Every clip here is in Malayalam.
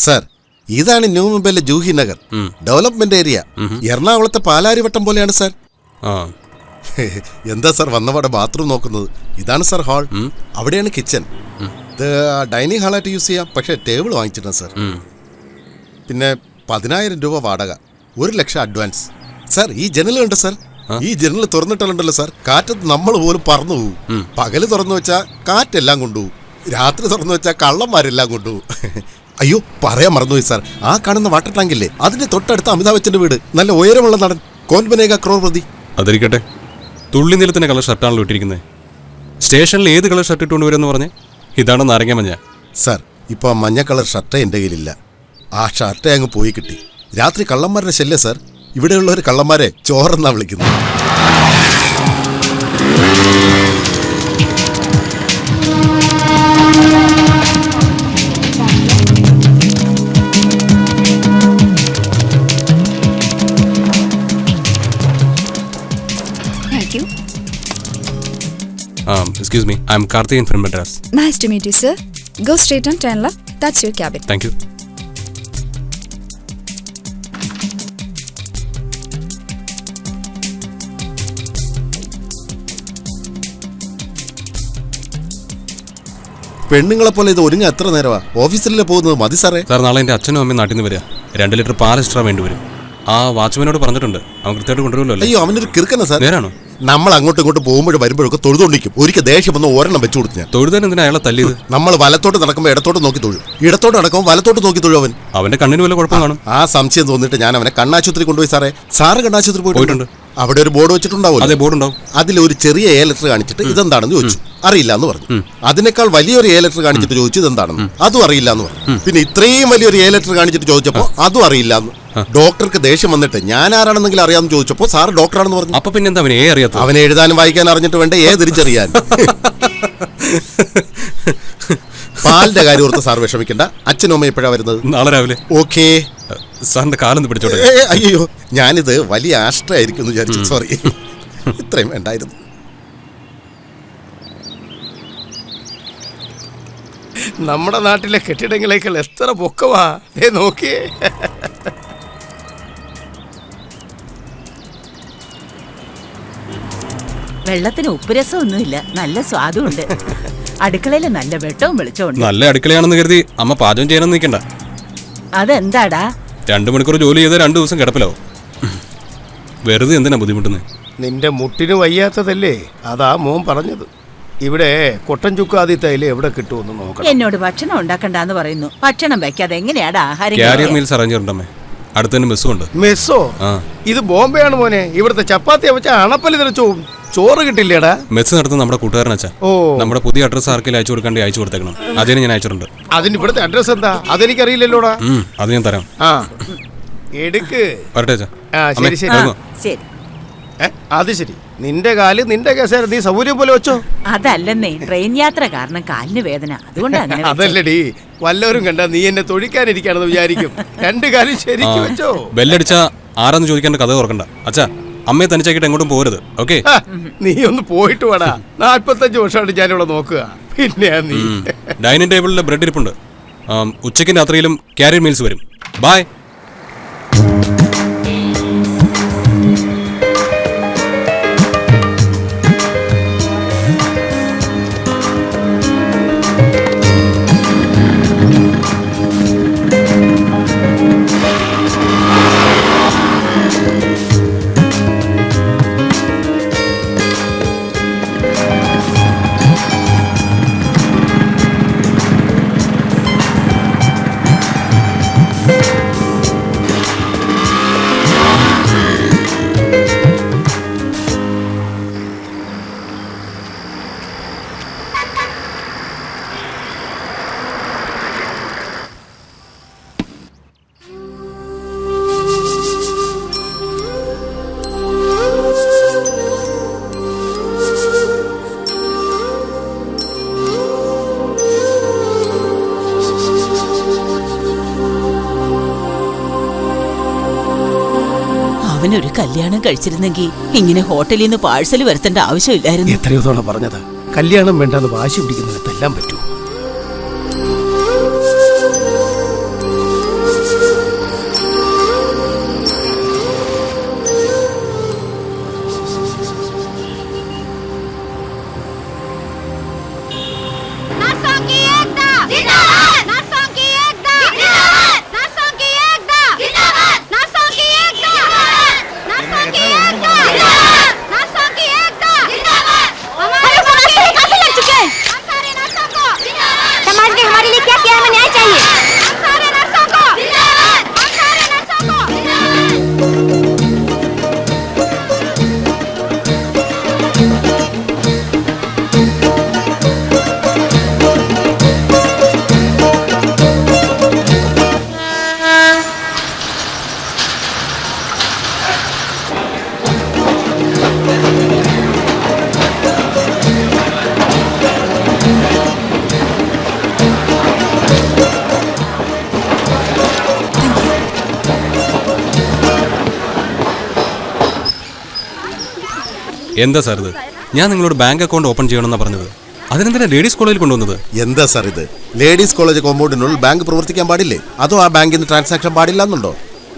സർ, ഇതാണ് ന്യൂ മുംബൈയിലെ ജൂഹി നഗർ ഡെവലപ്മെന്റ് ഏരിയ. എറണാകുളത്തെ പാലാരിവട്ടം പോലെയാണ് സർ. എന്താ സർ വന്നപാടെ ബാത്റൂം നോക്കുന്നത്? ഇതാണ് സർ ഹാൾ, അവിടെയാണ് കിച്ചൺ. ഇത് ഡൈനിങ് ഹാളായിട്ട് യൂസ് ചെയ്യാം, പക്ഷേ ടേബിൾ വാങ്ങിച്ചിട്ടുണ്ട് സർ. പിന്നെ 10,000 രൂപ വാടക, 1 ലക്ഷം അഡ്വാൻസ്. സർ, ഈ ജനലുണ്ട് സർ, ഈ ജനൽ തുറന്നിട്ടുണ്ടല്ലോ സർ, കാറ്റത്ത് നമ്മൾ പോലും പറന്നു പോകും. പകല് തുറന്നു വെച്ചാൽ കാറ്റെല്ലാം കൊണ്ടുപോകും, രാത്രി തുറന്നു വെച്ചാൽ കള്ളന്മാരെല്ലാം കൊണ്ടുപോകും. അയ്യോ, പറയാൻ മറന്നുപോയി സാർ, ആ കാണുന്ന വാട്ടർ ടാങ്കില്ലേ, അതിന്റെ തൊട്ടടുത്ത അമിതാഭ് ബച്ചന്റെ വീട്. നല്ല ഉയരമുള്ള നടൻ, കോൻ ബനേഗ ക്രോർപതി. അതിരിക്കട്ടെ, തുള്ളി നിലത്തിന്റെ കളർ ഷർട്ടാണല്ലോ ഇട്ടിരിക്കുന്നത്. സ്റ്റേഷനിൽ ഏത് കളർ ഷർട്ട് ഇട്ടുകൊണ്ട് വരുമെന്ന് പറഞ്ഞ്? ഇതാണ് നാരങ്ങ മഞ്ഞ. സാർ, ഇപ്പൊ ആ മഞ്ഞ കളർ ഷർട്ട് എൻ്റെ കയ്യിലില്ല. ആ ഷർട്ടേ അങ്ങ് പോയി കിട്ടി. രാത്രി കള്ളന്മാരുടെ ശല്യം സാർ. ഇവിടെയുള്ളവർ കള്ളന്മാരെ ചോറെന്നാ വിളിക്കുന്നത്. Excuse me, I'm Karthikeyan from Madras. Nice to meet you, sir. Go straight on 10 left. That's your cabin. Thank you. പെണ്ണുങ്ങളെ പോലെ ഇത് ഒരുങ്ങ എത്ര നേരമാ? ഓഫീസിലല്ലേ പോകുന്നത്? മതി സാറേ. സാർ, നാളെ എൻ്റെ അച്ഛനും അമ്മയും നാട്ടിൽ നിന്ന് വരിക. 2 ലിറ്റർ പാൽ എക്സ്ട്രാ വേണ്ടി വരും. ആ വാച്ച്മാനോട് പറഞ്ഞിട്ടുണ്ട്, അവൻ കൃത്യമായിട്ട് കൊണ്ടുവരുമല്ലോ. അയ്യോ, അവനൊരു കിറുക്കന സാർ. നേരാണോ? നമ്മൾ അങ്ങോട്ടും ഇങ്ങോട്ടും പോകുമ്പോഴും വരുമ്പോഴൊക്കെ തൊഴുതുകൊണ്ടിരിക്കും. ഒരിക്കൽ ദേഷ്യം വന്ന് ഒരെണ്ണം വെച്ചു കൊടുത്തു ഞാൻ. തൊഴുതാൻ എന്തിനാ അയാളെ തല്ലിയത്? നമ്മൾ വലത്തോട്ട് നടക്കുമ്പോൾ ഇടത്തോട്ട് നോക്കി തൊഴും, ഇടത്തോട്ട് നടക്കുമ്പോൾ വലത്തോട്ട് നോക്കി തൊഴും. അവന്റെ കണ്ണിന് വല്ല കുഴപ്പം കാണും. ആ സംശയം തോന്നിട്ട് ഞാൻ അവനെ കണ്ണാശുപത്രി കൊണ്ടുപോയി സാറേ. സാറ് കണ്ണാശുപത്രി പോയിട്ടുണ്ട്. അവിടെ ഒരു ബോർഡ് വെച്ചിട്ടുണ്ടാവും. അതെ, ബോർഡ് ഉണ്ടാവും. അതിലൊരു ചെറിയ എ ലെറ്റർ കാണിച്ചിട്ട് ഇതെന്താണെന്ന് ചോദിച്ചു. അറിയില്ല എന്ന് പറഞ്ഞു. അതിനേക്കാൾ വലിയൊരു എ ലെറ്റർ കാണിച്ചിട്ട് ചോദിച്ചു ഇതെന്താണെന്ന്. അതും അറിയില്ല എന്ന് പറഞ്ഞു. പിന്നെ ഇത്രയും വലിയൊരു എ ലെറ്റർ കാണിച്ചിട്ട് ചോദിച്ചപ്പോൾ അതും അറിയില്ല എന്ന്. ഡോക്ടർക്ക് ദേഷ്യം വന്നിട്ട് ഞാൻ ആരാണെന്നെങ്കിലും അറിയാമെന്ന് ചോദിച്ചപ്പോൾ സാറ് ഡോക്ടറാണെന്ന് പറഞ്ഞു. അപ്പൊ പിന്നെ എന്താ അവനെ അറിയാത്ത? അവനെ എഴുതാനും വായിക്കാനും അറിഞ്ഞിട്ട് വേണ്ട ഏ തിരിച്ചറിയാൻ. പാലിന്റെ കാര്യം ഓർത്ത് സാർ വിഷമിക്കണ്ട. അച്ഛനും അമ്മ എപ്പോഴാ വരുന്നത്? നാളെ രാവിലെ. ഓക്കേ. സാറിന്റെ കാലൊന്ന് പിടിച്ചോട്ടെ. അയ്യോ, ഞാനിത് വലിയ ആഷ്ട്രായിരിക്കും എന്ന് വിചാരിച്ചു. സോറി, ഇത്രയും വേണ്ടായിരുന്നു. നമ്മുടെ നാട്ടിലെ കെട്ടിടങ്ങളേക്കാൾ എത്ര പൊക്കമാ നോക്കിയേ. വെള്ളത്തിന് ഉപ്പുരസമൊന്നുമില്ല, നല്ല സ്വാദുണ്ട്. അടുക്കളയിൽ നല്ല വെട്ടവും വെളിച്ചവും. നല്ല അടുക്കളയാണെന്ന് കരുതി അമ്മ പാചകം ചെയ്യാനൊന്നും നിൽക്കണ്ട. അതെന്താടാ? 2 മണിക്കൂർ ജോലി ചെയ്ത് 2 ദിവസം കിടപ്പിലാവും. വെറുതെ എന്തിനാ ബുദ്ധിമുട്ടുന്നത്? നിന്റെ മുട്ടിന് വയ്യാത്തതല്ലേ, അതാ മോൻ പറഞ്ഞത്. ഇവിടെ കൊട്ടൻ ചുക്കാതി തൈല് എവിടെ കിട്ടുമെന്ന് നോക്കണം. എന്നോട് ഭക്ഷണം ഉണ്ടാക്കണ്ടെന്ന് പറയുന്നു. ഭക്ഷണം വെക്കാതെ എങ്ങനെയാടാ ആഹാരം? കാരിയർ മീൽസ് അറേഞ്ച് ചെയ്തിട്ടുണ്ടമ്മേ. അടുത്തന്നെ മെസ്സും ഉണ്ട്. മെസ്സോ? ഇത് ബോംബെ ആണ് മോനെ. ഇവിടുത്തെ ചപ്പാത്തി വെച്ച അണപ്പല്ലി തെറിച്ചു ചോറ് കിട്ടില്ലേടാ. മെസ്സ് നടത്തുന്ന നമ്മുടെ കൂട്ടുകാരൻ അച്ഛാ. നമ്മുടെ പുതിയ അഡ്രസ് ആർക്കെങ്കിലും അയച്ചു കൊടുക്കാണ്ട് അയച്ചു കൊടുത്തേക്കണം. അതിന് ഞാൻ അയച്ചിട്ടുണ്ട്. അതിന് ഇവിടുത്തെ അഡ്രസ് എന്താ? അതെനിക്കറിയില്ലല്ലോടാ. അത് ഞാൻ തരാം. എടുക്ക്. വരട്ടെ അച്ഛാ. ശരി ശരി ശരി. അത് ശരി. നിന്റെ കാല് നിന്റെ കസേര നീ സൗകര്യം പോലെ വെച്ചോ. അതല്ലെന്നേ, ട്രെയിൻ യാത്ര കാരണം കാലിന് വേദന, അതുകൊണ്ടാണ്. അതല്ലടി, വല്ലവരും കണ്ടാ നീ എന്നെ തൊഴിക്കാനിരിക്കാണെന്ന് വിചാരിക്കും. 2 കാലും ശരിക്കും വെച്ചോ. ബെല്ലടിച്ചാ ആരാന്ന് ചോദിക്കേണ്ട കഥ ഓർക്കണ്ട. അച്ഛാ, അമ്മയെ തനിച്ചാക്കിട്ട് എങ്ങോട്ടും പോരുത്. ഓക്കെ? നീ ഒന്ന് പോയിട്ട് വേടാ. 45 വർഷമായിട്ട് ഞാനിവിടെ നോക്കുക. പിന്നെ നീ ഡൈനിങ് ടേബിളിലെ ബ്രെഡ് ഇരിപ്പുണ്ട്. ഉച്ചയ്ക്കും രാത്രിയിലും കാരിയർ മീൽസ് വരും. ബൈ. അവനൊരു കല്യാണം കഴിച്ചിരുന്നെങ്കിൽ ഇങ്ങനെ ഹോട്ടലിൽ നിന്ന് പാഴ്സൽ വരുത്തേണ്ട ആവശ്യമില്ലായിരുന്നു. എത്രയോ തവണ പറഞ്ഞതാ, കല്യാണം വേണ്ടെന്ന് വാശി പിടിക്കുന്നതിന് എല്ലാം പറ്റൂ. जिंदाबाद नर्सों की एकता जिंदाबाद नर्सों की एकता जिंदाबाद नर्सों की एकता नर्सों की एकता जिंदाबाद नर्सों की एकता जिंदाबाद हमारे नर्सों काफी लग चुके हैं हम सारे नर्सों को जिंदाबाद समाज ने हमारे लिए क्या किया हमें न्याय चाहिए हम सारे नर्सों को जिंदाबाद हम सारे नर्सों को जिंदाबाद എന്താ സാർ ഇത്? ഞാൻ നിങ്ങളോട് ബാങ്ക് അക്കൗണ്ട് ഓപ്പൺ ചെയ്യണമെന്നാണ് പറഞ്ഞത്. അതിനെന്തിനാ ലേഡീസ് കോളേജിൽ കൊണ്ടുവന്നത്? എന്താ സാർ ഇത്? ലേഡീസ് കോളേജ് കോമ്പൗണ്ടിനുള്ളിൽ ബാങ്ക് പ്രവർത്തിക്കാൻ പാടില്ലേ? അതോ ആ ബാങ്കിൽ നിന്ന് ട്രാൻസാക്ഷൻ പാടില്ല എന്നുണ്ടോ?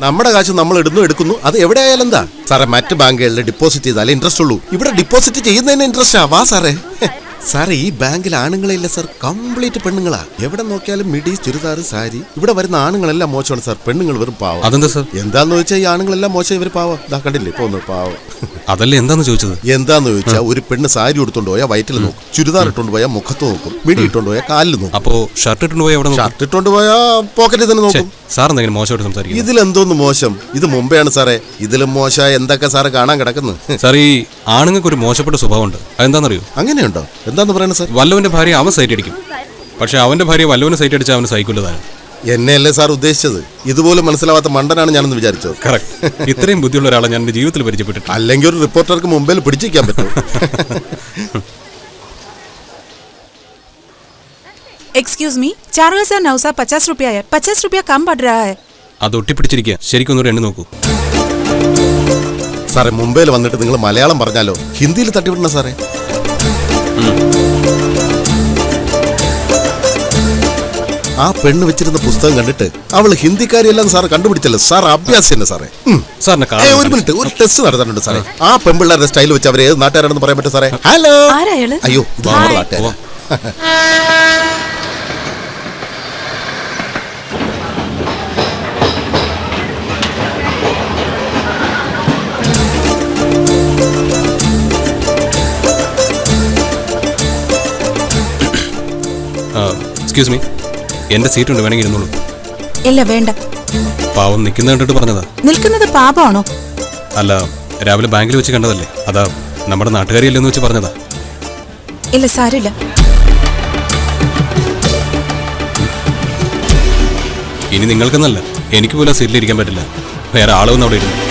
നമ്മുടെ കാശ് നമ്മൾ ഇടുന്നു എടുക്കുന്നു, അത് എവിടെ ആയാലും എന്താ സാറേ? മറ്റ് ബാങ്കുകളിൽ ഡിപ്പോസിറ്റ് ചെയ്താലേ ഇൻട്രസ്റ്റ് ഉള്ളൂ. ഇവിടെ ഡിപ്പോസിറ്റ് ചെയ്യുന്നതിന് ഇൻട്രസ്റ്റ് വാ സാറേ. സാറേ ഈ ബാങ്കിൽ ആണുങ്ങളില്ല സാർ, കംപ്ലീറ്റ് പെണ്ണുങ്ങളാ. എവിടെ നോക്കിയാലും മിഡി, ചുരിദാർ, സാരി. ഇവിടെ വരുന്ന ആണുങ്ങളെല്ലാം മോശമാണ് സാർ, പെണ്ണുങ്ങൾ വെറും പാവം. അതെന്താ സാർ? എന്താന്ന് ചോദിച്ചാൽ ഈ ആണുങ്ങളെല്ലാം മോശം, ഇവർ പാവം. ഇതാ കണ്ടില്ലേ പോന്നു പാവം. അതല്ലേ എന്താന്ന് ചോദിച്ചത്? എന്താന്ന് ചോദിച്ചാൽ ഒരു പെണ്ണ് സാരി എടുത്തോണ്ട് പോയാൽ വയറ്റിൽ നോക്കും, ചുരിദാർ ഇട്ടോണ്ട് പോയാൽ മുഖത്ത് നോക്കും, മിഡി ഇട്ടോണ്ട് പോയാൽ കാലിൽ നോക്കും. അപ്പോ ഷർട്ട് ഇട്ടുകൊണ്ട് പോയാൽ എവിടെ നോക്കും? ഷർട്ട് ഇട്ടോണ്ട് പോയാൽ പോക്കറ്റിൽ തന്നെ നോക്കും. സാർ എന്തെങ്കിലും മോശമായിട്ട് സംസാരിക്കും? ഇതിലെന്തോന്ന് മോശം? ഇത് മുമ്പെയാണ് സാറേ. ഇതിലും മോശം എന്തൊക്കെ സാറ് കാണാൻ കിടക്കുന്നു. സാർ ഈ ആണുങ്ങൾക്ക് ഒരു മോശപ്പെട്ട സ്വഭാവമുണ്ട്, അതെന്താണെന്നറിയോ? അങ്ങനെയുണ്ടോ? എന്താന്ന് പറയുന്നത് സാർ? വല്ലവന്റെ ഭാര്യ അവൻ സൈറ്റ് അടിക്കും, പക്ഷെ അവന്റെ ഭാര്യ വല്ലവന് സൈറ്റ് അടിച്ചാൽ അവന് സഹിക്കില്ലതാണ്. എന്നെയല്ലേ സാർ ഉദ്ദേശിച്ചത്? ഇതുപോലും മനസ്സിലാവാത്ത മണ്ടനാണ് ഞാനെന്ന് വിചാരിച്ചത്. കറക്റ്റ്. ഇത്രയും ബുദ്ധിയുള്ള ഒരാളെ ഞാൻ എന്റെ ജീവിതത്തിൽ പരിചയപ്പെട്ടിട്ടുണ്ട്. അല്ലെങ്കിൽ ഒരു റിപ്പോർട്ടർക്ക് മുമ്പിൽ പിടിച്ചിരിക്കാൻ പറ്റും. एक्सक्यूज मी 4950 रुपया है, 50 रुपया कम पड़ रहा है. അത് ഒട്ടിപ്പിടിച്ചിരിക്കുക. ശരിക്കും ഒന്നുകൂടെ എണ്ണി നോക്കൂ. സാറേ മുംബൈയിൽ വന്നിട്ട് നിങ്ങൾ മലയാളം പറഞ്ഞാലോ ഹിന്ദിയിൽ തട്ടിവിടണം സാറേ. ആ പെണ്ണ് വെച്ചിരുന്ന പുസ്തകം കണ്ടിട്ട് അവള് ഹിന്ദിക്കാരിയല്ലെന്ന് സാർ കണ്ടുപിടിച്ചല്ലോ. സാർ അഭ്യാസം തന്നെ സാറേ. സാറിനെ ഒരു മിനിറ്റ്, ഒരു ടെസ്റ്റ് നടത്താനുണ്ട് സാറേ. ആ പെൺപിള്ളേരുടെ സ്റ്റൈൽ വെച്ച് അവർ ഏത് നാട്ടുകാരാണെന്ന് പറയാൻ പറ്റും സാറേ? ഹലോ. അയ്യോ ഇത് നമ്മുടെ നാട്ടുകാരാ. എക്സ്ക്യൂസ് മീ, എന്റെ സീറ്റ് ഉണ്ട്, വേണമെങ്കിൽ ഇരുന്നോളൂ. ഇല്ല വേണ്ട. പാവം നിൽക്കുന്ന കണ്ടിട്ട് പറഞ്ഞതാ. നിൽക്കുന്നത് പാപമാണോ? അല്ല, രാവിലെ ബാങ്കിൽ വെച്ച് കണ്ടതല്ലേ, അതാ നമ്മുടെ നാട്ടുകാരിയല്ലെന്ന് വെച്ച് പറഞ്ഞതാ. ഇല്ല സാരില്ല. ഇനി നിങ്ങൾക്കെന്നല്ല, എനിക്ക് പോലും ആ സീറ്റിൽ ഇരിക്കാൻ പറ്റില്ല. വേറെ ആളൊന്നും അവിടെ ഇരുന്നു.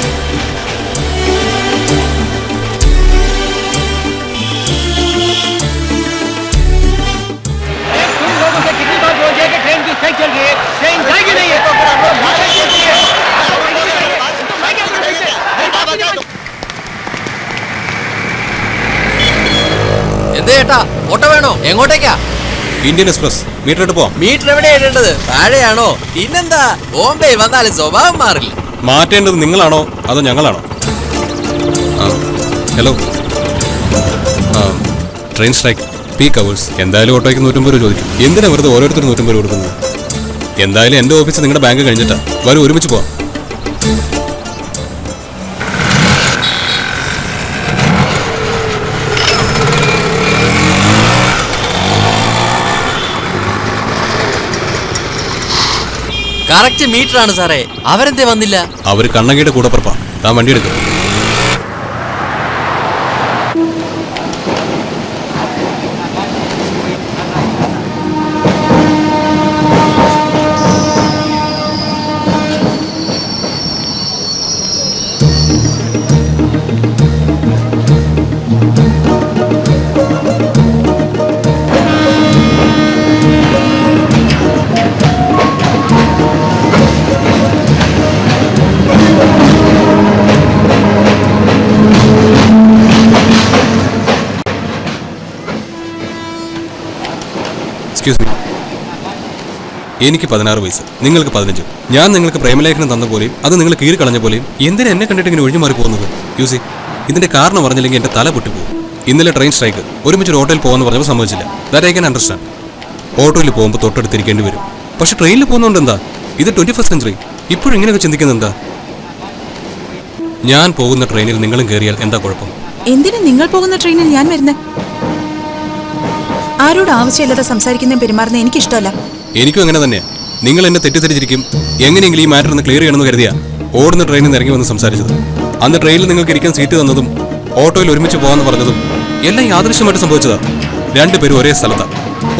എന്തേട്ടാ ഓട്ടോ വേണോ? എങ്ങോട്ടേക്കാ? Indian express. മീറ്റർ ഇട്ട് പോവാം. മീറ്റർ എവിടെയാ ഇടേണ്ടത്? താഴെയാണോ? പിന്നെന്താ, ബോംബെ വന്നാലും സ്വഭാവം മാറില്ല. മാറ്റേണ്ടത് നിങ്ങളാണോ അതോ ഞങ്ങളാണോ? Hello, train strike, peak hours. എന്തായാലും ഓട്ടോയ്ക്ക് 150 രൂപ ചോദിക്കും. എന്തിനാ വെറുതെ ഓരോരുത്തരും 150 രൂപ കൊടുക്കുന്നത്? എന്തായാലും എൻ്റെ ഓഫീസ് നിങ്ങളുടെ ബാങ്ക് കഴിഞ്ഞിട്ടാ. വരും, ഒരുമിച്ച് പോവാം. കറക്റ്റ് മീറ്റർ ആണ് സാറേ. അവരെന്തേ വന്നില്ല? അവർ കണ്ണകിയുടെ കൂടെ പുറപ്പാ. താൻ വണ്ടി എടുക്കും. എക്സ്ക്യൂസ് മീ, എനിക്ക് 16 വയസ്സ്, നിങ്ങൾക്ക് 15. ഞാൻ നിങ്ങൾക്ക് പ്രേമലേഖനം തന്ന പോലെയും അത് നിങ്ങൾ കീറി കളഞ്ഞ പോലെയും എന്തിനാ എന്നെ കണ്ടിട്ട് ഇങ്ങനെ ഒഴിഞ്ഞു മാറി പോകുന്നത്? യൂസി, ഇതിന്റെ കാരണം പറഞ്ഞില്ലെങ്കിൽ എന്റെ തല പൊട്ടിപ്പോകും. ഇന്നലെ ട്രെയിൻ സ്ട്രൈക്ക്, ഒരുമിച്ച് ഒരു ഹോട്ടലിൽ പോകാമെന്ന് പറഞ്ഞപ്പോൾ സമ്മതിച്ചില്ല. That I can understand. ഓട്ടോയിൽ പോകുമ്പോൾ തൊട്ടടുത്തിരിക്കേണ്ടി വരും. പക്ഷെ ട്രെയിനിൽ പോകുന്നതുകൊണ്ട് എന്താ? ഇത് 21st സെഞ്ചുറി. ഇപ്പോഴും ഇങ്ങനെയൊക്കെ ചിന്തിക്കുന്നത് എന്താ? ഞാൻ പോകുന്ന ട്രെയിനിൽ നിങ്ങളും കയറിയാൽ എന്താ കുഴപ്പം? എന്തിനാ നിങ്ങൾ പോകുന്ന ട്രെയിനിൽ ഞാൻ വരുന്നത്? ആരോട് ആവശ്യമില്ലാതെ സംസാരിക്കുന്നതും പെരുമാറുന്നത് എനിക്കിഷ്ടമല്ല. എനിക്കും അങ്ങനെ തന്നെയാണ്. നിങ്ങൾ എന്നെ തെറ്റിദ്ധരിച്ചിരിക്കും. എങ്ങനെയെങ്കിലും ഈ മാറ്റർ ഒന്ന് ക്ലിയർ ചെയ്യണമെന്ന് കരുതിയാ ഓടുന്ന ട്രെയിനിൽ നിന്ന് ഇറങ്ങി വന്ന് സംസാരിച്ചത്. അന്ന് ട്രെയിനിൽ നിങ്ങൾക്ക് ഇരിക്കാൻ സീറ്റ് തന്നതും ഓട്ടോയിൽ ഒരുമിച്ച് പോകാമെന്ന് പറഞ്ഞതും എല്ലാം യാദൃശ്യമായിട്ട് സംഭവിച്ചതാ. രണ്ടുപേരും ഒരേ സ്ഥലത്താണ്,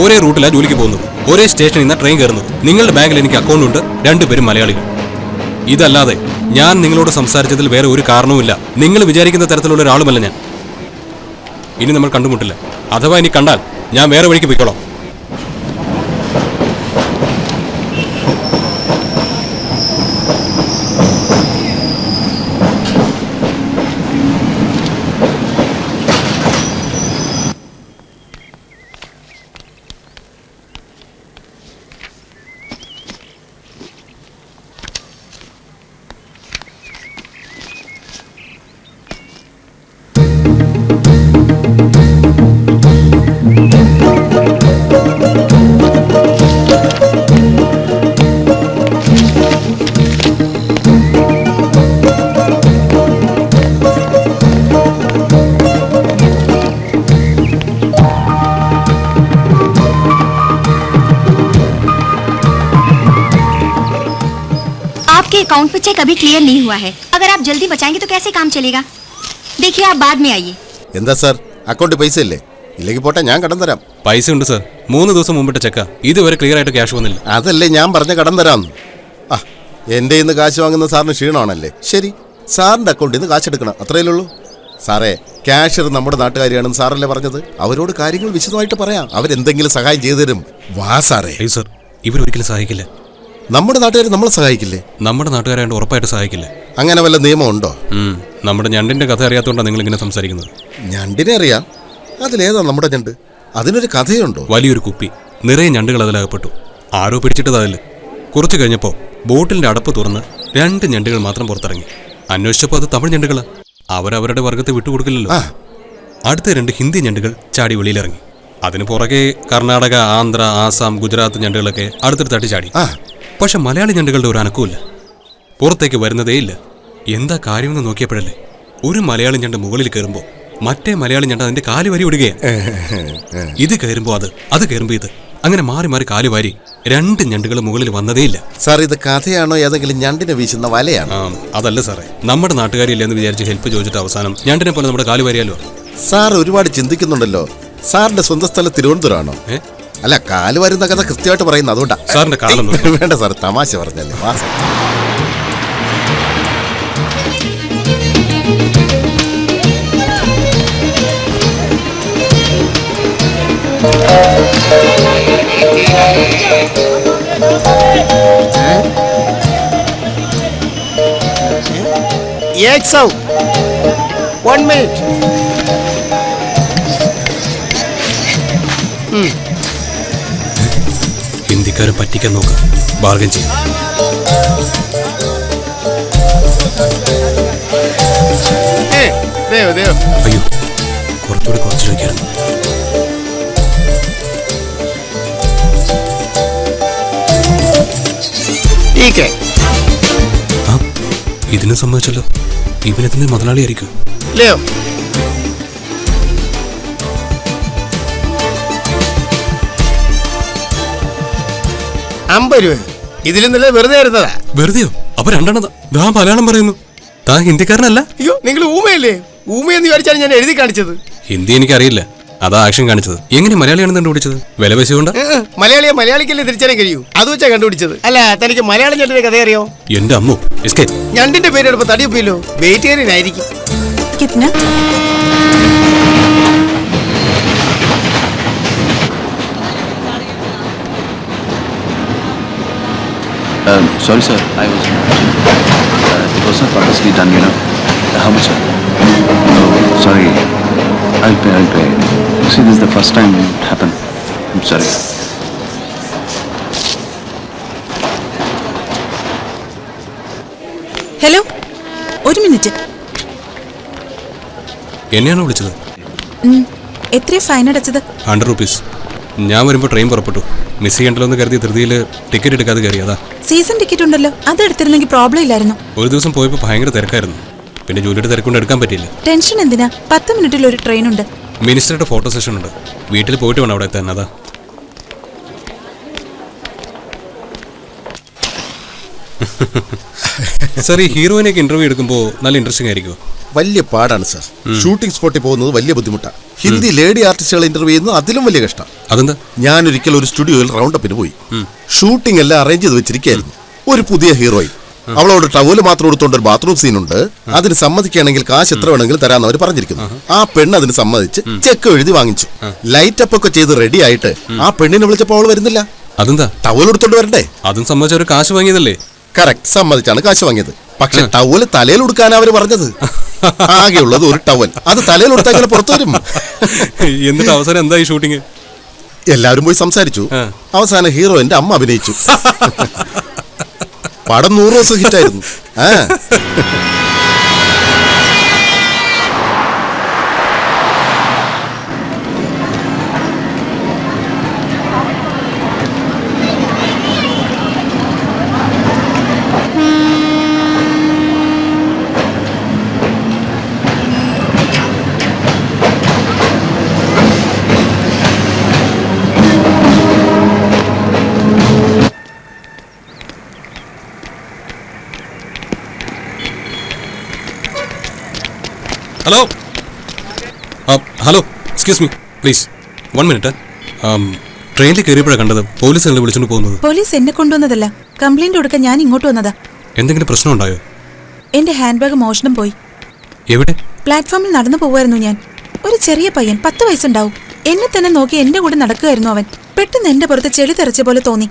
ഒരേ റൂട്ടിലാണ് ജോലിക്ക് പോകുന്നത്, ഒരേ സ്റ്റേഷനിൽ നിന്നാണ് ട്രെയിൻ കയറുന്നത്. നിങ്ങളുടെ ബാങ്കിൽ എനിക്ക് അക്കൗണ്ട് ഉണ്ട്, രണ്ടുപേരും മലയാളികൾ. ഇതല്ലാതെ ഞാൻ നിങ്ങളോട് സംസാരിച്ചതിൽ വേറെ ഒരു കാരണവുമില്ല. നിങ്ങൾ വിചാരിക്കുന്ന തരത്തിലുള്ള ഒരാളുമല്ല ഞാൻ. ഇനി നമ്മൾ കണ്ടുമുട്ടില്ല. അഥവാ ഇനി കണ്ടാൽ ഞാൻ വേറെ വഴിക്ക് പോയിക്കോളാം. आपके अकाउंट पे चेक अभी क्लियर नहीं हुआ है. अगर आप जल्दी बचाएंगे तो कैसे काम चलेगा? देखिए आप बाद में आइए. എന്താ സാർ, അക്കൗണ്ടിൽ പൈസ ഇല്ലേ? ഇല്ലെങ്കിൽ പോട്ടെ, ഞാൻ കടം തരാം. പൈസ ഉണ്ട് സാർ. 3 ദിവസം മുമ്പിട്ട് ചെക്ക. ഇതുവരെ ക്ലിയർ ആയിട്ട് ക്യാഷ് വന്നില്ല. അതല്ലേ ഞാൻ പറഞ്ഞ കടം തരാം. ആ, എൻ്റെ ഇന്ന് കാശ് വാങ്ങുന്ന സാറിന് ക്ഷീണമാണല്ലേ? ശരി, സാറിൻ്റെ അക്കൗണ്ടിൽ നിന്ന് കാശ് എടുക്കണം, അത്രയല്ലേ ഉള്ളൂ. സാറേ, ക്യാഷ്യർ നമ്മുടെ നാട്ടുകാരിയാണെന്ന് സാറല്ലേ പറഞ്ഞത്? അവരോട് കാര്യങ്ങൾ വിശദമായിട്ട് പറയാം, അവരെന്തെങ്കിലും സഹായം ചെയ്തു തരും. വാ സാറേ. അയ്യോ സാർ, ഇവരൊരിക്കലും സഹായിക്കില്ല. നമ്മുടെ നാട്ടുകാർ നമ്മളെ സഹായിക്കില്ലേ? നമ്മുടെ നാട്ടുകാരായിട്ട് ഉറപ്പായിട്ട് സഹായിക്കില്ല. അങ്ങനെ വല്ല നിയമമുണ്ടോ? നമ്മുടെ ഞണ്ടിന്റെ കഥ അറിയാത്തതുകൊണ്ടാണ് നിങ്ങൾ ഇങ്ങനെ സംസാരിക്കുന്നത്. ഞണ്ടിനെ അറിയാം, അതിലേതാ നമ്മുടെ ഞണ്ട്? അതിനൊരു കഥയുണ്ടോ? വലിയൊരു കുപ്പി നിറയെ ഞണ്ടുകൾ അതിലകപ്പെട്ടു. ആരോ പിടിച്ചിട്ടത് അതിൽ. കുറച്ചു കഴിഞ്ഞപ്പോൾ ബോട്ടിലിന്റെ അടപ്പ് തുറന്ന് 2 ഞണ്ടുകൾ മാത്രം പുറത്തിറങ്ങി. അന്വേഷിച്ചപ്പോൾ അത് തമിഴ് ഞണ്ടുകളാ. അവരവരുടെ വർഗത്തെ വിട്ടുകൊടുക്കില്ലല്ലോ. അടുത്ത 2 ഹിന്ദി ഞണ്ടുകൾ ചാടി വെളിയിലിറങ്ങി. അതിന് പുറകെ കർണാടക, ആന്ധ്ര, ആസാം, ഗുജറാത്ത് ഞണ്ടുകളൊക്കെ അടുത്തൊരു തട്ടി ചാടി. പക്ഷെ മലയാളി ഞണ്ടുകളുടെ ഒരു അനക്കവുമില്ല, പുറത്തേക്ക് വരുന്നതേയില്ല. എന്താ കാര്യമെന്ന് നോക്കിയപ്പോഴല്ലേ ഒരു മലയാളി ഞണ്ട് മുകളിൽ കയറുമ്പോൾ മറ്റേ മലയാളി ഞണ്ട് അതിന്റെ കാല് വരി വിടുകയാണ്. ഇത് കയറുമ്പോൾ അത് കയറുമ്പോൾ ഇത്, അങ്ങനെ മാറി മാറി കാല് വാരി 2 ഞണ്ടുകൾ മുകളിൽ വന്നതേയില്ല. സാർ, ഇത് കഥയാണോ ഏതെങ്കിലും ഞണ്ടിനെ വീശുന്ന വലയാണോ? അതല്ല സാറേ, നമ്മുടെ നാട്ടുകാരില്ല എന്ന് വിചാരിച്ച് ഹെൽപ്പ് ചോദിച്ചിട്ട് അവസാനം ഞണ്ടിനെ പോലെ നമ്മുടെ കാല് വാരിയാലോ. സാർ ഒരുപാട് ചിന്തിക്കുന്നുണ്ടല്ലോ. സാറിന്റെ സ്വന്തം സ്ഥലം തിരുവനന്തപുരമാണോ? അല്ല, കാല് വരുന്ന കഥ കൃത്യമായിട്ട് പറയുന്നത് അതുകൊണ്ടാ. സാറിന്റെ കാലം വേണ്ട സാർ, തമാശ പറഞ്ഞല്ലേ. വാ സാർ. एक सौ 1 मिनट. ഹിന്ദിക്കാരെ പറ്റിക്കാൻ നോക്കാം, ബാർഗൻ ചെയ്യും. അയ്യോ, കുറച്ചുകൂടി കുറച്ച് ചോദിക്കായിരുന്നു. ഇതിനെ സംബന്ധിച്ചല്ലോ, ഇവനെത്തിന്റെ മുതലാളിയായിരിക്കും. ലെയോ, 50 രൂപ. ഇതിൽ നിന്നല്ലേ വെറുതെ ആയിരുന്നതാ? വെറുതെയോ? അപ്പൊ 2 ദാ മലയാളം പറയുന്നു. താ ഹിന്ദിക്കാരനല്ല? അയ്യോ, നിങ്ങൾ ഊമയല്ലേ? ഊമയെന്ന് വിചാരിച്ചാണ് ഞാൻ എഴുതി കാണിച്ചത്. ഹിന്ദി എനിക്കറിയില്ല, അതാ ആക്ഷൻ കാണിച്ചത്. എങ്ങനെ മലയാളിയാണെന്ന് കണ്ടുപിടിച്ചത്? വില പൈസ കൊണ്ട്? മലയാളിയെ മലയാളിക്കല്ലേ തിരിച്ചറിയാൻ കഴിയൂ, അത് വെച്ചാ കണ്ടുപിടിച്ചത്. അല്ല, തനിക്ക് മലയാളം ഞണ്ടിന്റെ കഥ അറിയോ? എന്റെ അമ്മോ, ഞണ്ടിന്റെ പേരെടുപ്പ് തടിയൊപ്പില്ലോ, വെജിറ്റേറിയനായിരിക്കും. कितना? Sorry sir, I was it was not purposely done, you know. How much sir? Oh, sorry, I'll pay. You see, this is the first time it happened. I'm sorry. Hello, 1 minute. എന്നെയാണോ വിളിച്ചത്? എത്രയാ ഫൈൻ അടച്ചത്? 100 rupees. ഞാൻ വരുമ്പോൾ ട്രെയിൻ പുറപ്പെട്ടു. മിസ് ചെയ്യണ്ടല്ലോ എന്ന് കരുതി ധൃതിയിൽ ടിക്കറ്റ് എടുക്കാതെ കയറി അതാ. സീസൺ ടിക്കറ്റ് ഉണ്ടല്ലോ, അത് എടുത്തിരുന്നെങ്കിൽ പ്രോബ്ലം ഇല്ലായിരുന്നു. ഒരു ദിവസം പോയപ്പോൾ ഭയങ്കര തിരക്കായിരുന്നു. പിന്നെ ജോലിയുടെ തിരക്കൊണ്ട് എടുക്കാൻ പറ്റിയില്ല. ടെൻഷൻ എന്തിനാ? 10 മിനിറ്റിൽ ഒരു ട്രെയിൻ ഉണ്ട്. മിനിസ്റ്ററുടെ ഫോട്ടോ സെഷൻ ഉണ്ട്. വീട്ടിൽ പോയിട്ട് വേണം അവിടെ എത്താൻ. അതാ. സാർ, ഈ ഹീറോയിനൊക്കെ ഇന്റർവ്യൂ എടുക്കുമ്പോൾ നല്ല ഇൻട്രസ്റ്റിംഗ് ആയിരിക്കുമോ? വലിയ പാടാണ് സാർ. ഷൂട്ടിംഗ് സ്പോട്ടിൽ പോകുന്നത് വലിയ ബുദ്ധിമുട്ടാണ്. ഹിന്ദി ലേഡി ആർട്ടിസ്റ്റുകളെ ഇന്റർവ്യൂ ചെയ്യുന്നത് അതിലും വലിയ കഷ്ടം. അതെന്താ? ഞാൻ ഒരിക്കൽ ഒരു സ്റ്റുഡിയോയിൽ റൗണ്ടപ്പിന് പോയി. ഷൂട്ടിംഗ് എല്ലാം അറേഞ്ച് ചെയ്ത് വെച്ചിരിക്കുകയായിരുന്നു. ഒരു പുതിയ ഹീറോയിൻ, അവളോട് ടവല് മാത്രം എടുത്തോണ്ട് ഒരു ബാത്റൂം സീൻ ഉണ്ട്. അതിന് സമ്മതിക്കുകയാണെങ്കിൽ കാശ് എത്ര വേണമെങ്കിലും തരാമെന്ന് അവർ പറഞ്ഞിരിക്കുന്നു. ആ പെണ്ണ് അതിന് സമ്മതിച്ച് ചെക്ക് എഴുതി വാങ്ങിച്ചു. ലൈറ്റപ്പ് ഒക്കെ ചെയ്ത് റെഡി ആയിട്ട് ആ പെണ്ണിനെ വിളിച്ചപ്പോൾ അവൾ വരുന്നില്ല. അതെന്താ? ടവൽ എടുത്തോണ്ട് വരണ്ടേ? അതും സമ്മതിച്ച ഒരു കാശ് വാങ്ങിയതല്ലേ? കറക്റ്റ്, സമ്മതിച്ചാണ് കാശ് വാങ്ങിയത്. പക്ഷെ ടവല് തലയിൽ കൊടുക്കാനാ അവര് പറഞ്ഞത്. ആകെയുള്ളത് ഒരു ടവൽ, അത് തലയിൽ കൊടുത്താൽ പുറത്തു വരും. എന്നിട്ട് അവസാനം എന്താ ഈ ഷൂട്ടിങ്? എല്ലാവരും പോയി സംസാരിച്ചു. അവസാനം ഹീറോയിന്റെ അമ്മ അഭിനയിച്ചു. പടം 100 ദിവസം ഹിറ്റായിരുന്നു. Hello hello, excuse me please, 1 minute. ട്രെയിനിൽ കയറിയപ്പോഴാണ് കണ്ടത് പോലീസ് എന്നെ വിളിച്ചുകൊണ്ട് പോകുന്നത്. പോലീസ് എന്നെ കൊണ്ടുവന്നതല്ല, കംപ്ലൈന്റ് കൊടുക്കാൻ ഞാൻ ഇങ്ങോട്ട് വന്നതാ. എന്തെങ്കിലും പ്രശ്നം ഉണ്ടായോ? എന്റെ ഹാൻഡ് ബാഗ് മോഷണം പോയി. എവിടെ? പ്ലാറ്റ്ഫോമിൽ നടന്നു പോവായിരുന്നു ഞാൻ. ഒരു ചെറിയ പയ്യൻ, 10 വയസ്സുണ്ടാവും. എന്നെ തന്നെ നോക്കി എന്റെ കൂടെ നടക്കുകയായിരുന്നു അവൻ. പെട്ടെന്ന് എന്റെ പുറത്ത് ചെളി തെറിച്ച പോലെ തോന്നി.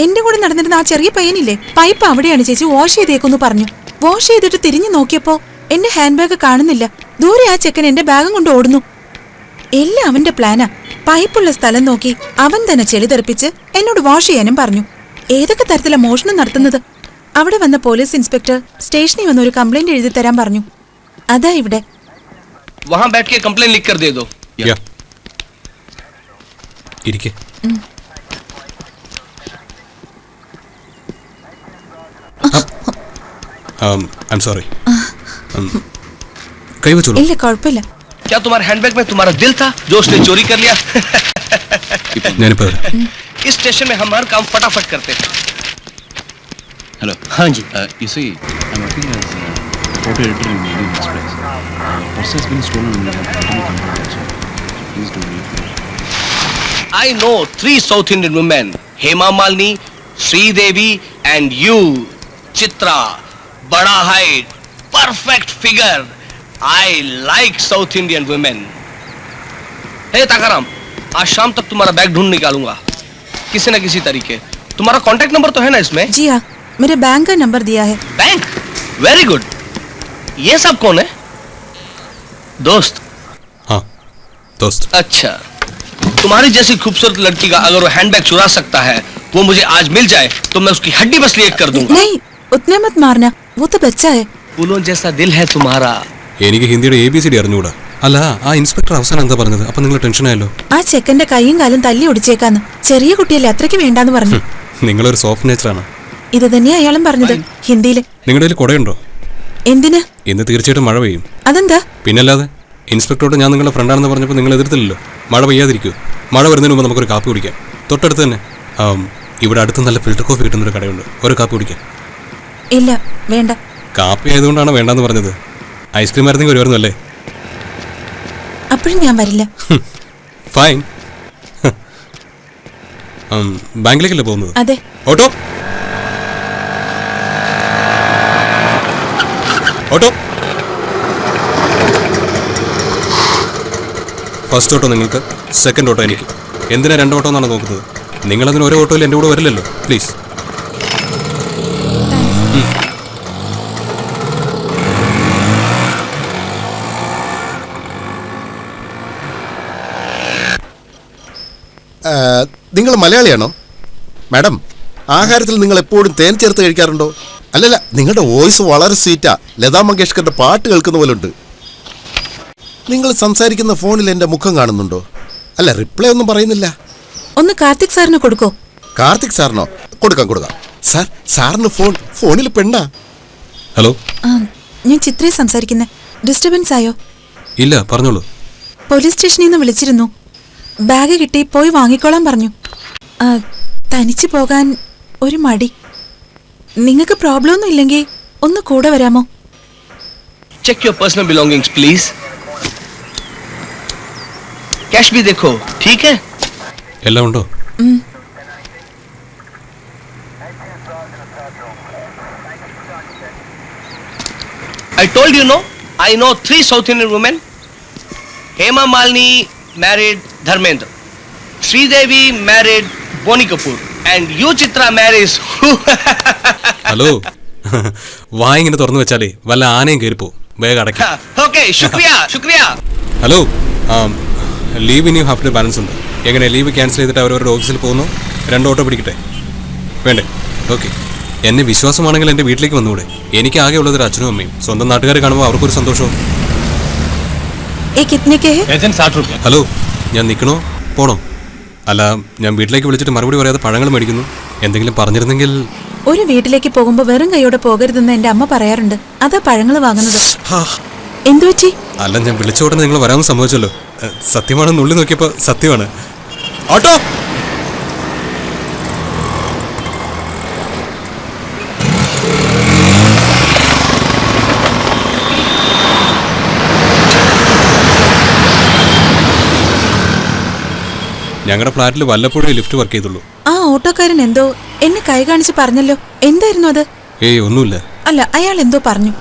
എന്റെ കൂടെ നടന്നിരുന്ന ആ ചെറിയ പയ്യനില്ലേ, പൈപ്പ് അവിടെയാണ് ചേച്ചി, വാഷ് ചെയ്തേക്കെന്ന് പറഞ്ഞു. വാഷ് ചെയ്തിട്ട് തിരിഞ്ഞു നോക്കിയപ്പോ എന്റെ ഹാൻഡ് ബാഗ് കാണുന്നില്ല. ദൂരെ ആ ചെക്കൻ എന്റെ ബാഗും കൊണ്ട് ഓടുന്നു. എല്ലാം അവന്റെ പ്ലാനാ. പൈപ്പുള്ള സ്ഥലം നോക്കി അവൻ തന്നെ ചെളി തെറിപ്പിച്ച് എന്നോട് വാഷ് ചെയ്യാനും പറഞ്ഞു. ഏതൊക്കെ തരത്തിലാ മോഷണം നടത്തുന്നത്? അവിടെ വന്ന പോലീസ് ഇൻസ്പെക്ടർ സ്റ്റേഷനിൽ വന്ന് ഒരു കംപ്ലൈന്റ് എഴുതി തരാൻ പറഞ്ഞു. അതാ ഇവിടെ. वहां बैठ के कंप्लेन लिख कर दे दो. ഇരിക്കെ. I'm sorry. കൈ വെച്ചോളൂ. ഇല്ല, കുഴപ്പമില്ല. क्या तुम्हारे हैंडबैग में तुम्हारा दिल था जो उसने चोरी कर लिया? ഞാനിപ്പോ इस स्टेशन में हम हर काम फटाफट करते हैं. Hello. हाँ जी. You see, I'm working as a photo editor in Indian Express. Purse has been stolen and I have to return it also. Please do me a favor. I know 3 South Indian women: Hema Malini, Sridevi, and you, Chitra. Bada height, perfect figure. I like South Indian women. Hey ताकाराम, आज शाम तक तुम्हारा बैग ढूंढ निकालूंगा किसी न किसी तरीके. तुम्हारा कांटेक्ट नंबर तो है ना इसमें? जी हाँ, मेरे बैंक का नंबर दिया है. बैंक? Very good. ये सब कौन है? दोस्त? हाँ, दोस्त. अच्छा, तुम्हारी जैसी खूबसूरत लड़की का अगर वो हैंडबैग चुरा सकता है, वो मुझे आज मिल जाए तो मैं उसकी हड्डी बस लिए कर दूंगा. नहीं, उतने मत मारना, वो तो बच्चा है. फूलों जैसा दिल है तुम्हारा. എനിക്ക് ഹിന്ദിയുടെ ABCD അറിഞ്ഞുകൂടാ. അല്ല, ആ ഇൻസ്പെക്ടർ അവസാനം എന്താ പറഞ്ഞത്? അപ്പൊ നിങ്ങൾ ടെൻഷൻ ആയല്ലോ. ആ ചെക്കന്റെ കൈയും കാലും തല്ലി ഒടിച്ചേക്കാന്ന്. ചെറിയ കുട്ടിയല്ലേ, അത്രയ്ക്ക് വേണ്ടാന്ന് പറഞ്ഞു. നിങ്ങളൊരു സോഫ്റ്റ് നേച്ചറാണ്. ഇത് തന്നെയാ അയാളും പറഞ്ഞത് ഹിന്ദിയില്. നിങ്ങളുടെ കയ്യിൽ കുടയുണ്ടോ? എന്തിന്? ഇന്ന് തീർച്ചയായിട്ടും മഴ പെയ്യും. അതെന്താ? പിന്നല്ലാതെ. ഇൻസ്പെക്ടറോട് ഞാൻ നിങ്ങളുടെ ഫ്രണ്ടാണെന്ന് പറഞ്ഞപ്പോൾ നിങ്ങൾ എതിർത്തില്ലല്ലോ. മഴ പെയ്യാതിരിക്കൂ. മഴ വരുന്നതിന് മുമ്പ് നമുക്കൊരു കാപ്പി കുടിക്കാം. തൊട്ടടുത്ത് തന്നെ ഇവിടെ അടുത്ത് നല്ല ഫിൽറ്റർ കോഫി കിട്ടുന്നൊരു കടയുണ്ട്. ഒരു കാപ്പി കുടിക്കാം. ഇല്ല, വേണ്ട. കാപ്പി ആയതുകൊണ്ടാണ് വേണ്ടെന്ന് പറഞ്ഞത്. ഐസ്ക്രീം ആയിരുന്നെങ്കിൽ വരുമായിരുന്നു അല്ലേ? അപ്പോഴും ഞാൻ വരില്ല. ഫൈൻ. ബാങ്കിലേക്കല്ലേ പോകുന്നത്? അതെ. ഓട്ടോ ഓട്ടോ ഫസ്റ്റ് ഓട്ടോ നിങ്ങൾക്ക്, സെക്കൻഡ് ഓട്ടോ എനിക്ക്. എന്തിനാ 2 ഓട്ടോ എന്നാണ് നോക്കുന്നത്? നിങ്ങളതിന് ഒരു ഓട്ടോയിൽ എൻ്റെ കൂടെ വരില്ലല്ലോ. പ്ലീസ്. നിങ്ങൾ മലയാളിയാണോ മാഡം? ആഹാരത്തിൽ നിങ്ങൾ എപ്പോഴും തേൻ ചേർത്ത് കഴിക്കാറുണ്ടോ? അല്ലല്ല, നിങ്ങളുടെ വോയിസ് വളരെ സ്വീറ്റാ. ലതാ മങ്കേഷ്കറുടെ പാട്ട് കേൾക്കുന്ന പോലെ ഉണ്ട്. നിങ്ങൾ സംസാരിക്കുന്ന ഫോണിൽ എൻ്റെ മുഖം കാണുന്നുണ്ടോ? അല്ല, റിപ്ലൈ ഒന്നും പറയുന്നില്ല. ഒന്ന് കാർത്തിക് സാറിന് കൊടുക്കോ? കാർത്തിക് സാറിനോ? കൊടുക്കാം. സാർ, സാറിന് ഫോണിൽ പെണ്ണാ. ഹലോ. ഞാൻ ചിത്രയെ സംസാരിക്കുന്നത്. ഡിസ്റ്റർബൻസ് ആയോ? ഇല്ല, പറഞ്ഞോളൂ. പോലീസ് സ്റ്റേഷനിൽ നിന്ന് വിളിച്ചിരുന്നു. ബാഗ് കിട്ടി, പോയി വാങ്ങിക്കോളാൻ പറഞ്ഞു. തനിച്ചു പോകാൻ ഒരു മടി. നിങ്ങൾക്ക് പ്രോബ്ലം ഒന്നും ഇല്ലെങ്കിൽ ഒന്ന് കൂടെ വരാമോ? Check your personal belongings, please. Cash भी देखो, ठीक है? എല്ലാം ഉണ്ടോ? I told you no. I know 3 South Indian women. Hema Malini married Dharmendra. Sridevi married Boni Kapoor. And you, Chitra, marries who? Hello. വായിങ്ങനെ തുറന്നു വെച്ചാലേ വല്ല ആനയും കയറിപ്പോ. വേഗം അടയ്ക്കാം. Okay, shukriya. ഹലോ. ലീവ് ഇനിയും ഹാഫ് ഡേ ബാലൻസ് ഉണ്ട്. എങ്ങനെ ലീവ് ക്യാൻസൽ ചെയ്തിട്ട് അവരവരുടെ ഓഫീസിൽ പോകുന്നു? 2 ഓട്ടോ പിടിക്കട്ടെ? വേണ്ടേ? ഓക്കെ. എന്നെ വിശ്വാസമാണെങ്കിൽ എൻ്റെ വീട്ടിലേക്ക് വന്നുകൂടെ? എനിക്ക് ആകെ ഉള്ളതൊരു അച്ഛനും അമ്മയും. സ്വന്തം നാട്ടുകാരെ കാണുമ്പോൾ അവർക്കൊരു സന്തോഷവും. ഹലോ, ഞാൻ നിൽക്കണോ പോണോ? അല്ല, ഞാൻ വീട്ടിലേക്ക് വിളിച്ചിട്ട് മറുപടി പറയാതെ പഴങ്ങൾ മേടിക്കുന്നു. എന്തെങ്കിലും പറഞ്ഞിരുന്നെങ്കിൽ. ഒരു വീട്ടിലേക്ക് പോകുമ്പോ വെറും കൈയോടെ പോകരുതെന്ന് എന്റെ അമ്മ പറയാറുണ്ട്. അതാ പഴങ്ങൾ വാങ്ങുന്നത്. എന്തു പറ്റി? അല്ല, ഞാൻ വിളിച്ച ഉടനെ നിങ്ങൾ വരാമെന്ന് സമ്മതിച്ചല്ലോ. സത്യമാണെന്ന് ഉള്ളി നോക്കിയപ്പോൾ സത്യമാണ്. ഓട്ടോ. ഞങ്ങളുടെ ഫ്ലാറ്റിൽ വല്ലപ്പോഴും ലിഫ്റ്റ് വർക്ക് ചെയ്തുള്ളൂ. ആ ഓട്ടോക്കാരൻ എന്തോ എന്നെ കൈ കാണിച്ച് പറഞ്ഞല്ലോ. എന്തായിരുന്നു അത്? ഏയ്, ഒന്നുമില്ല. അല്ല, അയാൾ എന്തോ പറഞ്ഞു.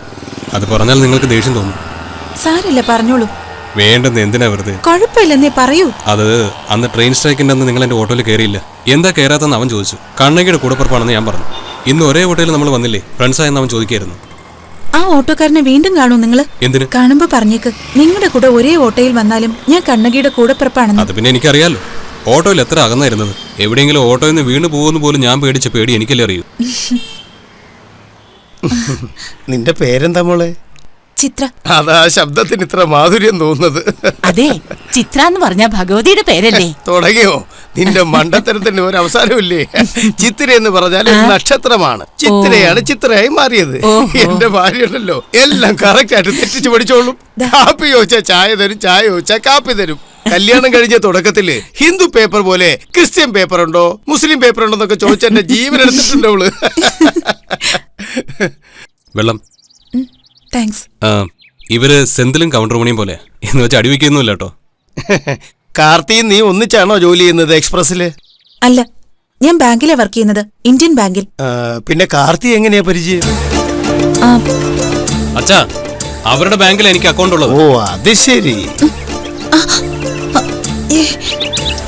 അത് പറഞ്ഞാൽ നിങ്ങൾക്ക് ദേഷ്യം തോന്നും. സാരല്ല, പറഞ്ഞോളൂ. വേണ്ടെന്ന് എന്തിനാ വെറുതെ? കുഴപ്പമില്ലെന്നേ പറയൂ. അത് അന്ന് ട്രെയിൻ സ്ട്രൈക്കിൻ്റെ അന്ന് നിങ്ങൾ എൻ്റെ ഓട്ടോയിൽ കയറിയില്ല. എന്താ കയറാത്തെന്ന് അവൻ ചോദിച്ചു. കണ്ണകിയുടെ കൂടപ്പുറപ്പാണെന്ന് ഞാൻ പറഞ്ഞു. ഇന്ന് ഒരേ ഓട്ടോയിൽ നമ്മൾ വന്നില്ലേ, ഫ്രണ്ട്സായെന്ന് അവൻ ചോദിക്കായിരുന്നു. ആ ഓട്ടോക്കാരനെ വീണ്ടും കാണൂ നിങ്ങള്? എന്തിന്? കാണുമ്പോ പറഞ്ഞേക്ക്, നിങ്ങളുടെ കൂടെ ഒരേ ഓട്ടോയിൽ വന്നാലും ഞാൻ കണ്ണകിയുടെ കൂടപ്പിറപ്പാണെന്ന്. അത് പിന്നെ എനിക്കറിയാലോ. ഓട്ടോയിൽ എത്ര അകന്നായിരുന്നത്. എവിടെയെങ്കിലും ഓട്ടോയിൽ നിന്ന് വീണ് പോകുന്ന പോലും ഞാൻ പേടിച്ച പേടി എനിക്കല്ലേ അറിയൂ. നിന്റെ പേരെന്താ മോളെ? ചിത്ര. അതാ ശബ്ദത്തിന് ഇത്ര മാധുര്യം തോന്നുന്നത്. അതെ, ചിത്ര എന്ന് പറഞ്ഞ ഭഗവതിയുടെ പേരല്ലേ? തുടങ്ങിയോ? നിന്റെ മണ്ടത്തരത്തിന് ഒരു അവസാനമില്ലേ? ചിത്ര എന്ന് പറഞ്ഞാൽ ഒരു നക്ഷത്രമാണ്. ചിത്രയാണ് ചിത്രയായി മാറിയത്. എന്റെ ഭാര്യ ഉണ്ടല്ലോ, എല്ലാം കറക്റ്റ് ആയിട്ട് തെറ്റിച്ച് പഠിച്ചോളും. കാപ്പി ചോദിച്ചാൽ ചായ തരും, ചായ ചോദിച്ചാൽ കാപ്പി തരും. കല്യാണം കഴിഞ്ഞ തുടക്കത്തില് ഹിന്ദു പേപ്പർ പോലെ ക്രിസ്ത്യൻ പേപ്പർ ഉണ്ടോ, മുസ്ലിം പേപ്പർ ഉണ്ടോ എന്നൊക്കെ ചോദിച്ച എന്റെ ജീവൻ എടുത്തിട്ടുണ്ട് അവള്. വെള്ളം. താങ്ക്സ്. ഇവര് സെന്തിലും കൗണ്ടർ മണിയും പോലെ എന്ന് വെച്ച് അടിവെക്കൊന്നുമില്ല കേട്ടോ. കാർത്തി, നീ ഒന്നിച്ചാണോ ജോലി ചെയ്യുന്നത് എക്സ്പ്രസില്? അല്ല, ഞാൻ ബാങ്കിലാ വർക്ക് ചെയ്യുന്നത്, ഇന്ത്യൻ ബാങ്കിൽ. പിന്നെ കാർത്തി എങ്ങനെയാ പരിചയം? അച്ഛാ, അവരുടെ ബാങ്കിൽ എനിക്ക് അക്കൗണ്ട് ഉള്ളത്. ഓ, അത് ശരി.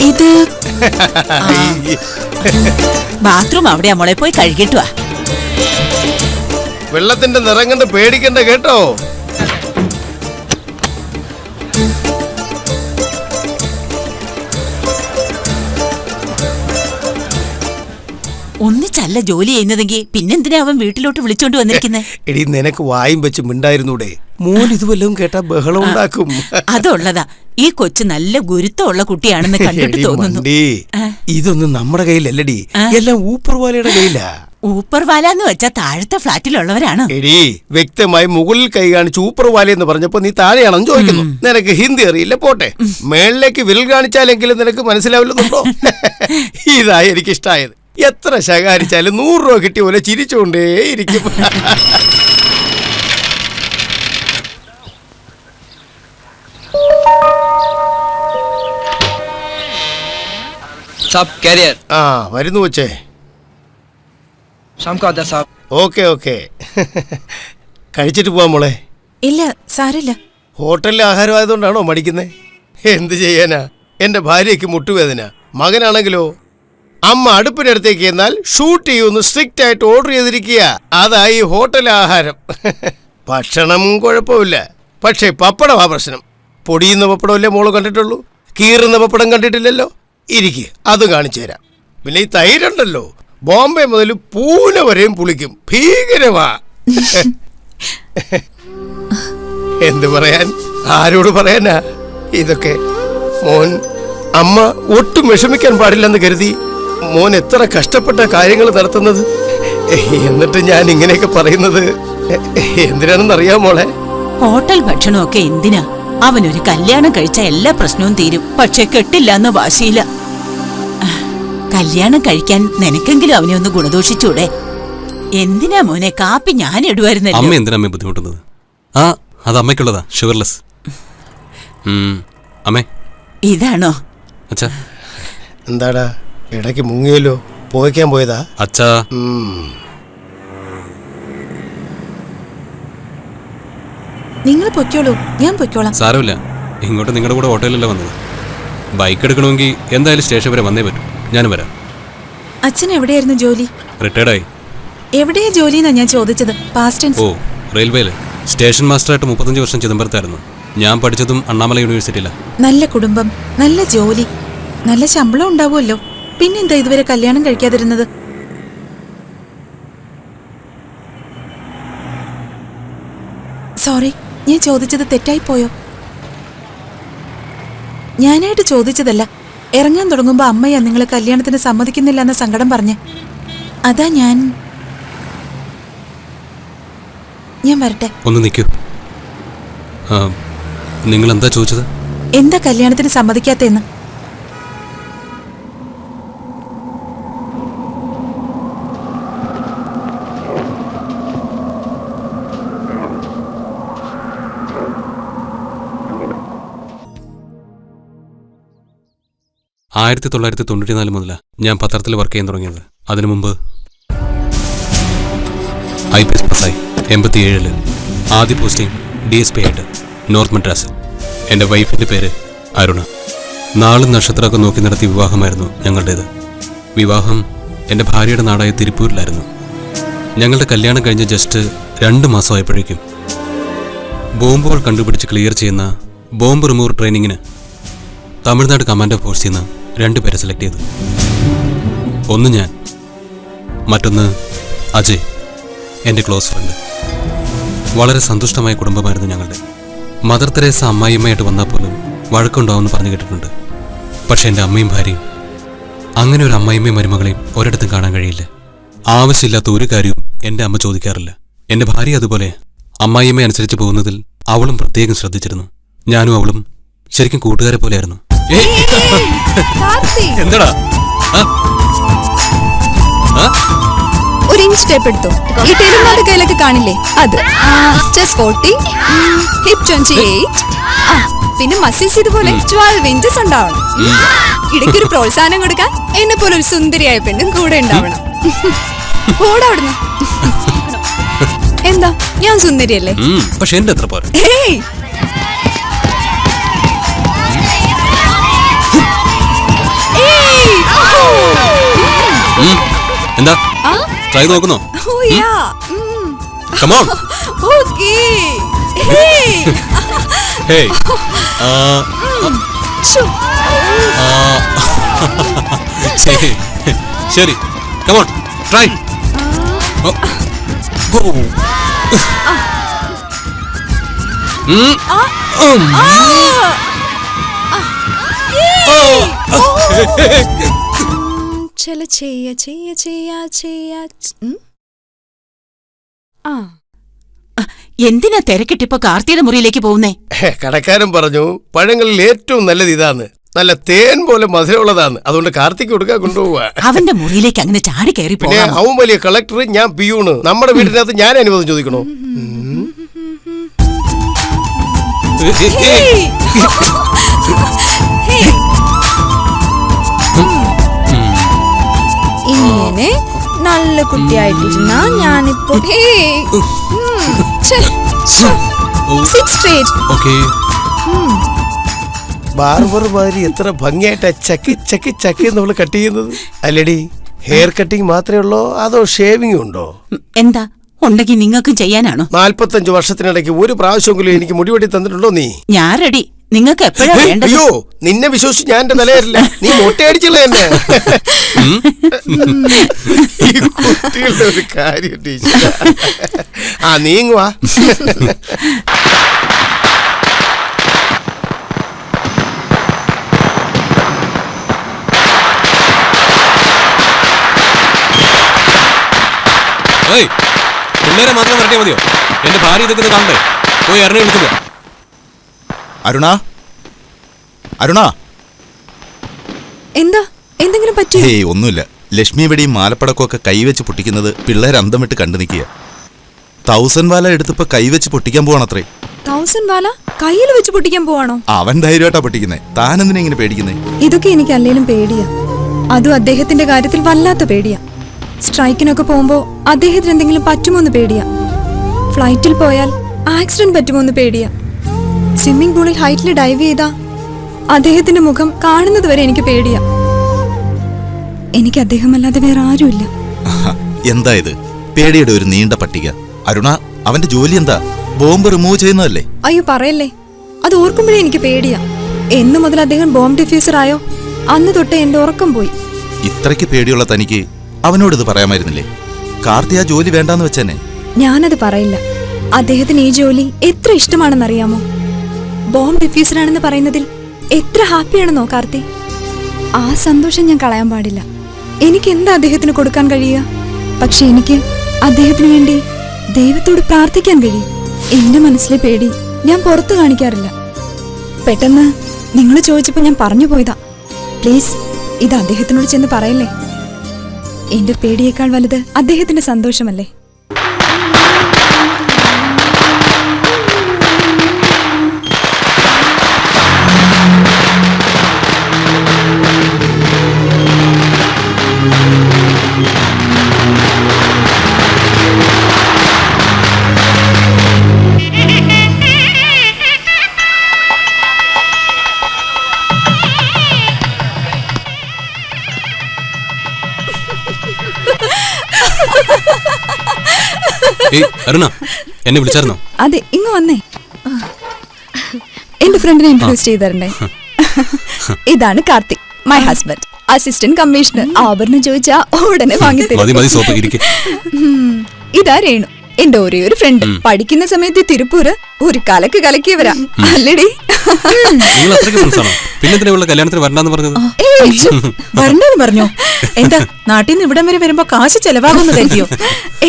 ഇത് ബാത്റൂം അവിടെയാ മോളെ, പോയി കഴുകിട്ടുവാ. വെള്ളത്തിന്റെ നിറം കണ്ട് പേടിക്കണ്ട കേട്ടോ. ഒന്നിച്ചല്ല ജോലി ചെയ്യുന്നതെങ്കിൽ പിന്നെന്തിനാ അവൻ വീട്ടിലോട്ട് വിളിച്ചോണ്ട് വന്നിരിക്കുന്നേ? എടി, നിനക്ക് വായും വെച്ച് മിണ്ടായിരുന്നൂടെ? മോൻ ഇത് വല്ലതും കേട്ടാ ബഹളം ഉണ്ടാക്കും. അതുള്ളതാ. ഈ കൊച്ചു നല്ല ഗുരുത്തമുള്ള കുട്ടിയാണെന്ന് കണ്ടിട്ട് തോന്നുന്നു. ഇതൊന്നും നമ്മുടെ കയ്യിലല്ലടി, എല്ലാം ഊപ്പർവാലയുടെ കയ്യിലാ. ഊപ്പർവാലെന്ന് വെച്ചാ താഴത്തെ ഫ്ലാറ്റിലുള്ളവരാണ്. എടി, വ്യക്തമായി മുകളിൽ കൈ കാണിച്ച് ഊപ്പർവാല എന്ന് പറഞ്ഞപ്പോ നീ താഴെയാണെന്ന് ചോദിക്കുന്നു. നിനക്ക് ഹിന്ദി അറിയില്ല, പോട്ടെ. മേളിലേക്ക് വിരൽ കാണിച്ചാലെങ്കിലും നിനക്ക് മനസ്സിലാവില്ലെന്നുണ്ടോ? ഇതായി എനിക്കിഷ്ടായത്. എത്ര ശകാരിച്ചാലും 100 രൂപ കിട്ടിയ പോലെ ചിരിച്ചുകൊണ്ടേയിരിക്കും. ആ, വരുന്നു വച്ചേ. ഓക്കെ. കഴിച്ചിട്ട് പോവാം മോളെ. ഇല്ല, സാരില്ല. ഹോട്ടലിലെ ആഹാരം ആയതുകൊണ്ടാണോ മടിക്കുന്നേ? എന്ത് ചെയ്യാനാ, എന്റെ ഭാര്യയ്ക്ക് മുട്ടുവേദന. മകനാണെങ്കിലോ അമ്മ അടുപ്പിനടുത്തേക്ക് എന്നാൽ ഷൂട്ട് ചെയ്യുമെന്ന് സ്ട്രിക്റ്റ് ആയിട്ട് ഓർഡർ ചെയ്തിരിക്കുക. അതായി ഹോട്ടൽ ആഹാരം. ഭക്ഷണം കുഴപ്പമില്ല, പക്ഷേ പപ്പടമാ പ്രശ്നം. പൊടിയുന്ന പപ്പടമല്ലേ മോള് കണ്ടിട്ടുള്ളൂ, കീറുന്ന പപ്പടം കണ്ടിട്ടില്ലല്ലോ. ഇരിക്ക്, അത് കാണിച്ചു തരാം. പിന്നെ ഈ തൈരുണ്ടല്ലോ, ബോംബെ മുതൽ പൂനെ വരെയും പുളിക്കും, ഭീകരമാ. എന്ത് പറയാൻ, ആരോട് പറയാനാ ഇതൊക്കെ? മോൻ അമ്മ ഒട്ടും വിഷമിക്കാൻ പാടില്ലെന്ന് കരുതി മോൻ എത്ര കഷ്ടപ്പെട്ട കാര്യങ്ങൾ നടത്തുന്നത്. എന്നിട്ട് ഞാൻ ഇങ്ങനെയൊക്കെ പറയുന്നത് എന്തിനാണെന്ന് അറിയാം മോളെ? ഹോട്ടൽ ഭക്ഷണമൊക്കെ എന്തിനാ? അവനൊരു കല്യാണം കഴിച്ച എല്ലാ പ്രശ്നവും തീരും. പക്ഷെ കെട്ടില്ല എന്ന വാശിയില്ല. കല്യാണം കഴിക്കാൻ നിനക്കെങ്കിലും അവനെ ഒന്ന് ഗുണദോഷിച്ചൂടെ? എന്തിനാ മോനെ കാപ്പി ഞാൻ ഇടുവായിരുന്നല്ലോ. അമ്മ എന്തിനാ അമ്മ ബുദ്ധിമുട്ടുന്നത്? ആ അത് അമ്മയ്ക്കുള്ളതാ, ഷുഗർലെസ്. അമ്മേ ഇതാണോ അച്ഛാ? എന്താടാ ഇടയ്ക്ക് മുങ്ങിയല്ലോ, പോയിക്കാൻ പോയതാ? അച്ഛാ നിങ്ങൾ പൊയ്ക്കോളൂ, ഞാൻ പൊയ്ക്കോളാം. സാരമില്ല, ഇങ്ങോട്ട് നിങ്ങളുടെ കൂടെ ഓട്ടോയിലല്ല വന്നത്. ബൈക്ക് എടുക്കണമെങ്കിൽ എന്തായാലും സ്റ്റേഷൻ വരെ വന്നേ പറ്റും. ഞാനും വരാം. അച്ഛൻ എവിടെയായിരുന്നു ജോലി? റിട്ടയർഡായി. എവിടെയാ ജോലി എന്നാ ഞാൻ ചോദിച്ചത്. Past tense. ഓ റെയിൽവേയിൽ സ്റ്റേഷൻ മാസ്റ്ററായിട്ട് 35 വർഷം ചിദംബരത്തായിരുന്നു. ഞാൻ പഠിച്ചതും അണ്ണാമല യൂണിവേഴ്സിറ്റിയില. നല്ല കുടുംബം, നല്ല ജോലി, നല്ല ശമ്പളം ഉണ്ടാവുമല്ലോ. പിന്നെന്താ ഇതുവരെ കല്യാണം കഴിക്കാതിരുന്നത്? സോറി, ഞാൻ ചോദിച്ചത് തെറ്റായി പോയോ? ഞാനായിട്ട് ചോദിച്ചതല്ല. ഇറങ്ങാൻ തുടങ്ങുമ്പോ അമ്മയാ നിങ്ങൾ കല്യാണത്തിന് സമ്മതിക്കുന്നില്ല എന്ന സങ്കടം പറഞ്ഞ്. അതാ ഞാൻ വരട്ടെ. ഒന്ന് നിൽക്കൂ. നിങ്ങൾ എന്താ ചോദിച്ചത്? എന്താ കല്യാണത്തിന് സമ്മതിക്കാത്തേന്ന്? ആയിരത്തി 1994 മുതലാണ് ഞാൻ പത്രത്തിൽ വർക്ക് ചെയ്യാൻ തുടങ്ങിയത്. അതിനു മുമ്പ് IPS പാസ്സായി. 87 ആദ്യ പോസ്റ്റിംഗ് DSP ആയിട്ട് നോർത്ത് മദ്രാസ്. എൻ്റെ വൈഫിൻ്റെ പേര് അരുണ. നാളും നക്ഷത്രമൊക്കെ നോക്കി നടത്തിയ വിവാഹമായിരുന്നു ഞങ്ങളുടേത്. വിവാഹം എൻ്റെ ഭാര്യയുടെ നാടായ തിരുപ്പൂരിലായിരുന്നു. ഞങ്ങളുടെ കല്യാണം കഴിഞ്ഞ് ജസ്റ്റ് 2 മാസമായപ്പോഴേക്കും ബോംബുകൾ കണ്ടുപിടിച്ച് ക്ലിയർ ചെയ്യുന്ന ബോംബ് റിമൂവർ ട്രെയിനിങ്ങിന് തമിഴ്നാട് കമാൻഡോ ഫോഴ്സിൽ നിന്ന് 2 പേരെ സെലക്ട് ചെയ്തു. ഒന്ന് ഞാൻ, മറ്റൊന്ന് അജയ്, എൻ്റെ ക്ലോസ് ഫ്രണ്ട്. വളരെ സന്തുഷ്ടമായ കുടുംബമായിരുന്നു ഞങ്ങളുടെ. മദർ തെരേസ അമ്മായിയമ്മയായിട്ട് വന്നാൽ പോലും വഴക്കുണ്ടാവുമെന്ന് പറഞ്ഞു കേട്ടിട്ടുണ്ട്. പക്ഷെ എൻ്റെ അമ്മയും ഭാര്യയും, അങ്ങനെ ഒരു അമ്മായിമ്മയും മരുമകളെയും ഒരിടത്തും കാണാൻ കഴിയില്ല. ആവശ്യമില്ലാത്ത ഒരു കാര്യവും എൻ്റെ അമ്മ ചോദിക്കാറില്ല. എൻ്റെ ഭാര്യ അതുപോലെ അമ്മായിയമ്മ അനുസരിച്ച് പോകുന്നതിൽ അവളും പ്രത്യേകം ശ്രദ്ധിച്ചിരുന്നു. ഞാനും അവളും ശരിക്കും കൂട്ടുകാരെ പോലെയായിരുന്നു. എന്താടാ? ഒരു ഇഞ്ച് ടേപ്പ് എടുത്തോ. ഈ ടെലിമാരുടെ കയ്യിലൊക്കെ കാണില്ലേ അത്. Chest 40, hip 28. പിന്നെ മസിൽസ് ഇതുപോലെ 12 ഇഞ്ചസ് ഉണ്ടാവണം. ഇടയ്ക്കൊരു പ്രോത്സാഹനം കൊടുക്കാൻ എന്നെ പോലെ ഒരു സുന്ദരിയായ പെണ്ണും കൂടെ ഉണ്ടാവണം. കൂടെ അവിടുന്ന്. എന്താ ഞാൻ സുന്ദരിയല്ലേ? പക്ഷെ എന്റെ അത്ര പോരാ. എന്താ try നോക്കുന്നോ? Come on. Okay. Hey. ശരി. Come on. Try. Go. ചല ചെയ്യ ചെയ്യ ചെയ്യ ചെയ്യ. എന്തിനാ തിരക്കിട്ടിപ്പോ കാർത്തിയുടെ മുറിയിലേക്ക് പോകുന്നേ? കടക്കാരൻ പറഞ്ഞു പഴങ്ങളിൽ ഏറ്റവും നല്ലത് ഇതാണ്, നല്ല തേൻ പോലെ മധുരമുള്ളതാണ്, അതുകൊണ്ട് കാർത്തിക്ക് കൊടുക്കാൻ കൊണ്ടുപോവാ. അവന്റെ മുറിയിലേക്ക് അങ്ങനെ ചാടി കയറി പിന്നെ അവൻ വലിയ കളക്ടർ, ഞാൻ പിയൂണ്. നമ്മുടെ വീട്ടിനകത്ത് ഞാൻ അനുവാദം ചോദിക്കണോ? ഇങ്ങനെ നല്ല കുട്ടിയായിട്ടിരുന്നാ ഞാനിപ്പോ ബാർബർ മാതിരി എത്ര ഭംഗിയായിട്ടാ ചക്കി ചക്കി ചക്കി നമ്മൾ കട്ട് ചെയ്യുന്നത്. അല്ലടി, ഹെയർ കട്ടിങ് മാത്രമേ ഉള്ളോ അതോ ഷേവിംഗ് ഉണ്ടോ? എന്താ ഉണ്ടെങ്കിൽ നിങ്ങൾക്കും ചെയ്യാനാണോ? 45 വർഷത്തിനിടയ്ക്ക് ഒരു പ്രാവശ്യമെങ്കിലും എനിക്ക് മുടിവെട്ടി തന്നിട്ടുണ്ടോ നീ? ഞാൻ റെഡി. നിങ്ങൾക്ക് എപ്പോഴാ വേണ്ടത്? അയ്യോ, നിന്നെ വിശ്വസിച്ച് ഞാൻ എന്റെ തലയല്ല, നീ മൊട്ടയടിച്ചുള്ള എന്നെ. ഈ കുട്ടികളുടെ ഒരു കാര്യം ടീച്ചർ. നീങ്ങുവാ. ഏയ്, പിള്ളേരെ മാത്രം വരട്ടെ മതിയോ? എന്റെ ഭാര്യ ഇതൊക്കെ കാണണ്ടേ? പോയി ഇറങ്ങി വിളിക്കുക. അരുണ, അരുണ. എന്താ, എന്തെങ്കിലും പറ്റിയോ? ഹേയ്, ഒന്നുമില്ല. ലക്ഷ്മി വെടിയും മാലപ്പടക്കവും ഒക്കെ കൈവച്ച് പൊട്ടിക്കുന്നത് പിള്ളേർ അന്തം വിട്ട് കണ്ടു നിൽക്കുക. 1000 വാല എടുത്തിപ്പോ കൈവച്ച് പൊട്ടിക്കാൻ പോവാണത്രേ. 1000 വാല കയ്യിൽ വെച്ച് പൊട്ടിക്കാൻ പോവാണോ? അവൻ ധൈര്യമായിട്ടാ പൊട്ടിക്കുന്നേ. താനെന്തിനാ ഇങ്ങനെ പേടിക്കുന്നേ? ഇതൊക്കെ എനിക്ക് അല്ലേലും പേടിയാ. അതും അദ്ദേഹത്തിന്റെ കാര്യത്തിൽ വല്ലാത്ത പേടിയാ. സ്ട്രൈക്കിനൊക്കെ പോകുമ്പോ അദ്ദേഹത്തിന് എന്തെങ്കിലും പറ്റുമോന്ന് പേടിയാ. ഫ്ലൈറ്റിൽ പോയാൽ ആക്സിഡന്റ് പറ്റുമോന്ന് പേടിയാ. സ്വിമ്മിംഗ് പൂളിൽ ഹൈറ്റിൽ ഡൈവ് ചെയ്താ അദ്ദേഹത്തിന്റെ മുഖം കാണുന്നത് വരെ എനിക്ക് പേടിയാ. എനിക്ക് അദ്ദേഹമല്ലാതെ വേറെ ആരുമില്ല. എന്താ ഇത്? പേടിയുടെ ഒരു നീണ്ട പട്ടിക. അരുണ, അവന്റെ ജോലി എന്താ? ബോംബ് റിമൂവ് ചെയ്യുന്നതല്ലേ? അയ്യോ പറയല്ലേ, അത് ഓർക്കുമ്പോഴേ എനിക്ക് പേടിയാ. എന്നു മുതൽ അദ്ദേഹം ബോംബ് ഡിഫ്യൂസർ ആയോ അന്ന് തൊട്ടേ എന്റെ ഉറക്കം പോയി. ഇത്രയ്ക്ക് പേടിയുള്ള തനിക്ക് അവനോട് ഇത് പറയാമായിരുന്നില്ലേ? കാർത്തി ആ ജോലി വേണ്ടാന്ന് വെച്ചെന്നെ. ഞാനത് പറയില്ല. അദ്ദേഹത്തിന് ഈ ജോലി എത്ര ഇഷ്ടമാണെന്നറിയാമോ? ബോംബ് ഡിഫ്യൂസർ ആണെന്ന് പറയുന്നതിൽ എത്ര ഹാപ്പിയാണെന്നോ കാർത്തി. ആ സന്തോഷം ഞാൻ കളയാൻ പാടില്ല. എനിക്ക് എന്താ അദ്ദേഹത്തിന് കൊടുക്കാൻ കഴിയുക? പക്ഷെ എനിക്ക് അദ്ദേഹത്തിന് വേണ്ടി ദൈവത്തോട് പ്രാർത്ഥിക്കാൻ കഴിയും. എന്റെ മനസ്സിലെ പേടി ഞാൻ പുറത്തു കാണിക്കാറില്ല. പെട്ടെന്ന് നിങ്ങൾ ചോദിച്ചപ്പോ ഞാൻ പറഞ്ഞു പോയതാ. പ്ലീസ്, ഇത് അദ്ദേഹത്തിനോട് ചെന്ന് പറയല്ലേ. എന്റെ പേടിയേക്കാൾ വലുത് അദ്ദേഹത്തിന്റെ സന്തോഷമല്ലേ. അരുണ, എന്നെ വിളിച്ചായിരുന്നോ? അതെ, ഇങ്ങ് വന്നേ. എന്റെ ഫ്രണ്ടിനെ ഇൻട്രൊഡ്യൂസ് ചെയ്ത് തരണ്ടേ? ഇതാണ് Karthik, my husband, assistant commissioner. ആഭരണം ചോദിച്ചാ ഉടനെ വാങ്ങിത്തരും. ഇതാ രേണു, എന്റെ ഒരേ ഒരു ഫ്രണ്ട്. പഠിക്കുന്ന സമയത്ത് തിരുപ്പൂര് ഒരു കലക്കിയവരാ അല്ലടി. കല്യാണത്തിന് വരണ്ടെന്ന് പറഞ്ഞത്? വരണ്ടെന്ന് പറഞ്ഞോ? എന്താ, നാട്ടിൽ നിന്ന് ഇവിടം വരെ വരുമ്പോ കാശ് ചെലവാകുന്നു കരുതിയോ?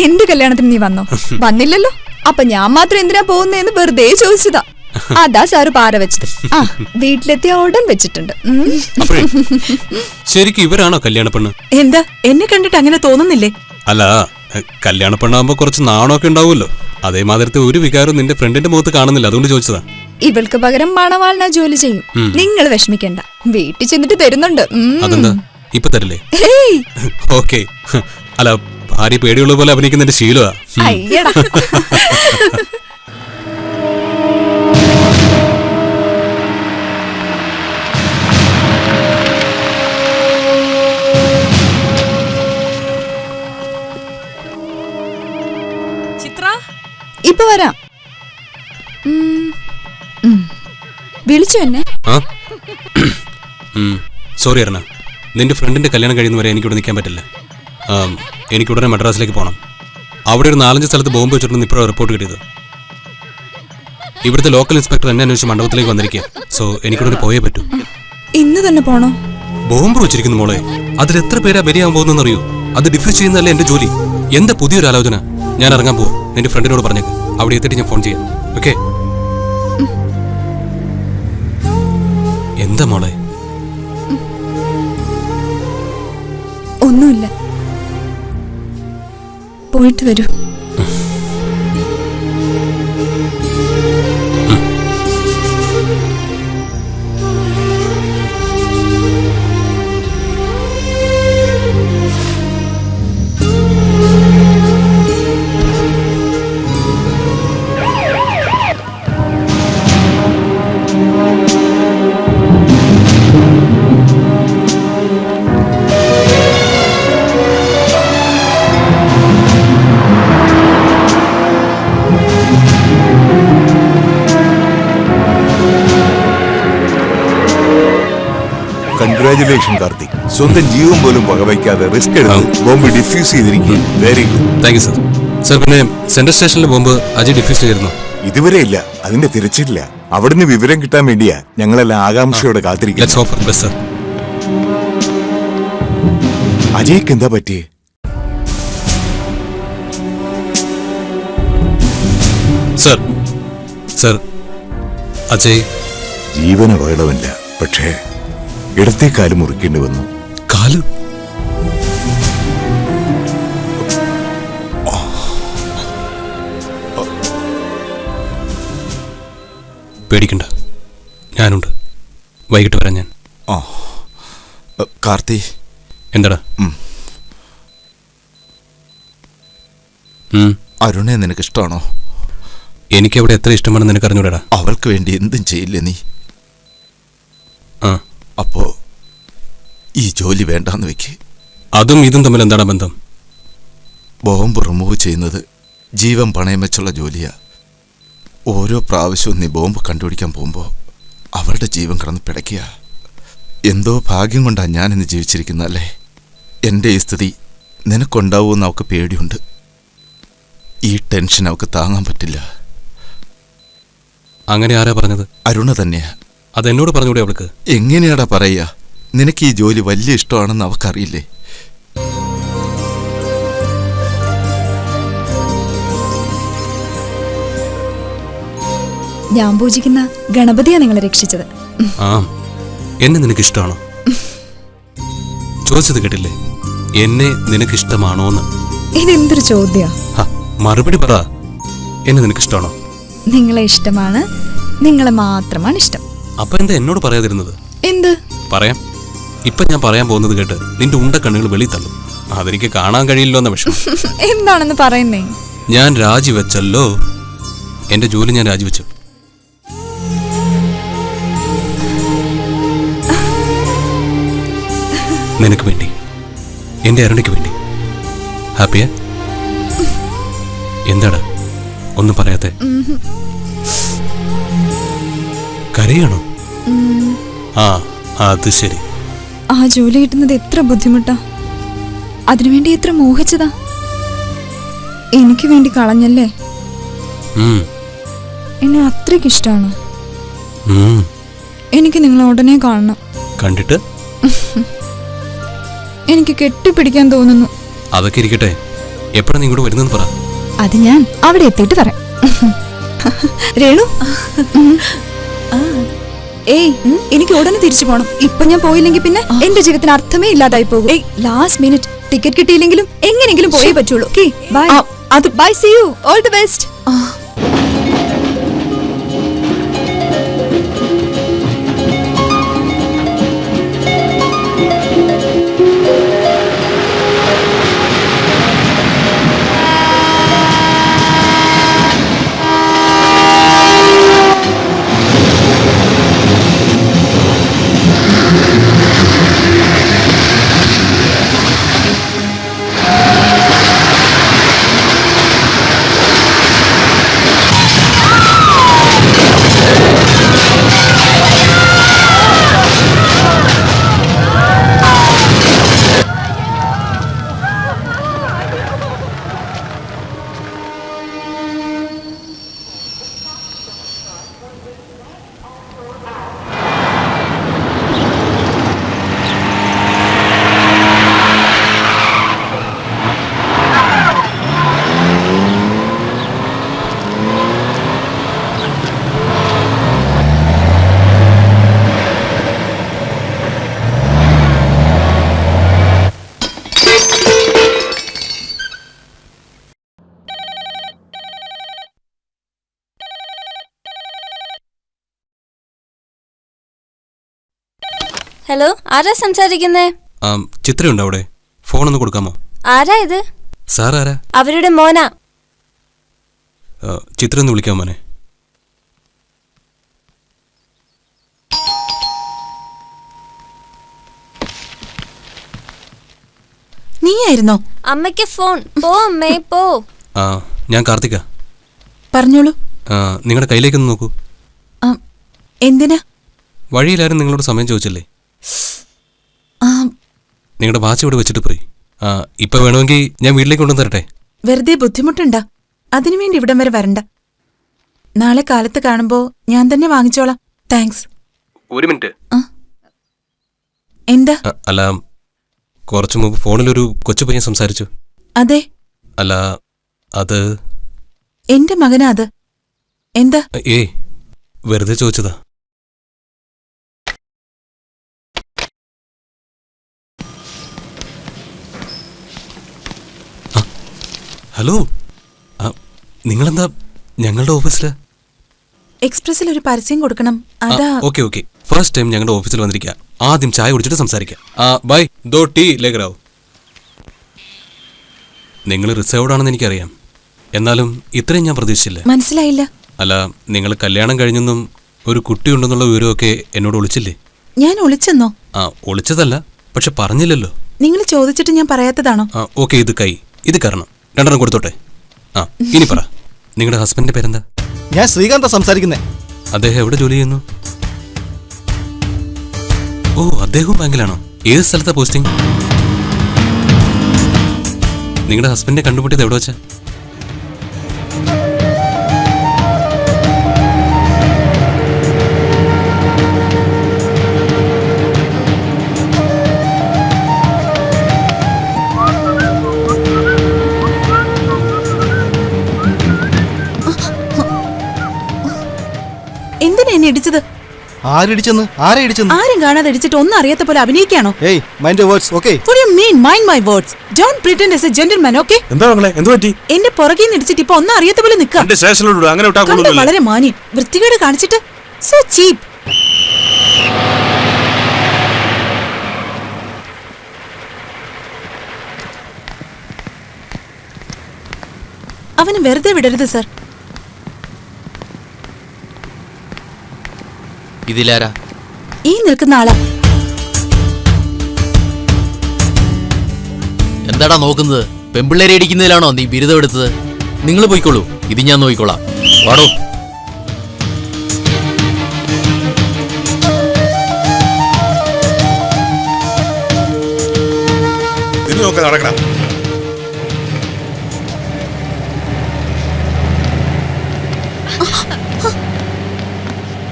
എന്റെ കല്യാണത്തിന് നീ വന്നോ? വന്നില്ലല്ലോ. അപ്പൊ ഞാൻ മാത്രം എന്തിനാ പോകുന്നേന്ന് വെറുതെ ചോദിച്ചതാ. അതാ സാറ് പാര വെച്ചത്. ആ, വീട്ടിലെത്തിയ ഉടൻ വെച്ചിട്ടുണ്ട്. ശരിക്കും ഇവരാണോ കല്യാണ പെണ്ണ്? എന്താ, എന്നെ കണ്ടിട്ട് അങ്ങനെ തോന്നുന്നില്ലേ? അല്ല, കല്യാണ പെണ്ണാകുമ്പോ കുറച്ച് നാണമൊക്കെ ഉണ്ടാവുമല്ലോ. അതേമാതിരത്തെ ഒരു വികാരവും നിന്റെ ഫ്രണ്ടിന്റെ മുഖത്ത് കാണുന്നില്ല, അതുകൊണ്ട് ചോദിച്ചതാ. ഇവൾക്ക് പകരം മണവാളിനാ ജോലി ചെയ്യും. നിങ്ങൾ വിഷമിക്കണ്ട, വീട്ടിൽ ചെന്നിട്ട് തരുന്നുണ്ട്. അതെന്താ, ഇപ്പൊ തരില്ലേ? ഓക്കെ. അല്ല, ഭാര്യ പേടിയുള്ള പോലെ അഭിനയിക്കുന്നതിന്റെ ശീലമാ. അയ്യടാ. ഇപ്പൊ വരാം. വിളിച്ചു എന്നെ? സോറി അരുണ, നിന്റെ ഫ്രണ്ടിന്റെ കല്യാണം കഴിയുന്നവരെ എനിക്കിവിടെ നിൽക്കാൻ പറ്റില്ല. എനിക്കുടനെ മദ്രാസിലേക്ക് പോകണം. അവിടെ ഒരു 4-5 സ്ഥലത്ത് ബോംബ് വെച്ചിട്ടുണ്ടെന്ന് ഇപ്പോഴാണ് റിപ്പോർട്ട് കിട്ടിയത്. ഇവിടുത്തെ ലോക്കൽ ഇൻസ്പെക്ടർ എന്നെ അന്വേഷിച്ച് മണ്ഡപത്തിലേക്ക് വന്നിരിക്കുക. സോ എനിക്കുടനെ പോയേ പറ്റൂ. ഇന്ന് തന്നെ പോണോ? ബോംബ് വെച്ചിരിക്കുന്നു മോളെ. അതിൽ എത്ര പേരാ ബലിയാൻ പോകുന്നറിയോ? അത് ഡിഫ്യൂസ് ചെയ്യുന്നതല്ലേ എന്റെ ജോലി. എന്താ പുതിയൊരു ആലോചന? ഞാൻ ഇറങ്ങാൻ പോവാ. നിന്റെ ഫ്രണ്ടിനോട് പറഞ്ഞേക്ക്. അവിടെ എത്തിയിട്ട് ഞാൻ ഫോൺ ചെയ്യാം. ഓക്കെ? എന്താ മോളെ? ഒന്നുമില്ല, പോയിട്ട് വരൂ. കൺഗ്രാറ്റുലേഷൻ കാർത്തിക്. സ്വന്തം ജീവൻ പോലും വകവയ്ക്കാതെ റിസ്ക് എടുത്ത് ബോംബ് ഡിഫ്യൂസ് ചെയ്തിരിക്കുക. Very good. Thank you sir. Sir, പിന്നെ സെൻട്രൽ സ്റ്റേഷനിലെ ബോംബ് അജയ് ഡിഫ്യൂസ് ചെയ്തിരുന്നു? ഇതുവരെ ഇല്ല, അതിന്റെ തിരച്ചിലില്ല. അവിടുന്ന് വിവരം കിട്ടാൻ വേണ്ടിയാ ഞങ്ങളെല്ലാം ആകാംക്ഷയോടെ കാത്തിരിക്കുന്നത്. അജയ്ക്ക് എന്താ പറ്റിയേ? സർ സർ അജയ് ജീവന അപകടമില്ല, പക്ഷേ ഇടത്തെ കാല് മുറിക്കേണ്ടി വന്നു. കാല് പേടിക്കണ്ട, ഞാനുണ്ട്. വൈകിട്ട് വരാം ഞാൻ. കാർത്തി, എന്താടാ? അരുണെ നിനക്കിഷ്ടമാണോ? എനിക്കവിടെ എത്ര ഇഷ്ടമാണെന്ന് നിനക്കറിഞ്ഞൂടാ. അവൾക്ക് വേണ്ടി എന്തും ചെയ്യില്ലേ നീ? ആ, അപ്പോ ഈ ജോലി വേണ്ടാന്ന് വെക്ക്. അതും ഇതും തമ്മിൽ എന്താണ് ബന്ധം? ബോംബ് റിമൂവ് ചെയ്യുന്നത് ജീവൻ പണയം വെച്ചുള്ള ജോലിയാ. ഓരോ പ്രാവശ്യവും നീ ബോംബ് കണ്ടുപിടിക്കാൻ പോകുമ്പോൾ അവളുടെ ജീവൻ കിടന്ന് പിടയ്ക്കുക. എന്തോ ഭാഗ്യം കൊണ്ടാണ് ഞാനിന്ന് ജീവിച്ചിരിക്കുന്നല്ലേ. എൻ്റെ ഈ സ്ഥിതി നിനക്കുണ്ടാവുമെന്ന് അവൾക്ക് പേടിയുണ്ട്. ഈ ടെൻഷൻ അവൾക്ക് താങ്ങാൻ പറ്റില്ല. അങ്ങനെ ആരാ പറഞ്ഞത്? അരുണ തന്നെയാ. അതെന്നോട് പറഞ്ഞൂടെ അവൾക്ക്? എങ്ങനെയാടാ പറയുക? നിനക്ക് ഈ ജോലി വലിയ ഇഷ്ടമാണെന്ന് അവൾക്കറിയില്ലേ? ഞാൻ പൂജിക്കുന്ന ഗണപതിയാ നിങ്ങളെ രക്ഷിച്ചത്. ആ, എന്നെ നിനക്ക് ഇഷ്ടമാണോ? ചോദിച്ചത് കേട്ടില്ലേ? എന്നെ നിനക്ക് ഇഷ്ടമാണോന്ന്. ഇതെന്തൊരു ചോദ്യാ? മറുപടി പറ. എന്നെ നിനക്ക് ഇഷ്ടമാണോ? നിങ്ങളെ ഇഷ്ടമാണ്, നിങ്ങളെ മാത്രമാണ് ഇഷ്ടം. അപ്പൊ എന്താ എന്നോട് പറയാതിരുന്നത്? എന്ത് പറയാം. ഇപ്പൊ ഞാൻ പറയാൻ പോകുന്നത് കേട്ട് നിന്റെ ഉണ്ട കണ്ണുകൾ വെളി തള്ളും. അതെനിക്ക് കാണാൻ കഴിയില്ലോ എന്ന വിഷമം. എന്താണെന്ന് പറയുന്നേ? ഞാൻ രാജിവെച്ചല്ലോ. എന്റെ ജോലി ഞാൻ രാജിവെച്ചു. നിനക്ക് വേണ്ടി, എന്റെ അരുണിക്ക് വേണ്ടി. ഹാപ്പിയാ? എന്താടാ ഒന്നും പറയാത്തെ? കരയാണോ? ആ, അത് ശരി. ആ ജോലി കിട്ടുന്നത് എത്ര ബുദ്ധിമുട്ടാ. അതിനുവേണ്ടി എത്ര മോഹിച്ചതാ. എനിക്ക് വേണ്ടി കളഞ്ഞല്ലേ. എന്നെ അത്രയ്ക്ക് ഇഷ്ടമാണോ? എനിക്ക് നിങ്ങളെ ഉടനെ കാണണം. കണ്ടിട്ട് എനിക്ക് കെട്ടിപ്പിടിക്കാൻ തോന്നുന്നു. അതൊക്കെ ഇരിക്കട്ടെ, എപ്പോഴാണ് നീ ഇങ്ങോട്ട് വരുന്നെന്ന് പറ. അത് ഞാൻ അവിടെ എത്തിയിട്ട് പറയാം. രേണു, ഏയ് എനിക്ക് ഉടനെ തിരിച്ചു പോണം. ഇപ്പൊ ഞാൻ പോയില്ലെങ്കിൽ പിന്നെ എന്റെ ജീവിതത്തിന് അർത്ഥമേ ഇല്ലാതായി പോകും. ലാസ്റ്റ് മിനിറ്റ് ടിക്കറ്റ് കിട്ടിയില്ലെങ്കിലും എങ്ങനെയെങ്കിലും പോയേ പറ്റുള്ളൂ. Bye. Bye, see you, all the best. Hello, ആരാ സംസാരിക്കുന്നേ? ചിത്രയുണ്ടോ അവിടെ? ഫോണൊന്ന് കൊടുക്കാമോ? ആരാ ഇത്? സാർ ആരാ? അവരുടെ മോനാ. ചിത്രം ഒന്ന് വിളിക്കാമോ മോനെ? നീയായിരുന്നോ? അമ്മയ്ക്ക് ഫോൺ. പോ അമ്മേ, പോ. ഞാൻ കാർത്തിക. പറഞ്ഞോളൂ. നിങ്ങളുടെ കയ്യിലേക്കൊന്ന് നോക്കൂ. എന്തിനാ? വഴിയിലാരും നിങ്ങളോട് സമയം ചോദിച്ചില്ലേ? നിങ്ങളുടെ വാച്ച് ഇവിടെ വെച്ചിട്ട് പോയി. ഇപ്പൊ വേണമെങ്കിൽ ഞാൻ വീട്ടിലേക്ക് കൊണ്ടുവന്ന് തരട്ടെ? വെറുതെ ബുദ്ധിമുട്ടുണ്ടാ? അതിനുവേണ്ടി ഇവിടം വരെ വരണ്ട. നാളെ കാലത്ത് കാണുമ്പോ ഞാൻ തന്നെ വാങ്ങിച്ചോളാം. താങ്ക്സ്. ഒരു മിനിറ്റ്. എന്താ? അല്ല, കുറച്ചു മുമ്പ് ഫോണിലൊരു കൊച്ചു പയ്യൻ സംസാരിച്ചു. അതെ. അല്ല, അത് എന്റെ മകനാ. അത് എന്താ? ഏയ് വെറുതെ ചോദിച്ചതാ. ഹലോ, നിങ്ങളെന്താ ഞങ്ങളുടെ ഓഫീസില്? എക്സ്പ്രസിൽ ഒരു പരസ്യം കൊടുക്കണം, അതാ. ഓക്കെ ഓക്കെ, ഫസ്റ്റ് ടൈം ഞങ്ങളുടെ ഓഫീസിൽ വന്നിരിക്കുക. ആദ്യം ചായ കുടിച്ചിട്ട് സംസാരിക്കാം. ബൈ, ദോ ടീ ലേക്കറാവൂ. നിങ്ങൾ റിസർവ്ഡ് ആണെന്ന് എനിക്കറിയാം, എന്നാലും ഇത്രയും ഞാൻ പ്രതീക്ഷിച്ചില്ല. മനസ്സിലായില്ല. അല്ല, നിങ്ങൾ കല്യാണം കഴിഞ്ഞെന്നും ഒരു കുട്ടിയുണ്ടെന്നുള്ള വിവരമൊക്കെ എന്നോട് ഒളിച്ചില്ലേ? ഞാൻ ഒളിച്ചെന്നോ? ഒളിച്ചതല്ല, പക്ഷെ പറഞ്ഞില്ലല്ലോ. നിങ്ങൾ ചോദിച്ചിട്ട് ഞാൻ പറയാത്തതാണോ? ഓക്കെ, ഇത് കൈ, ഇത് കാരണം രണ്ടെണ്ണം കൊടുത്തോട്ടെ. ഇനി പറ, നിങ്ങളുടെ ഹസ്ബൻഡിന്റെ പേരെന്താ? ഞാൻ ശ്രീകാന്ത സംസാരിക്കുന്നേ. അദ്ദേഹം എവിടെ ജോലി ചെയ്യുന്നു? ഓ, അദ്ദേഹവും ബാങ്കിലാണോ? ഏത് സ്ഥലത്താ പോസ്റ്റിംഗ്? നിങ്ങളുടെ ഹസ്ബൻഡിനെ കണ്ടുപിട്ടിയത് എവിടെ വെച്ചാ? എന്തിനാ എന്നെ ഇടിച്ചത്? ആരിടിച്ചെന്ന്? ആരെ ഇടിച്ചെന്ന്? ആരും കാണാതെ ഇടിച്ചിട്ട് ഒന്നും അറിയാത്ത പോലെ അഭിനയിക്കാണോ? ഏയ്, mind your words, okay? What do you mean mind my words? Don't pretend as a gentleman, okay? എന്താ മകളെ, എന്ത് പറ്റി? എന്റെ പുറകിൽ നിന്ന് ഇടിച്ചിട്ട് ഇപ്പൊ ഒന്നും അറിയാത്ത പോലെ നിൽക്കാം. എന്റെ സ്റ്റേഷനിലോട്ട് അങ്ങനെ വിട്ടാ കണ്ടോ, കൊള്ളൂലല്ലേ? വളരെ മാന്യൻ. വൃത്തികേട് കാണിച്ചിട്ട് so cheap. അവന് വെറുതെ വിടരുത് സർ. ഇതിലാരാ? ഈ നിൽക്കുന്ന ആളാ. എന്താടാ നോക്കുന്നത്? പെമ്പിള്ളേരെ ഇടിക്കുന്നതിലാണോ നീ ബിരുദം എടുത്തത്? നിങ്ങൾ പോയിക്കോളൂ, ഇത് ഞാൻ നോക്കിക്കോളാം. വാടോ. നടക്കണം.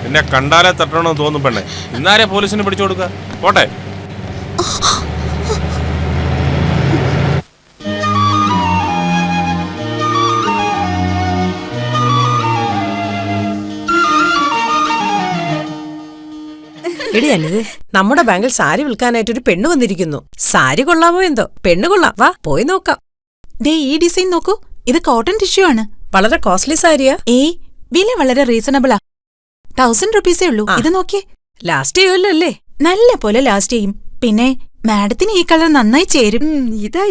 എന്നെ കണ്ടാലേ തട്ടണമെന്ന് തോന്നും പെണ്ണെ. ഇന്നാരെ പോലീസിന് പിടിച്ചു കൊടുക്കുക? പോട്ടെ. എടി അനിത്, നമ്മുടെ ബാങ്കിൽ സാരി വിൽക്കാനായിട്ട് ഒരു പെണ്ണ് വന്നിരിക്കുന്നു. സാരി കൊള്ളാമോ എന്തോ? പെണ്ണ് കൊള്ളാം, വാ പോയി നോക്കാം. ദേ ഈ ഡിസൈൻ നോക്കൂ, ഇത് കോട്ടൺ ടിഷ്യൂ ആണ്. വളരെ കോസ്റ്റ്ലി സാരിയാ? ഏയ്, വില വളരെ റീസണബിളാ. 1000 റുപ്പീസേ ഉള്ളൂ. ഇത് നോക്കിയേ. ലാസ്റ്റ് ചെയ്യുമല്ലോ അല്ലേ? നല്ല പോലെ ലാസ്റ്റ് ചെയ്യും. പിന്നെ മാഡത്തിന് ഈ കളർ നന്നായി ചേരും. ഇതാ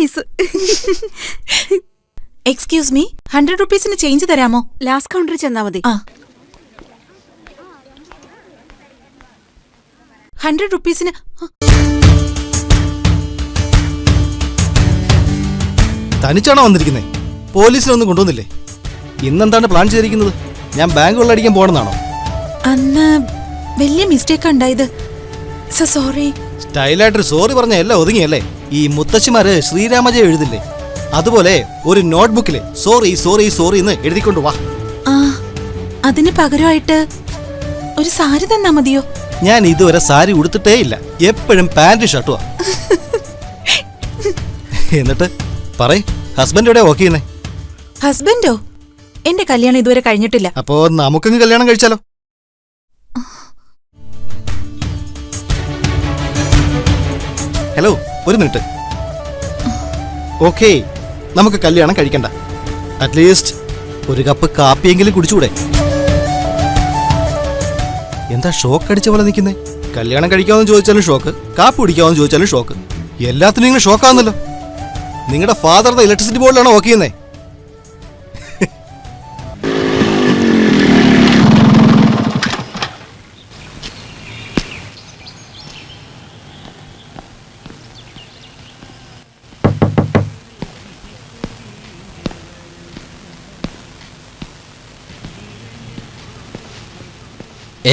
എക്സ്ക്യൂസ് മീ, 100 റുപ്പീസിന് ചേഞ്ച് തരാമോ? ലാസ്റ്റ് കൗണ്ടറിൽ ചെന്നാ മതി. 100 റുപ്പീസിന്. തനിച്ചാണോ വന്നിരിക്കുന്നേ? പോലീസിനൊന്നും കൊണ്ടുവന്നില്ലേ? ഇന്നെന്താണ് പ്ലാൻ ചെയ്തിരിക്കുന്നത്? ഞാൻ ബാങ്ക് കൊള്ളടിക്കാൻ പോകണമെന്നാണോ? അന്ന് വലിയ മിസ്റ്റേക്ക് ഉണ്ടായത്. സോറി. സ്റ്റൈലായിട്ടൊരു സോറി പറഞ്ഞ എല്ലാം ഒതുങ്ങിയല്ലേ? ഈ മുത്തശ്ശിമാര് ശ്രീരാമജയ എഴുതില്ലേ, അതുപോലെ ഒരു നോട്ട്ബുക്കില് സോറി സോറി സോറി എന്ന് എഴുതിക്കൊണ്ട് വാ. അതിന് പകരമായിട്ട് ഒരു സാരി തന്നാ മതിയോ? ഞാൻ ഇതുവരെ സാരി ഉടുത്തിട്ടേ ഇല്ല, എപ്പോഴും പാന്റ് ഷർട്ടുവാ. എന്നിട്ട് പറയ്, ഹസ്ബൻഡ് എവിടെ വർക്ക് ചെയ്യുന്നേ? ഹസ്ബൻഡോ? എന്റെ കല്യാണം ഇതുവരെ കഴിഞ്ഞിട്ടില്ല. അപ്പോ നമുക്കങ്ങ് കല്യാണം കഴിച്ചാലോ? ഹലോ, ഒരു മിനിറ്റ്. ഓക്കേ, നമുക്ക് കല്യാണം കഴിക്കണ്ട. അറ്റ്ലീസ്റ്റ് ഒരു കപ്പ് കാപ്പിയെങ്കിലും കുടിച്ചുകൂടെ? എന്താ ഷോക്ക് അടിച്ച പോലെ നിൽക്കുന്നേ? കല്യാണം കഴിക്കാമെന്ന് ചോദിച്ചാലും ഷോക്ക്, കാപ്പി കുടിക്കാമെന്ന് ചോദിച്ചാലും ഷോക്ക്. എല്ലാത്തിനും ഇങ്ങനെ ഷോക്കാവുന്നല്ലോ. നിങ്ങളുടെ ഫാദറിന്റെ ഇലക്ട്രിസിറ്റി ബോർഡിലാണോ വർക്ക് ചെയ്യുന്നേ?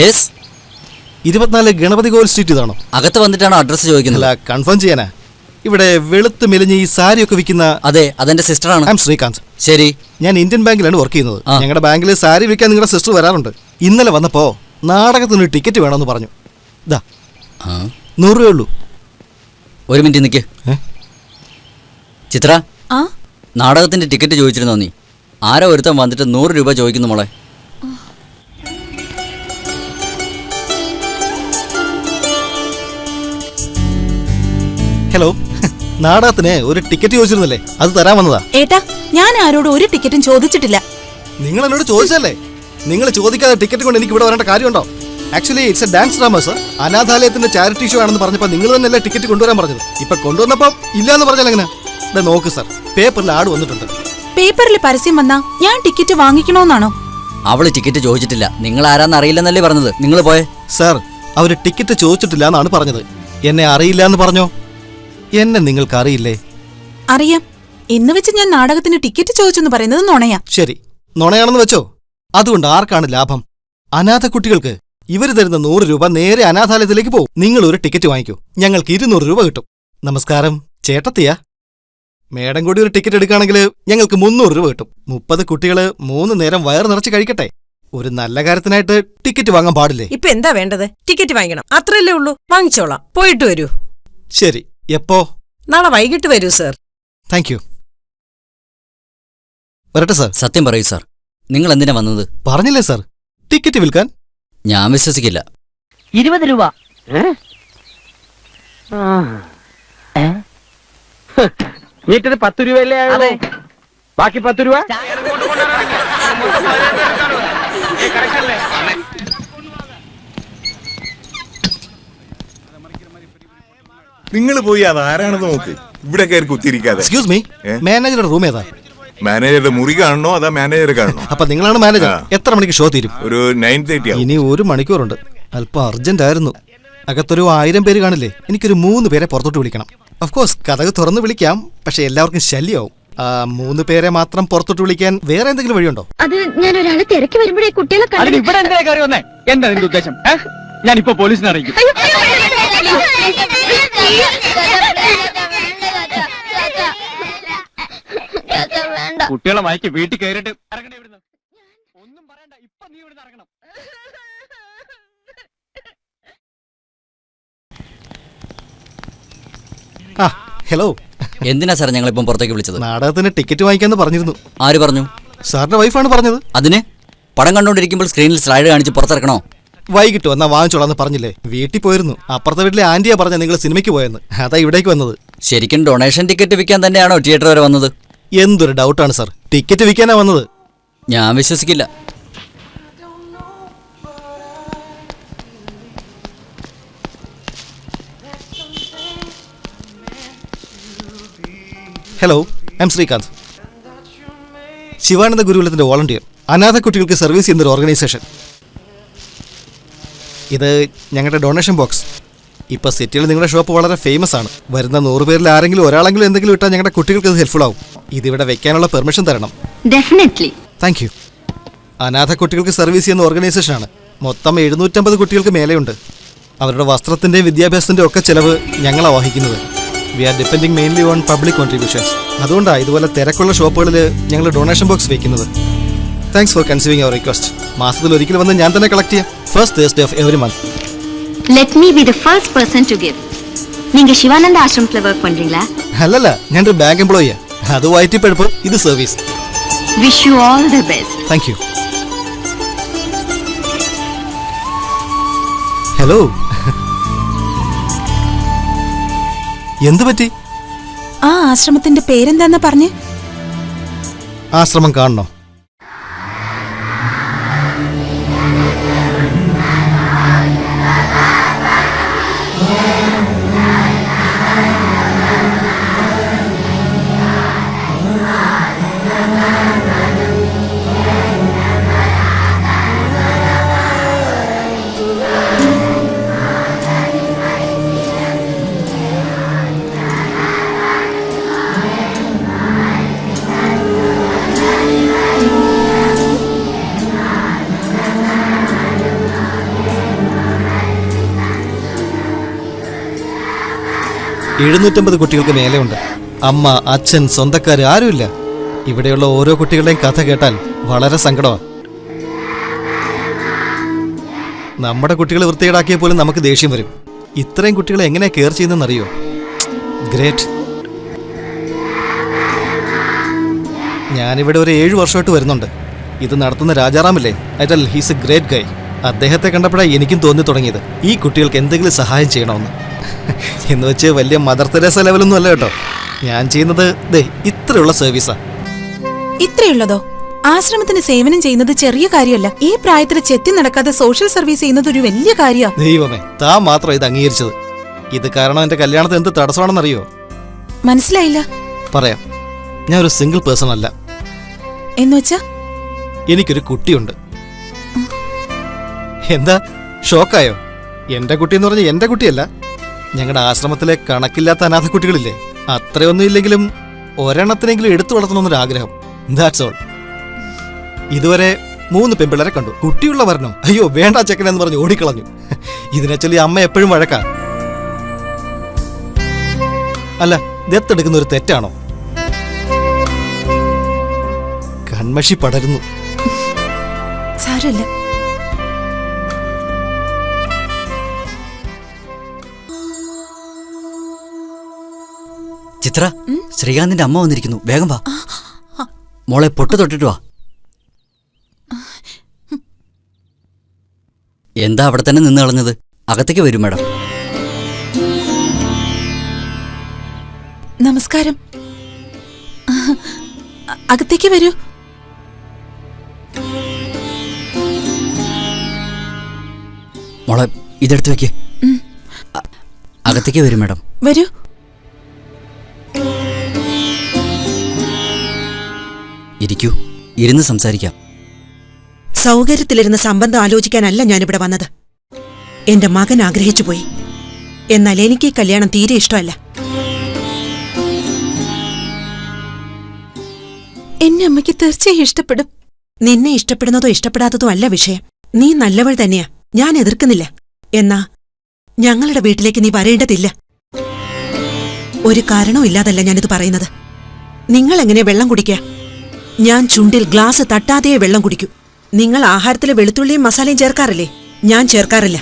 Yes. 24 ഗണപതി കോവിൽ സ്ട്രീറ്റ് ഇതാണോ? അകത്ത് വന്നിട്ടാണോ അഡ്രസ് ചോദിക്കുന്നത്? അല്ല, കൺഫേം ചെയ്യാനാ. ഇവിടെ വെളുത്ത് മെലിഞ്ഞ് ഈ സാരിയൊക്കെ വിൽക്കുന്ന. അതെ, അതെന്റെ സിസ്റ്ററാണ്. I am Srikanth. ശരി. ഞാൻ ഇന്ത്യൻ ബാങ്കിലാണ് വർക്ക് ചെയ്യുന്നത്. ഞങ്ങളുടെ ബാങ്കിൽ സാരി വിൽക്കാൻ നിങ്ങളുടെ സിസ്റ്റർ വരാറുണ്ട്. ഇന്നലെ വന്നപ്പോ നാടകത്തിന് ടിക്കറ്റ് വേണമെന്ന് പറഞ്ഞു. ഇതാ 100 രൂപയേ ഉള്ളൂ. ഒരു മിനിറ്റ് നിൽക്ക്. ചിത്ര, നാടകത്തിന്റെ ടിക്കറ്റ് ചോദിച്ചിരുന്നോ നീ? ആരോ ഒരുത്തൻ വന്നിട്ട് 100 രൂപ ചോദിക്കുന്നു മോളെ. ഹലോ, നാടകത്തിന് ഒരു ടിക്കറ്റ് ചോദിച്ചിരുന്നല്ലേ, അത് തരാൻ വന്നതാ. ഏട്ടാ, ഞാൻ ആരോടും ഒരു ടിക്കറ്റും ചോദിച്ചിട്ടില്ല. നിങ്ങൾ എന്നോട് ചോദിച്ചല്ലേ? നിങ്ങൾ ചോദിക്കാതെ ടിക്കറ്റ് കൊണ്ട് എനിക്ക് ഇവിടെ വരേണ്ട കാര്യമുണ്ടോ? Actually it's a dance drama sir. അനാഥാലയത്തിന്റെ ചാരിറ്റി ഷോ ആണെന്ന് പറഞ്ഞപ്പോൾ നിങ്ങൾ തന്നെയല്ലേ ടിക്കറ്റ് കൊണ്ടുവരാൻ പറഞ്ഞത്. ഇപ്പൊ കൊണ്ടുവന്നപ്പോൾ ഇല്ലാന്ന് പറഞ്ഞാൽ എങ്ങനെ? നോക്ക് സർ, പേപ്പറിൽ ആഡ് വന്നിട്ടുണ്ട്. പേപ്പറിൽ പരസ്യം വന്നാ ഞാൻ ടിക്കറ്റ് വാങ്ങിക്കണോന്നാണോ? അവള് ടിക്കറ്റ് ചോദിച്ചിട്ടില്ല. നിങ്ങൾ ആരാന്ന് അറിയില്ലെന്നല്ലേ പറഞ്ഞത്. നിങ്ങൾ പോയെ. സർ, അവര് ടിക്കറ്റ് ചോദിച്ചിട്ടില്ല എന്നാണ് പറഞ്ഞത്. എന്നെ അറിയില്ല എന്ന് പറഞ്ഞോ? എന്നെ നിങ്ങൾക്ക് അറിയില്ലേ? അറിയാം. എന്ന് വെച്ച് ഞാൻ നാടകത്തിന് ടിക്കറ്റ് ചോദിച്ചെന്ന് പറയുന്നത് നുണയാ. ശരി, നുണയാണെന്ന് വെച്ചോ. അതുകൊണ്ട് ആർക്കാണ് ലാഭം? അനാഥ കുട്ടികൾക്ക് ഇവര് തരുന്ന 100 രൂപ നേരെ അനാഥാലയത്തിലേക്ക് പോകും. നിങ്ങൾ ഒരു ടിക്കറ്റ് വാങ്ങിക്കൂ, ഞങ്ങൾക്ക് 200 രൂപ കിട്ടും. നമസ്കാരം, ചേട്ടത്തിയാ? മേഡം കൂടി ഒരു ടിക്കറ്റ് എടുക്കുകയാണെങ്കിൽ ഞങ്ങൾക്ക് 300 രൂപ കിട്ടും. 30 കുട്ടികള് 3 നേരം വയർ നിറച്ച് കഴിക്കട്ടെ. ഒരു നല്ല കാര്യത്തിനായിട്ട് ടിക്കറ്റ് വാങ്ങാൻ പാടില്ലേ? ഇപ്പൊ എന്താ വേണ്ടത്? ടിക്കറ്റ് വാങ്ങിക്കണം, അത്രയല്ലേ ഉള്ളൂ. വാങ്ങിച്ചോളാം. പോയിട്ട് വരൂ. ശരി, എപ്പോ? നാളെ വൈകിട്ട് വരൂ സർ. Thank you. വരട്ടെ സാർ. സത്യം പറയൂ സാർ, നിങ്ങൾ എന്തിനാ വന്നത്? പറഞ്ഞില്ലേ സാർ, ടിക്കറ്റ് വിൽക്കാൻ. ഞാൻ വിശ്വസിക്കില്ല. 20 രൂപ. മീറ്റർ 10 രൂപയല്ലേ ആയുള്ളൂ? ബാക്കി 10 രൂപ. നിങ്ങൾ പോയി അത് ആരാണെന്ന് നോക്ക്. ഇവിടെ കയറി കുത്തിയിരിക്കാതെ. എക്സ്ക്യൂസ് മീ, മാനേജറുടെ റൂം ഏതാ? മാനേജറുടെ മുറി കാണണോ അതാ മാനേജറെ കാണണോ? അപ്പൊ നിങ്ങളാണ് മാനേജർ. എത്ര മണിക്ക് ഷോ തീരും? ഒരു 9:30. ഇനി 1 മണിക്കൂറുണ്ട്. അല്പം അർജന്റ് ആയിരുന്നു. അകത്തൊരു 1000 പേര് കാണില്ലേ? എനിക്കൊരു 3 പേരെ പുറത്തോട്ട് വിളിക്കണം. ഓഫ് കോഴ്സ് കഥക് തുറന്ന് വിളിക്കാം, പക്ഷെ എല്ലാവർക്കും ശല്യമാവും. 3 പേരെ മാത്രം പുറത്തോട്ട് വിളിക്കാൻ വേറെ എന്തെങ്കിലും വഴിയുണ്ടോ? അത് ഞാൻ ഒരാളെ തിരക്കി വരുമ്പോഴേ കുട്ടികളെ ഇവിടെ എന്താ കയറി വന്നേ? എന്താ നിന്റെ ഉദ്ദേശം? ഞാനിപ്പോ പോലീസിനെ അറിയിക്കും. കുട്ടികളെ മയക്കി വീട്ടിൽ കയറിയിട്ട് ഇറങ്ങണേ ഇവിടുന്ന്. ഒന്നും പറയണ്ട, ഇപ്പൊ നീ ഇവിടുന്ന് ഇറങ്ങണം. ഹലോ, എന്തിനാ സാർ ഞങ്ങളിപ്പം പുറത്തേക്ക് വിളിച്ചത്? നാടകത്തിന് ടിക്കറ്റ് വാങ്ങിക്കാന്ന് പറഞ്ഞിരുന്നു. ആര് പറഞ്ഞു? സാറിന്റെ വൈഫാണ് പറഞ്ഞത്. അതിന് പടം കണ്ടുകൊണ്ടിരിക്കുമ്പോൾ സ്ക്രീനിൽ സ്ലൈഡ് കാണിച്ച് പുറത്തിറക്കണോ? വൈകിട്ട് വന്നാ വാങ്ങിച്ചോളാന്ന് പറഞ്ഞില്ലേ? വീട്ടിൽ പോയിരുന്നു. അപ്പുറത്തെ വീട്ടിലെ ആന്റിയാ പറഞ്ഞ നിങ്ങൾ സിനിമയ്ക്ക് പോയെന്ന്. അതാ ഇവിടേക്ക് വന്നത്. ശരിക്കും ഡൊണേഷൻ ടിക്കറ്റ് വിൽക്കാൻ തന്നെയാണോ തിയേറ്റർ വരെ വന്നത്? എന്തൊരു ഡൗട്ടാണ് സാർ, ടിക്കറ്റ് വിൽക്കാനാ വന്നത്. ഞാൻ വിശ്വസിക്കില്ല. Hello, I am Srikanth, Sivananda ഗുരുകുലത്തിന്റെ വോളണ്ടിയർ. അനാഥ കുട്ടികൾക്ക് സർവീസ് ചെയ്യുന്നൊരു ഓർഗനൈസേഷൻ. ഇത് ഞങ്ങളുടെ ഡൊണേഷൻ ബോക്സ്. ഇപ്പൊ സിറ്റിയിൽ നിങ്ങളുടെ ഷോപ്പ് വളരെ ഫേമസ് ആണ്. വരുന്ന 100 പേരിൽ ആരെങ്കിലും ഒരാളെങ്കിലും എന്തെങ്കിലും ഇട്ടാൽ ഞങ്ങളുടെ കുട്ടികൾക്ക് ഇത് ഹെൽപ്ഫുൾ ആവും. ഇതിവിടെ വെക്കാനുള്ള പെർമിഷൻ തരണം. ഡെഫിനറ്റ്ലി. Thank you. അനാഥ കുട്ടികൾക്ക് സർവീസ് ചെയ്യുന്ന ഓർഗനൈസേഷനാണ്. മൊത്തം 750 കുട്ടികൾക്ക് മേലെയുണ്ട്. അവരുടെ വസ്ത്രത്തിന്റെയും വിദ്യാഭ്യാസത്തിന്റെയും ഒക്കെ ചെലവ് ഞങ്ങളാണ് വഹിക്കുന്നത്. We are depending mainly on public contributions. അതുകൊണ്ടാണ് ഇതുപോലെ തിരക്കുള്ള ഷോപ്പുകളിൽ ഞങ്ങൾ ഡൊണേഷൻ ബോക്സ് വെക്കുന്നത്. Thanks for considering our request. മാസത്തിൽ ഒരിക്കൽ വന്ന് ഞാൻ തന്നെ കളക്ട് ചെയ്യാം. First Thursday of every month. Let me be the first person to give. நீங்க சிவானந்த ஆசிரமத்துல வர்க் பண்றீங்களா? അല്ലല്ല, ഞാനൊരു ബാങ്ക് എംപ്ലോയിയാ. അത് വയറ്റിപ്പഴുപ്പ്, ഇത് service. Wish you all the best. Thank you. Hello, എന്തു പറ്റി? ആ ആശ്രമത്തിന്റെ പേരെന്താന്നാ പറഞ്ഞേ? ആശ്രമം കാണണോ? എഴുന്നൂറ്റമ്പത് കുട്ടികൾക്ക് മേലെയുണ്ട്. അമ്മ, അച്ഛൻ, സ്വന്തക്കാര് ആരുമില്ല. ഇവിടെയുള്ള ഓരോ കുട്ടികളുടെയും കഥ കേട്ടാൽ വളരെ സങ്കടമാണ്. നമ്മുടെ കുട്ടികളെ വൃത്തികേടാക്കിയ പോലും നമുക്ക് ദേഷ്യം വരും. ഇത്രയും കുട്ടികളെ എങ്ങനെയാ കെയർ ചെയ്യുന്നതെന്നറിയോ? ഗ്രേറ്റ്. ഞാനിവിടെ ഒരു 7 വർഷമായിട്ട് വരുന്നുണ്ട്. ഇത് നടത്തുന്ന രാജാറാമില്ലേ, ഐറ്റൽ ഹീസ് എ ഗ്രേറ്റ് ഗൈ. അദ്ദേഹത്തെ കണ്ടപ്പോഴാണ് എനിക്കും തോന്നി തുടങ്ങിയത് ഈ കുട്ടികൾക്ക് എന്തെങ്കിലും സഹായം ചെയ്യണമെന്ന്. എന്ന് വെച്ച് വലിയ മദർ തെരേസ ലെവലൊന്നും അല്ല കേട്ടോ. ഞാൻ ചെയ്യുന്നത് ദേ ഇത്രയുള്ള സർവീസാ. ഇത്രയുള്ളതോ? ആശ്രമത്തിന് സേവനം ചെയ്യുന്നത് ചെറിയ കാര്യമല്ല. ഈ പ്രായത്തിൽ ചെത്തി നടക്കാതെ സോഷ്യൽ സർവീസ് ചെയ്യുന്നത് ഒരു വലിയ കാര്യമാണ്. ദൈവമേ, താൻ മാത്രം ഇത് അംഗീകരിച്ചത്. ഇത് കാരണം എന്റെ കല്യാണത്തിന് എന്ത് തടസ്സമാണെന്നറിയോ? മനസ്സിലായില്ല. പറയാം. ഞാൻ ഒരു സിംഗിൾ പേഴ്സൺ അല്ല. എന്നുവെച്ചാ? എനിക്കൊരു കുട്ടിയുണ്ട്. എന്താ ഷോക്കായോ? എന്റെ കുട്ടി എന്ന് പറഞ്ഞ എന്റെ കുട്ടിയല്ല. ഞങ്ങളുടെ ആശ്രമത്തിലെ കണക്കില്ലാത്ത അനാഥ കുട്ടികളില്ലേ, അത്രയൊന്നും ഇല്ലെങ്കിലും ഒരെണ്ണത്തിനെങ്കിലും എടുത്തു വളർത്തണമെന്നൊരാഗ്രഹം. That's all. ഇതുവരെ 3 പെൺപിള്ളേരെ കണ്ടു. കുട്ടിയുള്ള വരണോ? അയ്യോ വേണ്ട ചെക്കനെന്ന് പറഞ്ഞ് ഓടിക്കളഞ്ഞു. ഇതിനെ ചൊല്ലി അമ്മ എപ്പോഴും വഴക്കാ. അല്ല, ദത്തെടുക്കുന്ന ഒരു തെറ്റാണോ? കൺമഷി പടരുന്നു. സാരമില്ല. ചിത്ര, ശ്രീകാന്തിന്റെ അമ്മ വന്നിരിക്കുന്നു. വേഗം വാ മോളെ, പൊട്ട് തൊട്ടിട്ട് വാ. എന്താ അവിടെ തന്നെ നിന്ന് കളഞ്ഞത്? അകത്തേക്ക് വരും മാഡം. നമസ്കാരം. അകത്തേക്ക് വരൂ. മോളെ ഇതെടുത്ത് വെക്ക്. അകത്തേക്ക് വരും മാഡം. വരൂ. ഇരിക്കൂ, ഇരുന്ന് സംസാരിക്കാം. സൗകര്യത്തിലിരുന്ന് സംബന്ധം ആലോചിക്കാനല്ല ഞാനിവിടെ വന്നത്. എന്റെ മകൻ ആഗ്രഹിച്ചു പോയി. എന്നാൽ എനിക്ക് ഈ കല്യാണം തീരെ ഇഷ്ടമല്ല. എന്നെ അമ്മയ്ക്ക് തീർച്ചയായും ഇഷ്ടപ്പെടും. നിന്നെ ഇഷ്ടപ്പെടുന്നതോ ഇഷ്ടപ്പെടാത്തതോ അല്ല വിഷയം. നീ നല്ലവൾ തന്നെയാ, ഞാൻ എതിർക്കുന്നില്ല. എന്നാ ഞങ്ങളുടെ വീട്ടിലേക്ക് നീ വരേണ്ടതില്ല. ഒരു കാരണവും ഇല്ലാതല്ല ഞാനിത് പറയുന്നത്. നിങ്ങൾ എങ്ങനെ വെള്ളം കുടിക്കുക? ഞാൻ ചുണ്ടിൽ ഗ്ലാസ് തട്ടാതെയേ വെള്ളം കുടിക്കൂ. നിങ്ങൾ ആഹാരത്തിൽ വെളുത്തുള്ളിയും മസാലയും ചേർക്കാറില്ലേ? ഞാൻ ചേർക്കാറില്ല.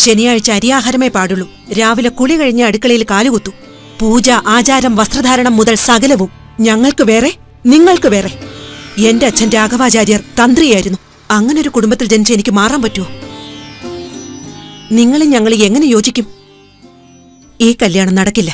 ശനിയാഴ്ച അരിയാഹാരമേ പാടുള്ളൂ. രാവിലെ കുളി കഴിഞ്ഞ് അടുക്കളയിൽ കാലുകുത്തു. പൂജ, ആചാരം, വസ്ത്രധാരണം മുതൽ സകലവും ഞങ്ങൾക്ക് വേറെ, നിങ്ങൾക്ക് വേറെ. എന്റെ അച്ഛൻ രാഘവാചാര്യർ തന്ത്രിയായിരുന്നു. അങ്ങനൊരു കുടുംബത്തിൽ ജനിച്ച് എനിക്ക് മാറാൻ പറ്റുമോ? നിങ്ങളും ഞങ്ങൾ എങ്ങനെ യോജിക്കും? ഈ കല്യാണം നടക്കില്ല.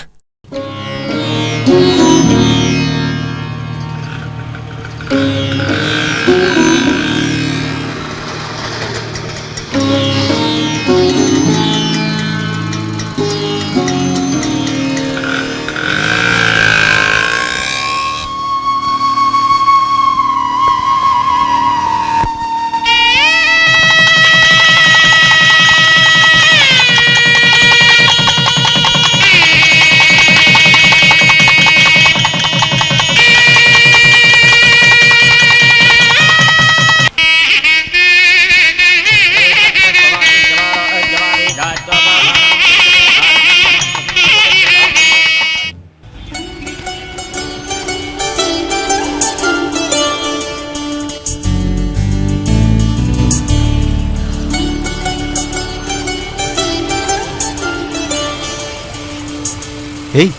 ഏയ്,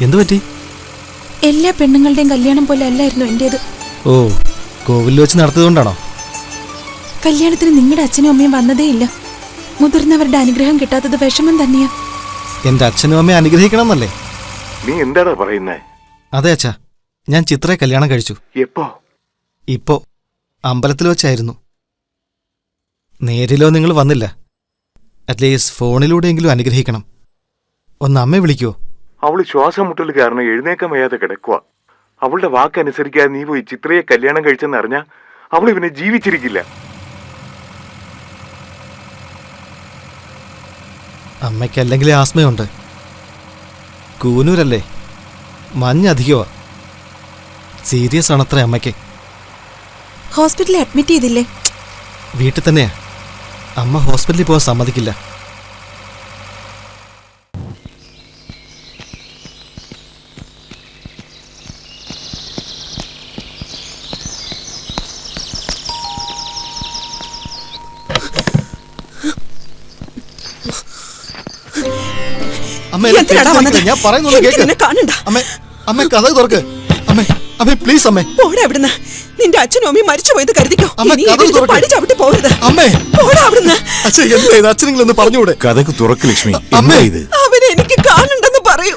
എന്തു പറ്റി? എല്ലാ പെണ്ണുങ്ങളുടെയും കല്യാണം പോലെ അല്ലായിരുന്നു എന്റേത്. ഓ, കോവിലിൽ വെച്ച് നടത്തിയതുകൊണ്ടാണോ? കല്യാണത്തിന് നിങ്ങളുടെ അച്ഛനും അമ്മയും വന്നതേയില്ല. മുതിർന്നവരുടെ അനുഗ്രഹം കിട്ടാത്തത് വിഷമം തന്നെയാ. എന്റെ അച്ഛനും അമ്മയെ അനുഗ്രഹിക്കണം എന്നല്ലേ? നീ എന്താടാ പറയുന്നേ? അതെ അച്ഛാ, ഞാൻ ചിത്രയെ കല്യാണം കഴിച്ചു. എപ്പോ? ഇപ്പോ അമ്പലത്തിൽ വെച്ചായിരുന്നു. നേരിലോ നിങ്ങൾ വന്നില്ല. അറ്റ്ലീസ്റ്റ് ഫോണിലൂടെയെങ്കിലും അനുഗ്രഹിക്കണം. ഒന്ന് അമ്മയെ വിളിക്കോ? അവള് ശ്വാസം മുട്ടൽ കാരണം എഴുന്നേക്കാൻ വയ്യാതെ കിടക്കുക. അവളുടെ വാക്കനുസരിക്കാതെ നീ പോയി ചിത്രയെ കല്യാണം കഴിച്ചെന്ന് അറിഞ്ഞാ അവൾ ഇവനെ ജീവിച്ചിരിക്കില്ല. അമ്മയ്ക്ക് അല്ലെങ്കിൽ ആസ്മയുണ്ട്. കൂനൂരല്ലേ, മഞ്ഞധികമാ. സീരിയസ് ആണത്രേ അമ്മയ്ക്ക്. ഹോസ്പിറ്റലിൽ അഡ്മിറ്റ് ചെയ്തില്ലേ? വീട്ടിൽ തന്നെയാ. അമ്മ ഹോസ്പിറ്റലിൽ പോകാൻ സമ്മതിക്കില്ല. ഞാൻ പറയുന്നത് കഥ തുറക്ക്. അമ്മേ പ്ലീസ് അമ്മേ. പോടാ അവിടുന്ന്. നിന്റെ അച്ഛനും അമ്മയും മരിച്ചു പോയത് കരുതിക്കോ. പടി ചവിട്ടി പോകരുത്. അമ്മേ പോടാ അവിടുന്ന്. അച്ഛനെങ്കിലും ഒന്ന് പറഞ്ഞുകൂടെ? കഥക്ക് തുറക്ക് ലക്ഷ്മി. അവൻ കാണണ്ടെന്ന് പറയൂ.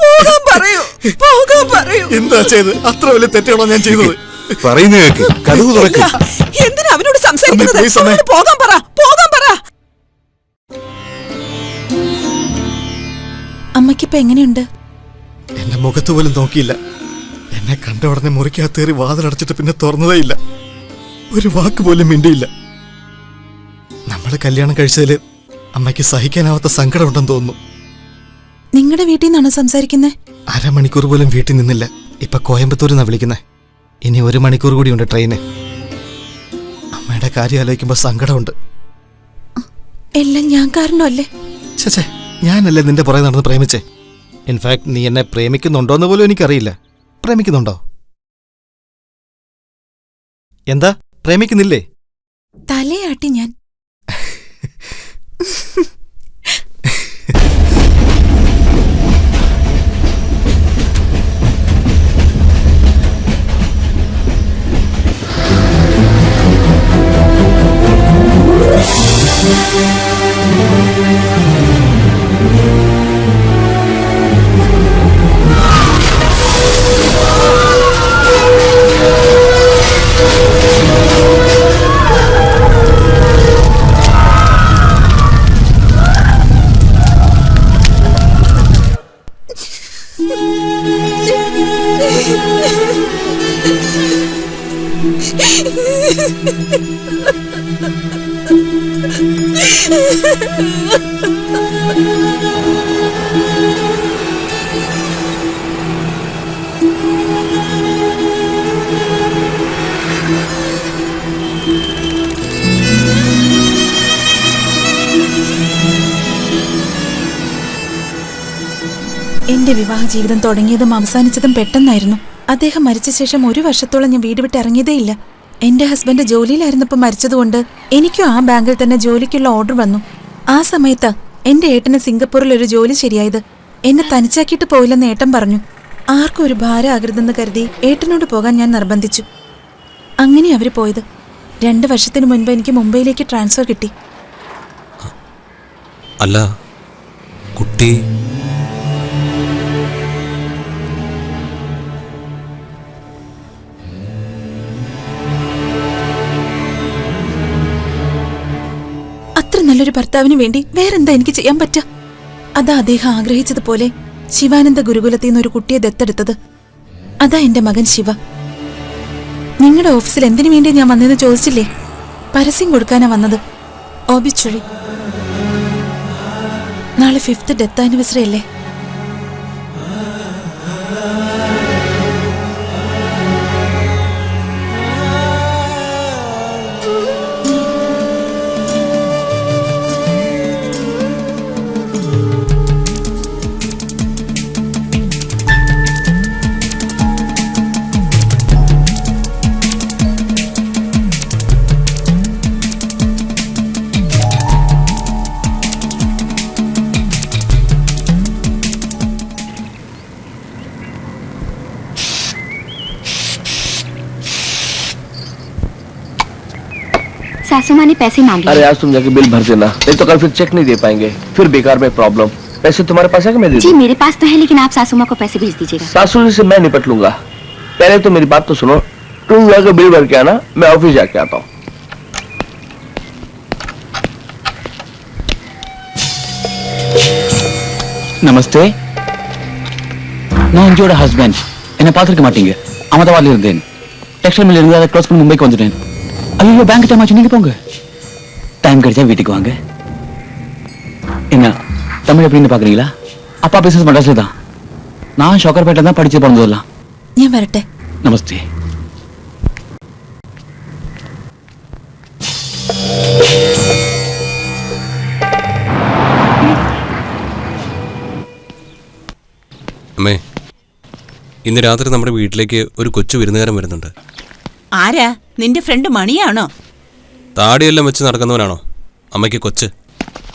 പോകാൻ പറയൂ. പോകാൻ പറയൂ. എന്താ ചെയ്ത്? അത്ര വലിയ തെറ്റാണോ ഞാൻ ചെയ്തത്? പറയുന്ന കേക്ക്. കഥവ് തുറക്ക്. എന്തിനാ അവനോട് സംസാരിക്കുന്നത്? please, അമ്മേ. അവനോട് പോകാൻ പറ. പോകാൻ പറ. അമ്മയ്ക്കിപ്പോ എങ്ങനെയുണ്ട്? എന്റെ മുഖത്ത് പോലും നോക്കിയില്ല. എന്നെ കണ്ട ഉടനെ മുറിക്കകത്തേറി വാതിലടച്ചിട്ട് പിന്നെ തുറന്നതേ ഇല്ല. ഒരു വാക്ക് പോലും മിണ്ടിയില്ല. നമ്മള് കല്യാണം കഴിച്ചതില് അമ്മയ്ക്ക് സഹിക്കാനാവാത്ത സങ്കടം ഉണ്ടെന്ന് തോന്നുന്നു. നിങ്ങളുടെ വീട്ടിൽ നിന്നാണോ സംസാരിക്കുന്നത്? അരമണിക്കൂർ പോലും വീട്ടിൽ നിന്നില്ല. ഇപ്പൊ കോയമ്പത്തൂരിൽ നിന്നാ വിളിക്കുന്നേ. ഇനി 1 മണിക്കൂർ കൂടിയുണ്ട് ട്രെയിന്. അമ്മയുടെ കാര്യം ആലോചിക്കുമ്പോ സങ്കടമുണ്ട്. എല്ലാം ഞാൻ കാരണമല്ലേ? ചേച്ചേ, ഞാനല്ലേ നിന്റെ പുറകെ നടന്ന് പ്രേമിച്ചേ. ഇൻഫാക്ട് നീ എന്നെ പ്രേമിക്കുന്നുണ്ടോന്ന് പോലും എനിക്കറിയില്ല. പ്രേമിക്കുന്നുണ്ടോ? എന്താ, പ്രേമിക്കുന്നില്ലേ? തലയാട്ടി ഞാൻ. എന്റെ വിവാഹ ജീവിതം തുടങ്ങിയതും അവസാനിച്ചതും പെട്ടെന്നായിരുന്നു. അദ്ദേഹം മരിച്ച ശേഷം 1 വർഷത്തോളം ഞാൻ വീട് വിട്ട് ഇറങ്ങിയതേയില്ല. എന്റെ ഹസ്ബൻഡ് ജോലിയിലായിരുന്നപ്പോൾ മരിച്ചതുകൊണ്ട് എനിക്കും ആ ബാങ്കിൽ തന്നെ ജോലിക്കുള്ള ഓർഡർ വന്നു. ആ സമയത്ത് എന്റെ ഏട്ടന് സിംഗപ്പൂരിൽ ഒരു ജോലി ശരിയായത്. എന്നെ തനിച്ചാക്കിയിട്ട് പോയില്ലെന്ന് ഏട്ടൻ പറഞ്ഞു. ആർക്കും ഒരു ഭാരം ആകരുതെന്ന് കരുതി ഏട്ടനോട് പോകാൻ ഞാൻ നിർബന്ധിച്ചു. അങ്ങനെ അവര് പോയത്. 2 വർഷത്തിന് മുൻപ് എനിക്ക് മുംബൈയിലേക്ക് ട്രാൻസ്ഫർ കിട്ടി. അല്ല, കുട്ടി അത്ര നല്ലൊരു ഭർത്താവിന് വേണ്ടി വേറെന്താ എനിക്ക് ചെയ്യാൻ പറ്റുക? അതാ അദ്ദേഹം ആഗ്രഹിച്ചതുപോലെ ശിവാനന്ദ ഗുരുകുലത്തിൽ നിന്ന് ഒരു കുട്ടിയെ ദത്തെടുത്തത്. അതാ എന്റെ മകൻ ശിവ. നിങ്ങളുടെ ഓഫീസിൽ എന്തിനു വേണ്ടി ഞാൻ വന്നതെന്ന് ചോദിച്ചില്ലേ? പരസ്യം കൊടുക്കാനാ വന്നത്. ഓബിച്വറി. നാളെ 5th ഡെത്ത് ആനിവേഴ്സറി അല്ലേ? सासू माँ ने पैसे मांगे। अरे आज तुम जाके बिल भर देना, नहीं तो कल फिर चेक नहीं दे पाएंगे, फिर बेकार में प्रॉब्लम। पैसे तुम्हारे पास है कि मैं दे दूं? जी मेरे पास तो है, लेकिन आप सासू माँ को पैसे भेज दीजिएगा। सासू जी से मैं निपट लूंगा। पहले तो मेरी बात तो सुनो, तुम जाके बिल भर के आना, मैं ऑफिस जाके आता हूँ। നമസ്തേ. நான் என்ஜோட ஹஸ்பண்ட். என்னை பார்த்துருக்க மாட்டீங்க. அகமதாபாத்ல இருந்தேன். டெக்ஸ்டைல் மில் இருந்து அதை க்ளோஸ் பண்ணி மும்பைக்கு வந்துட்டேன். ஐயோ, பேங்க் டைம் ஆச்சு, நீங்க போங்க. டைம் கிடைச்சா வீட்டுக்கு வாங்க. என்ன தமிழ் எப்படின்னு பாக்குறீங்களா? அப்பா பிசினஸ் மெட்ராஸ்ல தான். நான் ஷோக்கர்பேட்டில் தான் படிச்சு பிறந்ததெல்லாம். ഞാൻ വരട്ടെ. നമസ്തേ. അമ്മേ, ഇന്ന് രാത്രി നമ്മുടെ വീട്ടിലേക്ക് ഒരു കൊച്ചു വിരുന്നുകാരൻ വരുന്നുണ്ട്. ആരാ? നിന്റെ ഫ്രണ്ട് മണിയാണോ? താടിയെല്ലാം വെച്ച് നടക്കുന്നവനാണോ അമ്മയ്ക്ക് കൊച്ച്?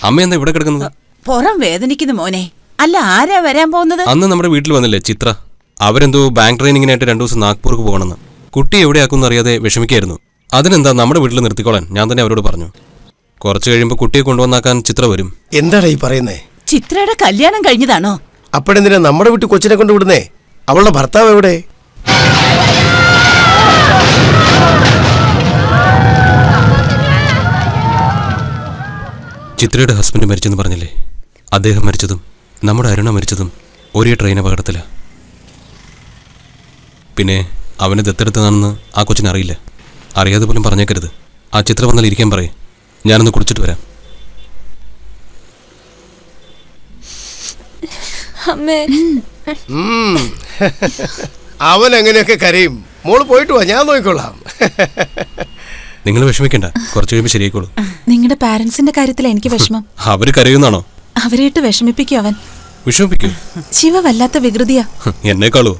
അമ്മ എന്താ ഇവിടെ കിടക്കുന്നത്? പുറം വേദനിക്കുന്നു മോനെ. അല്ല, ആരാ വരാൻ പോകുന്നത്? അന്ന് നമ്മുടെ വീട്ടിൽ വന്നില്ലേ ചിത്ര? അവരെന്തോ ബാങ്ക് ട്രെയിനിങ്ങിനായിട്ട് 2 ദിവസം നാഗ്പൂർക്ക് പോകണമെന്ന്. കുട്ടി എവിടെയാക്കുമെന്ന് അറിയാതെ വിഷമിക്കായിരുന്നു. അതിനെന്താ നമ്മുടെ വീട്ടിൽ നിർത്തിക്കോളാൻ ഞാൻ തന്നെ അവരോട് പറഞ്ഞു. കുറച്ച് കഴിയുമ്പോൾ കുട്ടിയെ കൊണ്ടുവന്നാക്കാൻ ചിത്ര വരും. എന്താടാ ഈ പറയുന്നേ? ചിത്രയുടെ കല്യാണം കഴിഞ്ഞതാണോ? അപ്പോഴെന്തിനാ നമ്മുടെ വീട്ടിൽ കൊച്ചിനെ കൊണ്ട് വിടുന്നേ? അവളുടെ ഭർത്താവ് എവിടെ? ചിത്രയുടെ ഹസ്ബൻഡ് മരിച്ചെന്ന് പറഞ്ഞില്ലേ? അദ്ദേഹം മരിച്ചതും നമ്മുടെ അരുണ മരിച്ചതും ഒരേ ട്രെയിൻ അപകടത്തില. പിന്നെ അവനെ ദത്തെടുത്തതാണെന്ന് ആ കൊച്ചിന് അറിയില്ല. അറിയാതെ പോലും പറഞ്ഞേക്കരുത്. ആ ചിത്രം വന്നാൽ ഇരിക്കാൻ പറയേ, ഞാനൊന്ന് കുടിച്ചിട്ട് വരാം. അവൻ എങ്ങനെയൊക്കെ കരയും. മോള് പോയിട്ട് വാ, ഞാൻ നോക്കിക്കൊള്ളാം. നിങ്ങൾ വിഷമിക്കണ്ട, കുറച്ച് കഴിയുമ്പോൾ ശരിയായിക്കോളൂ. നിങ്ങളുടെ പാരന്റ്സിന്റെ കാര്യത്തിലാണ് എനിക്ക് വിഷമം. അവര് കരയുന്നാണോ? അവരെയിട്ട് വിഷമിപ്പിക്കും അവൻ. വിഷമിപ്പിക്കൂ? ശിവ വല്ലാത്ത വികൃതിയാ. എന്നെക്കാളോ?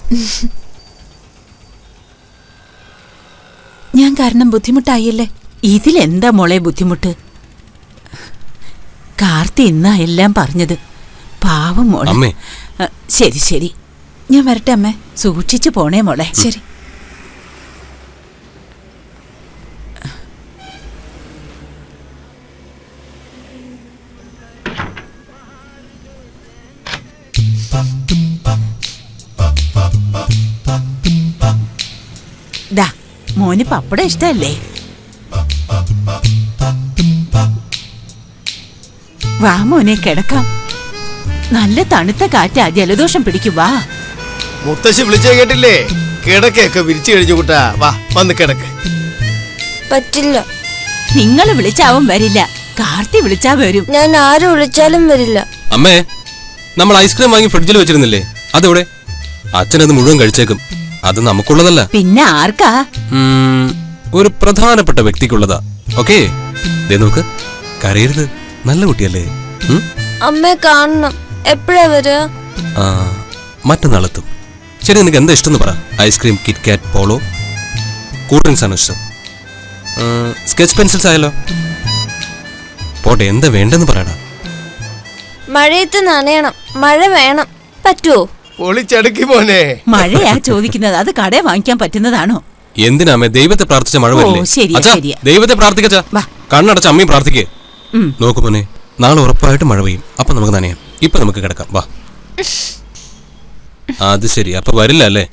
ഞാൻ കാരണം ബുദ്ധിമുട്ടായില്ലേ? ഇതിലെന്താ മോളെ ബുദ്ധിമുട്ട്? കാർത്തി ഇന്നാ എല്ലാം പറഞ്ഞത്. പാവം മോളെ. അമ്മേ. ശരി ശരി, ഞാൻ വരട്ടെ അമ്മേ. സൂക്ഷിച്ചു പോണേ മോളെ. ശരി. ദാ മോന് പപ്പടം ഇഷ്ടല്ലേ? വാ മോനെ, കിടക്കാം. നല്ല തണുത്ത കാറ്റാ, ജലദോഷം പിടിക്കും. വാ. മുത്തശ്ശി വിളിച്ചേ കേട്ടില്ലേ? കിടക്കൊക്കെ വിരിച്ചു കഴിഞ്ഞു കൂട്ടാ. വാ, വന്ന് കിടക്ക്. പറ്റില്ല. നിങ്ങൾ വിളിച്ചാവും വരില്ല, കാർത്തി വിളിച്ചാ വരും. ഞാൻ ആരും വിളിച്ചാലും വരില്ല. അമ്മേ, നമ്മൾ ഐസ്ക്രീം വാങ്ങി ഫ്രിഡ്ജിൽ വെച്ചിരുന്നില്ലേ? അതെവിടെ? അച്ഛനത് മുഴുവൻ കഴിച്ചേക്കും. അത് നമുക്കുള്ളതല്ല. പിന്നെ ആർക്കാ? ഒരു പ്രധാനപ്പെട്ട വ്യക്തിക്കുള്ളതാ. ഓക്കേ, നോക്ക്, കരയരുത്. നല്ല കുട്ടിയല്ലേ? അമ്മയെ കാണണം. എപ്പോഴാ വരിക? മറ്റന്നാളെത്തും. ശരി, നിനക്ക് എന്താ ഇഷ്ടം പറ. ഐസ്ക്രീം, കിറ്റ് കാറ്റ്, പോളോ, കൂൾ ഡ്രിങ്ക്സ് ആണ് ഇഷ്ടം. സ്കെച്ച് പെൻസിൽസ് ആയാലോ? പോട്ടെ, എന്താ വേണ്ടെന്ന് പറയടാ. മഴയത്ത് നനയണം. മഴ വേണം. പറ്റുമോ? പൊളിച്ചടുക്കി മോനെ. മഴയാ ചോദിക്കുന്നത്, അത് കടയെ വാങ്ങിക്കാൻ പറ്റുന്നതാണോ? എന്തിനാമേ ദൈവത്തെ പ്രാർത്ഥിച്ച മഴ വരില്ലേ? ശരിയാ, അച്ഛാ, ശരിയാ. ദൈവത്തെ പ്രാർത്ഥിക്കച്ചാ. കണ്ണടച്ച അമ്മയും പ്രാർത്ഥിക്കേ. നോക്കു മോനെ, നാളെ ഉറപ്പായിട്ട് മഴ പെയ്യും. അപ്പൊ നമുക്ക് നനയാം. ഇപ്പൊ നമുക്ക് കിടക്കാം. വാ. അത് ശരി, അപ്പൊ വരില്ല അല്ലേ?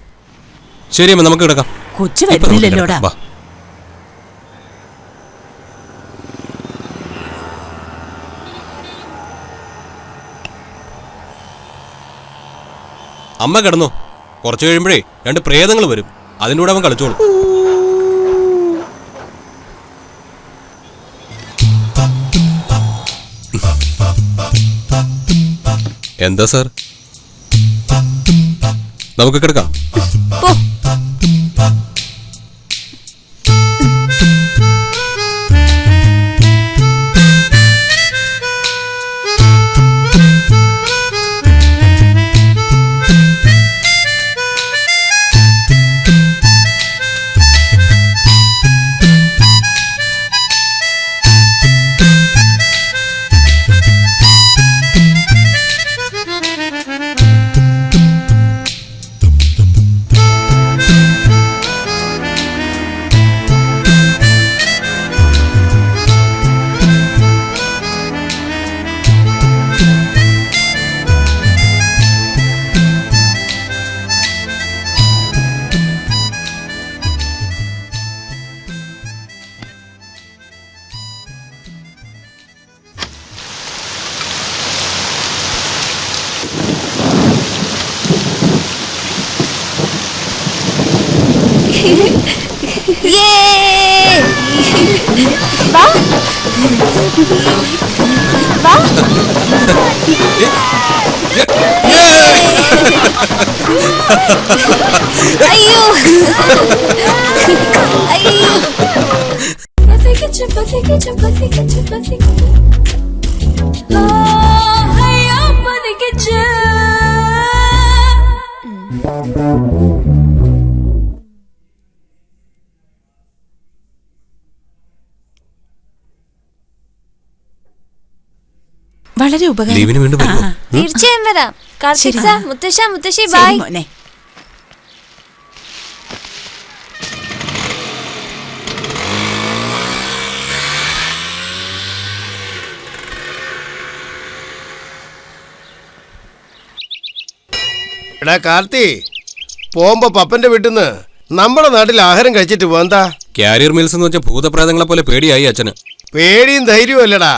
ശരി അമ്മ, നമുക്ക് കിടക്കാം. കൊച്ചു വരുന്നില്ലല്ലോടാ. വാ. അമ്മ കിടന്നു. കുറച്ചു കഴിയുമ്പോഴേ 2 പ്രേതങ്ങൾ വരും. അതിൻ്റെ കൂടെ അവൻ കളിച്ചോളും. എന്താ സാർ, നമുക്ക് കിടക്കാം? അയ്യോ അയ്യോ വളരെ ഉപകാരം. ലീവിന് വീണ്ടും വരുമോ? തീർച്ചയായും വരാം. കാർത്തിക് സാർ, മുത്തശ്ശ, മുത്തശ്ശി, ബൈ. മോനെ. എടാ കാർത്തി, പോകുമ്പോ പപ്പന്റെ വീട്ടിൽ നിന്ന് നമ്മുടെ നാട്ടിൽ ആഹാരം കഴിച്ചിട്ട് പോന്താ. കാരിയർ മീൽസ് എന്ന് വെച്ചാൽ ഭൂതപ്രേതങ്ങളെ പോലെ പേടിയായി അച്ഛന്. പേടിയും ധൈര്യവും അല്ലടാ.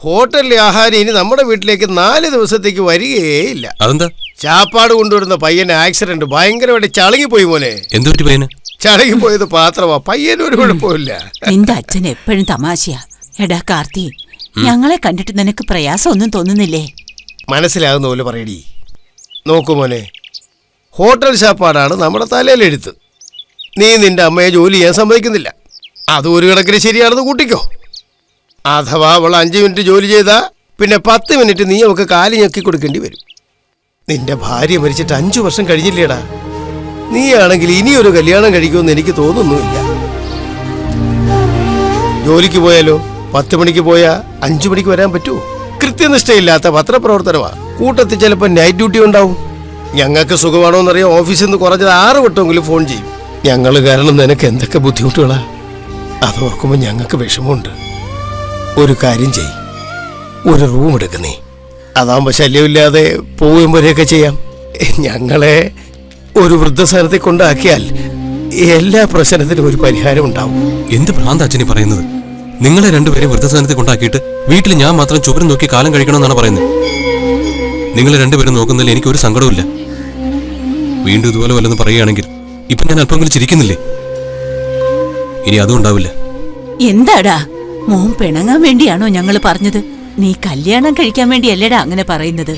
ഹോട്ടലിലെ ആഹാരം ഇനി നമ്മുടെ വീട്ടിലേക്ക് 4 ദിവസത്തേക്ക് വരികയേയില്ല. അതെന്താ? ചാപ്പാട് കൊണ്ടുവരുന്ന പയ്യന് ആക്സിഡന്റ് ഭയങ്കരമായിട്ട് ചളങ്ങിപ്പോയി മോനെ. എന്തു പറ്റി പയ്യന്? ചളങ്ങിപ്പോയത് പാത്രമാ, പയ്യനൊരു കുഴപ്പമില്ല. നിന്റെ അച്ഛൻ എപ്പോഴും തമാശയാ. എടാ കാർത്തി, ഞങ്ങളെ കണ്ടിട്ട് നിനക്ക് പ്രയാസമൊന്നും തോന്നുന്നില്ലേ? മനസ്സിലാകുന്ന പോലെ പറയടി. നോക്കൂ മോനെ, ഹോട്ടൽ ചാപ്പാടാണ് നമ്മുടെ തലയിലെഴുത്ത്. നീ നിന്റെ അമ്മയെ ജോലി ചെയ്യാൻ സമ്മതിക്കുന്നില്ല. അത് ഒരു കണക്കിന് ശരിയാണെന്ന് കൂട്ടിക്കോ. അഥവാ അവൾ 5 മിനിറ്റ് ജോലി ചെയ്താ പിന്നെ 10 മിനിറ്റ് നീ അവൾക്ക് കാലി ഞെക്കി കൊടുക്കേണ്ടി വരും. നിന്റെ ഭാര്യ മരിച്ചിട്ട് 5 വർഷം കഴിഞ്ഞില്ലേടാ. നീയാണെങ്കിൽ ഇനിയൊരു കല്യാണം കഴിക്കുമെന്ന് എനിക്ക് തോന്നുന്നുമില്ല. ജോലിക്ക് പോയാലോ 10 മണിക്ക് പോയാ 5 മണിക്ക് വരാൻ പറ്റുമോ? കൃത്യനിഷ്ഠയില്ലാത്ത പത്രപ്രവർത്തനമാ. കൂട്ടത്തിൽ ചിലപ്പോൾ നൈറ്റ് ഡ്യൂട്ടി ഉണ്ടാവും. ഞങ്ങൾക്ക് സുഖമാണോന്നറിയാം, ഓഫീസിൽ നിന്ന് കുറഞ്ഞത് 6 വട്ടമെങ്കിലും ഫോൺ ചെയ്യും. ഞങ്ങൾ കാരണം നിനക്ക് എന്തൊക്കെ ബുദ്ധിമുട്ടുകളാ. അതോർക്കുമ്പോൾ ഞങ്ങൾക്ക് വിഷമമുണ്ട്. ഒരു കാര്യം ചെയ്, ഒരു റൂം എടുക്കുന്നേ. അതാകുമ്പോൾ ശല്യമില്ലാതെ പോകുമ്പോഴൊക്കെ ചെയ്യാം. ഞങ്ങളെ ഒരു വൃദ്ധസ്ഥാനത്തെ കൊണ്ടാക്കിയാൽ എല്ലാ പ്രശ്നത്തിനും ഒരു പരിഹാരം ഉണ്ടാവും. എന്ത് ഭ്രാന്ത അച്ഛനി പറയുന്നത്? നിങ്ങളെ രണ്ടുപേരെ വൃദ്ധസ്ഥാനത്ത് കൊണ്ടാക്കിയിട്ട് വീട്ടിൽ ഞാൻ മാത്രം ചുവരും നോക്കി കാലം കഴിക്കണമെന്നാണ് പറയുന്നത്. നിങ്ങളെ രണ്ടുപേരും നോക്കുന്നതിൽ എനിക്ക് ഒരു സങ്കടവുമില്ല. വീണ്ടും ഇതുപോലെ വല്ലതും പറയുകയാണെങ്കിൽ ഇപ്പൊ ഞാൻ അല്പമെങ്കിലും ചിരിക്കുന്നില്ലേ? ഇനി അതും ഉണ്ടാവില്ല. എന്താടാ, മോൻ പിണങ്ങാൻ വേണ്ടിയാണോ ഞങ്ങൾ പറഞ്ഞത്? നീ കല്യാണം കഴിക്കാൻ വേണ്ടിയല്ലേടാ അങ്ങനെ പറയുന്നത്?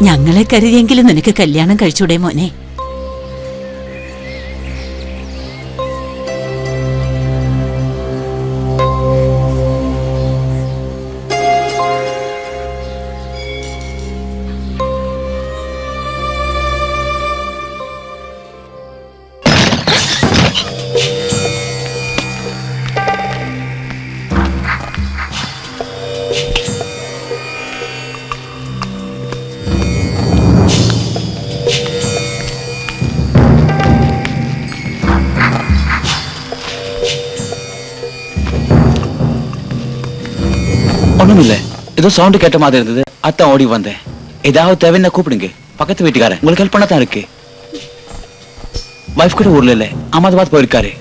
ഞങ്ങളെ കരുതിയെങ്കിലും നിനക്ക് കല്യാണം കഴിച്ചൂടെ മോനെ? ஒண்ணுமில்ல, ஏதோ சவுண்ட் கேட்ட மாதிரி இருந்தது, அத்தான் ஓடி வந்தேன். ஏதாவது தேவைன்னா கூப்பிடுங்க, பக்கத்து வீட்டுக்காரன் உங்களுக்கு ஹெல்ப் பண்ண தான் இருக்கு. வைஃப் கூட ஊர்ல இல்ல, அகமதாபாத் போயிருக்காரு.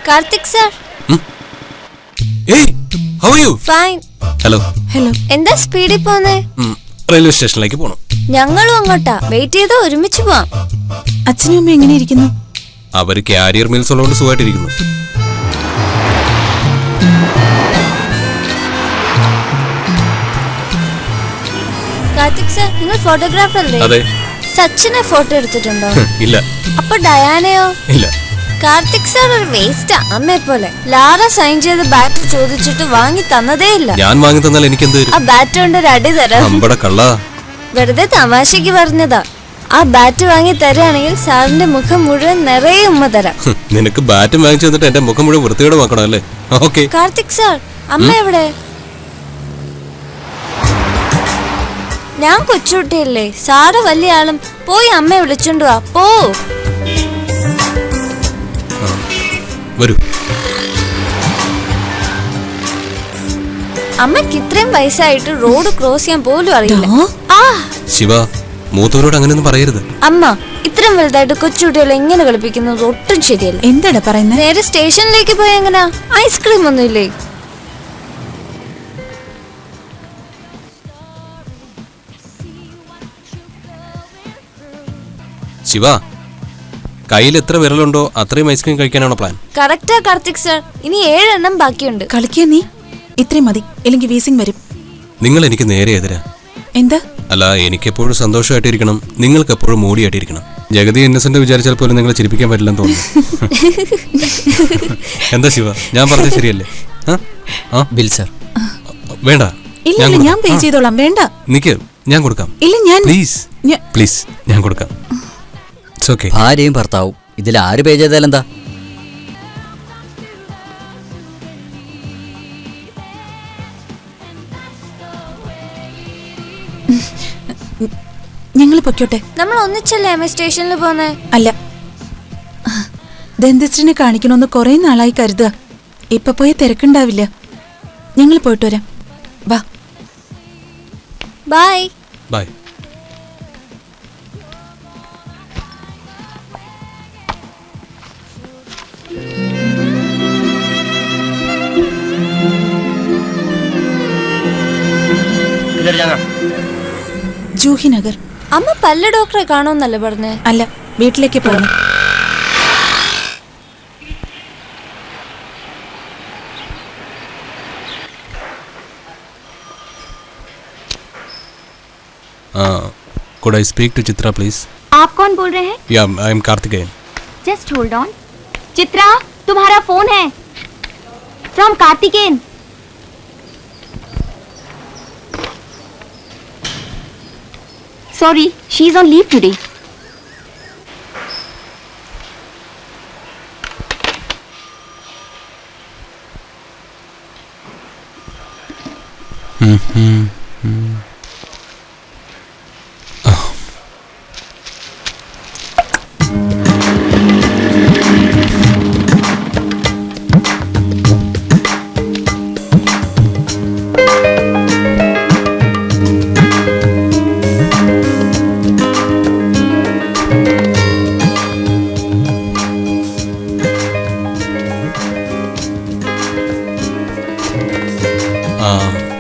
കാർത്തിക് സർ. ഏയ്, how are you? Fine. Hello. Hello. എന്താ സ്പീഡിൽ പോന്നേ? റെയിൽവേ സ്റ്റേഷനിലേക്ക് പോണം. ഞങ്ങളും അങ്ങോട്ടാ. വെയിറ്റ് ചെയ്തോ, ഒരുമിച്ച് പോവാം. അച്ഛനും അമ്മ എങ്ങനെ ഇരിക്കുന്നു? അവര് കാരിയർ മീൽസ് ഉള്ളതുകൊണ്ട് സുഖമായിട്ടിരിക്കുന്നു. കാർത്തിക് സർ, നിങ്ങൾ ഫോട്ടോഗ്രാഫർ അല്ലേ? അതെ. സച്ചിനെ ഫോട്ടോ എടുത്തിട്ടുണ്ടോ? ഇല്ല. അപ്പൊ ഡയാനയോ? ഇല്ല. കാർത്തിക് സാർ ഒരു വേസ്റ്റാ, അമ്മയെ പോലെ. ലാറ സൈൻ ചെയ്ത ബാറ്റ് ചോദിച്ചിട്ട് വാങ്ങി തന്നതേ ഇല്ല. ഞാൻ വാങ്ങി തന്നാൽ എനിക്ക് എന്ത്? ആ ബാറ്റ് കൊണ്ട് ഒരു അടി തരാം. അമ്പട കള്ള. വെറുതെ തമാശക്ക് പറഞ്ഞതാ. ആ ബാറ്റ് വാങ്ങി തരാണെങ്കിൽ സാറിന്റെ മുഖം മുഴുവൻ നിറയെ ഉമ്മ തരാം. നിനക്ക് ബാറ്റും വാങ്ങിച്ചു തന്നിട്ട് എന്റെ മുഖം മുഴുവൻ വൃത്തിയോടെ വാക്കണം അല്ലേ? ഓക്കെ. കാർത്തിക് സാർ, അമ്മ എവിടെ? ഞാൻ കൊച്ചുകുട്ടിയല്ലേ, സാറ് വലിയ ആളും. പോയി അമ്മയെ വിളിച്ചോണ്ട് വാ, പോ. വരൂ. അമ്മക്ക് ഇത്രയും വയസ്സായിട്ട് റോഡ് ക്രോസ് ചെയ്യാൻ പോലും അറിയില്ല. ആ ശിവ, മൂത്തവരോട് അങ്ങനെയൊന്നും പറയരുത്. അമ്മ ഇത്രയും വലുതായിട്ട് കൊച്ചുകുട്ടികളെ എങ്ങനെ കളിപ്പിക്കുന്നത് ഒട്ടും ശരിയല്ല. എന്താടാ പറയുന്നത്? നേരെ സ്റ്റേഷനിലേക്ക് പോയ എങ്ങനാ? ഐസ്ക്രീം ഒന്നും ഇല്ലേ? ശിവ, കയ്യിൽ എത്ര വിരലുണ്ടോ അത്രയും ഐസ്ക്രീം കഴിക്കാനാണോ പ്ലാൻ? കറക്റ്റാ കാർത്തിക് സർ. ഇനി 7 എണ്ണം ബാക്കിയുണ്ട്. കളിക്കാൻ നീ ഇത്രയും മതി, അല്ലെങ്കിൽ വീസിങ് വരും. നിങ്ങൾ എനിക്ക് നേരെ എതിരാ. എന്താ? അല്ല, എനിക്കെപ്പോഴും സന്തോഷമായിട്ടിരിക്കണം, നിങ്ങൾക്ക് എപ്പോഴും മൂടിയായിട്ടിരിക്കണം. ജഗതി ഇന്നസെന്റ് വിചാരിച്ചാൽ പോലും നിങ്ങളെ ചിരിപ്പിക്കാൻ പറ്റില്ലെന്ന് തോന്നുന്നു. എന്താ ശിവ, ഞാൻ പറഞ്ഞത് ശരിയല്ലേ? Bill sir. വേണ്ട, ഇല്ല, ഞാൻ പേ ചെയ്തോളാം. വേണ്ട, നിക്ക്, ഞാൻ കൊടുക്കാം. ഇല്ല, ഞാൻ പ്ലീസ് പ്ലീസ്, ഞാൻ കൊടുക്കാം. ഭാര്യയും ഭർത്താവും ഇതിൽ ആര് പേ ചെയ്താലെന്താ? ഞങ്ങൾ പൊയ്ക്കോട്ടെ. നമ്മൾ ഒന്നിച്ചല്ലേ എം സ്റ്റേഷനിൽ പോന്നെ? അല്ല, ദന്തസ്റ്റിനെ കാണിക്കണമെന്ന് കുറെ നാളായി കരുതുക. ഇപ്പൊ പോയി തിരക്കുണ്ടാവില്ല. ഞങ്ങൾ പോയിട്ട് വരാം. വാ. ബൈ. ബൈ. ജൂഹി നഗർ. അമ്മ പല്ല് ഡോക്ടറെ കാണുമെന്നല്ലേ പറഞ്ഞേ? അല്ല, വീട്ടിലേക്ക് പോകണം. Could I speak to Chitra, please? आप कौन बोल रहे हैं? Yeah, I am Karthikeyan. Just hold on. Chitra, तुम्हारा फोन है. From Karthikeyan. Sorry, she's on leave today.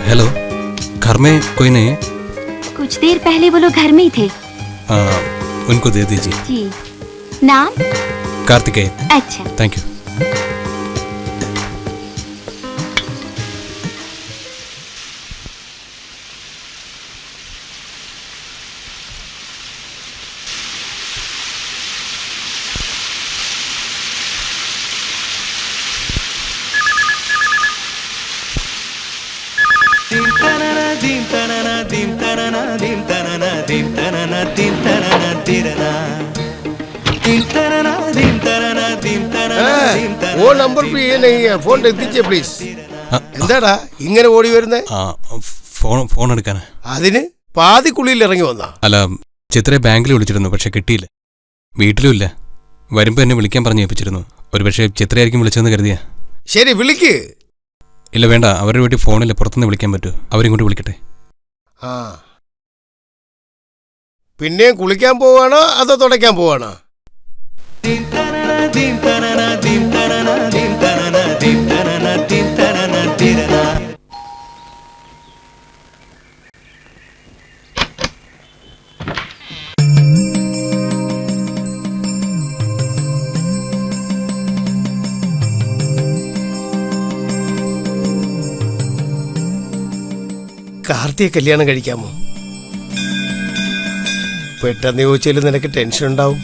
Hello, घर में कोई नहीं है? कुछ देर पहले वो लोग घर में ही थे. उनको दे दीजिए. जी. नाम? कार्तिकेयन. अच्छा. Thank you. वो नंबर पे ये नहीं है. फोन रख दीजिए प्लीज. എന്താടാ ഇങ്ങനെ ഓടി വരുന്നേ? ഫോൺ എടുക്കാനാ. അതിന് പാതിക്കുള്ളിൽ ഇറങ്ങി വന്നാ? അല്ല, ചിത്രയെ ബാങ്കിൽ വിളിച്ചിരുന്നു, പക്ഷെ കിട്ടിയില്ല. വീട്ടിലും ഇല്ല. വരുമ്പോ എന്നെ വിളിക്കാൻ പറഞ്ഞു ഏൽപ്പിച്ചിരുന്നു. ഒരുപക്ഷെ ചിത്രയായിരിക്കും വിളിച്ചതെന്ന് കരുതിയാ. ശരി, വിളിക്ക്. ഇല്ല, വേണ്ട. അവരുടെ വീട്ടിൽ ഫോണില്ല. പുറത്തുനിന്ന് വിളിക്കാൻ പറ്റുമോ? അവരിങ്ങോട്ട് വിളിക്കട്ടെ. ആ, പിന്നെയും കുളിക്കാൻ പോവാണോ അതോ തുടയ്ക്കാൻ പോവാണോ? കാർത്തിയെ കല്യാണം കഴിക്കാമോ? പെട്ടെന്ന് ചോദിച്ചാൽ നിനക്ക് ടെൻഷൻ ഉണ്ടാവും.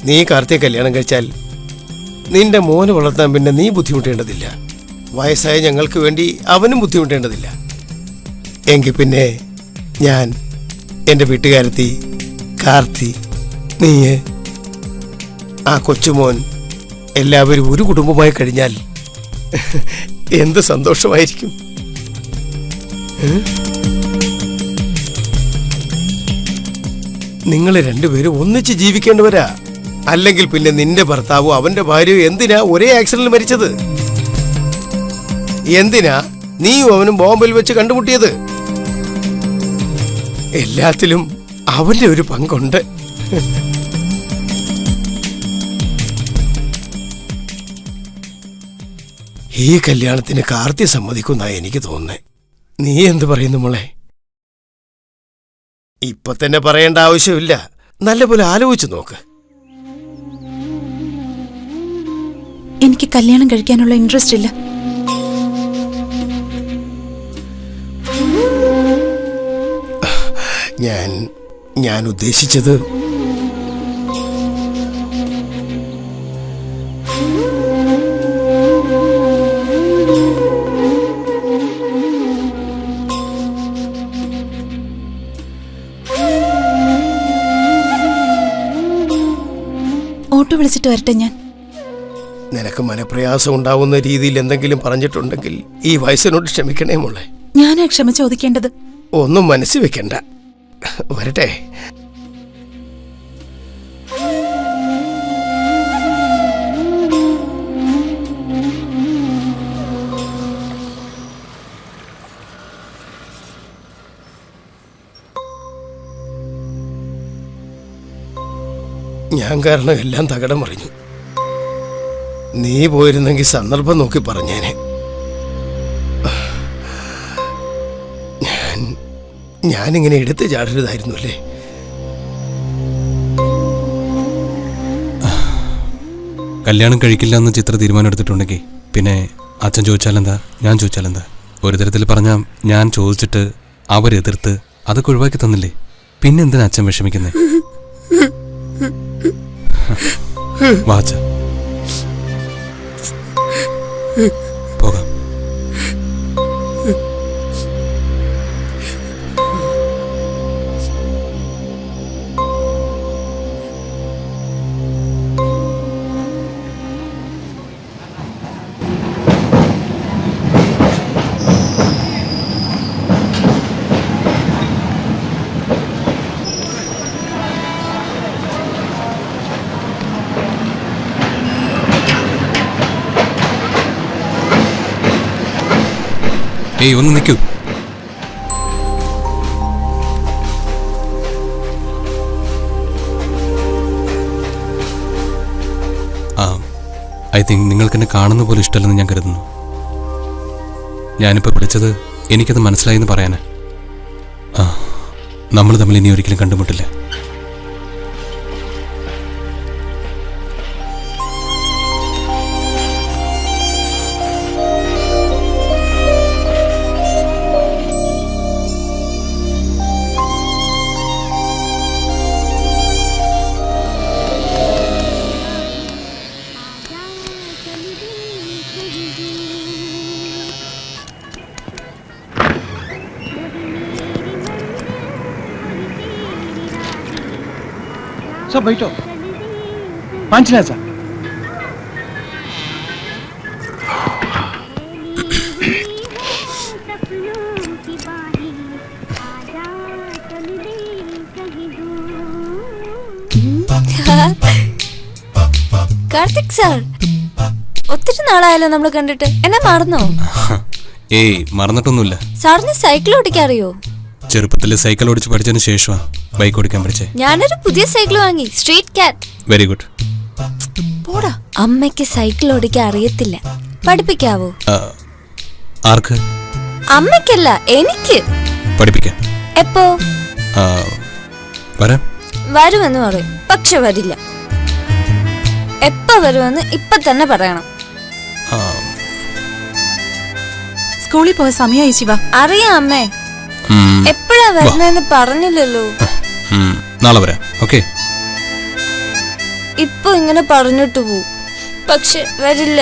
നീ കാർത്തിയെ കല്യാണം കഴിച്ചാൽ നിന്റെ മോനെ വളർത്താൻ പിന്നെ നീ ബുദ്ധിമുട്ടേണ്ടതില്ല. വയസ്സായ ഞങ്ങൾക്ക് വേണ്ടി അവനും ബുദ്ധിമുട്ടേണ്ടതില്ല. എങ്കിൽ പിന്നെ ഞാൻ, എൻ്റെ വീട്ടുകാരത്തി, കാർത്തി, നീ, ആ കൊച്ചുമോൻ എല്ലാവരും ഒരു കുടുംബമായി കഴിഞ്ഞാൽ എന്ത് സന്തോഷമായിരിക്കും. നിങ്ങൾ രണ്ടുപേരും ഒന്നിച്ച് ജീവിക്കേണ്ടവരാ. അല്ലെങ്കിൽ പിന്നെ നിന്റെ ഭർത്താവോ അവന്റെ ഭാര്യയോ എന്തിനാ ഒരേ ആക്സിഡന്റിൽ മരിച്ചത്? എന്തിനാ നീയും അവനും ബോംബെയിൽ വെച്ച് കണ്ടുമുട്ടിയത്? എല്ലാത്തിലും അവന്റെ ഒരു പങ്കുണ്ട്. ഈ കല്യാണത്തിന് കാർത്തി സമ്മതിക്കുന്ന എനിക്ക് തോന്നുന്നേ. നീ എന്ത് പറയുന്നു മോളെ? ഇപ്പൊ തന്നെ പറയേണ്ട ആവശ്യമില്ല. നല്ലപോലെ ആലോചിച്ചു നോക്ക്. എനിക്ക് കല്യാണം കഴിക്കാനുള്ള ഇൻട്രസ്റ്റ് ഇല്ല. ഞാൻ ഉദ്ദേശിച്ചത് ഓട്ടോ വിളിച്ചിട്ട് വരട്ടെ ഞാൻ. നിനക്ക് മനപ്രയാസം ഉണ്ടാവുന്ന രീതിയിൽ എന്തെങ്കിലും പറഞ്ഞിട്ടുണ്ടെങ്കിൽ ഈ വയസ്സിനോട് ക്ഷമിക്കണേ മോളെ. ഞാനാ ക്ഷമ ചോദിക്കേണ്ടത്. ഒന്നും മനസ്സിൽ വെക്കണ്ട. വരട്ടെ. ഞാൻ കാരണം എല്ലാം തകടം മറിഞ്ഞു. നീ പോയിരുന്നെങ്കിൽ സന്ദർഭം നോക്കി പറഞ്ഞേനെ. ഞാനിങ്ങനെ എടുത്ത് ചാടരുതായിരുന്നു അല്ലേ? കല്യാണം കഴിക്കില്ല എന്ന് ചിത്ര തീരുമാനം എടുത്തിട്ടുണ്ടെങ്കിൽ പിന്നെ അച്ഛൻ ചോദിച്ചാലെന്താ, ഞാൻ ചോദിച്ചാലെന്താ? ഒരു തരത്തിൽ പറഞ്ഞാൽ ഞാൻ ചോദിച്ചിട്ട് അവരെതിർത്ത് അതൊക്കെ ഒഴിവാക്കി തന്നില്ലേ, പിന്നെ എന്തിനാ അച്ഛൻ വിഷമിക്കുന്നേ? വാച്ച പോകാം. ഏയ് ഒന്ന് നിൽക്കൂ. ഐ തിങ്ക് നിങ്ങൾക്കെന്നെ കാണുന്ന പോലെ ഇഷ്ടമല്ലെന്ന് ഞാൻ കരുതുന്നു. ഞാനിപ്പോൾ വിളിച്ചത് എനിക്കത് മനസ്സിലായെന്ന് പറയാനാ. നമ്മൾ തമ്മിൽ ഇനി ഒരിക്കലും കണ്ടുമുട്ടില്ല. सब बैठो. 5 लाचा. കാർത്തിക് സാർ, ഒത്തിരി നാളായല്ലോ നമ്മൾ കണ്ടിട്ട്. എന്നെ മറന്നോ? ഏയ് മറന്നിട്ടൊന്നുമില്ല. സാറിന് സൈക്കിൾ ഓടിക്കാറിയോ? ചെറുപ്പത്തിൽ സൈക്കിൾ ഓടിച്ച് പഠിച്ചതിന് ശേഷമാണ് ബൈക്ക് ഓടിക്കാൻ പഠിച്ചേ. ഞാനൊരു പുതിയ സൈക്കിൾ വാങ്ങി, സ്ട്രീറ്റ് കാറ്റ്. Very good. പോടാ. അമ്മയ്ക്ക് സൈക്കിൾ ഓടിക്കാൻ അറിയത്തില്ല, പഠിപ്പിക്കാവോ? ആർക്ക്? അമ്മയ്ക്കല്ല, എനിക്ക് പഠിപ്പിക്കാം. എപ്പോ? വരാം. വരുമെന്ന് പറയും, പക്ഷെ വരില്ല. എപ്പോ വരുമെന്ന് ഇപ്പൊ തന്നെ പറയണം. സ്കൂളിൽ പോയ സമയമായി ശിവ. അറിയാം അമ്മേ. എപ്പോഴാ വരുന്നതെന്ന് പറഞ്ഞില്ലല്ലോ. നാളെ വരാം. ഓക്കെ. ഇപ്പൊ ഇങ്ങനെ പറഞ്ഞിട്ട് പോവും, പക്ഷെ വരില്ല.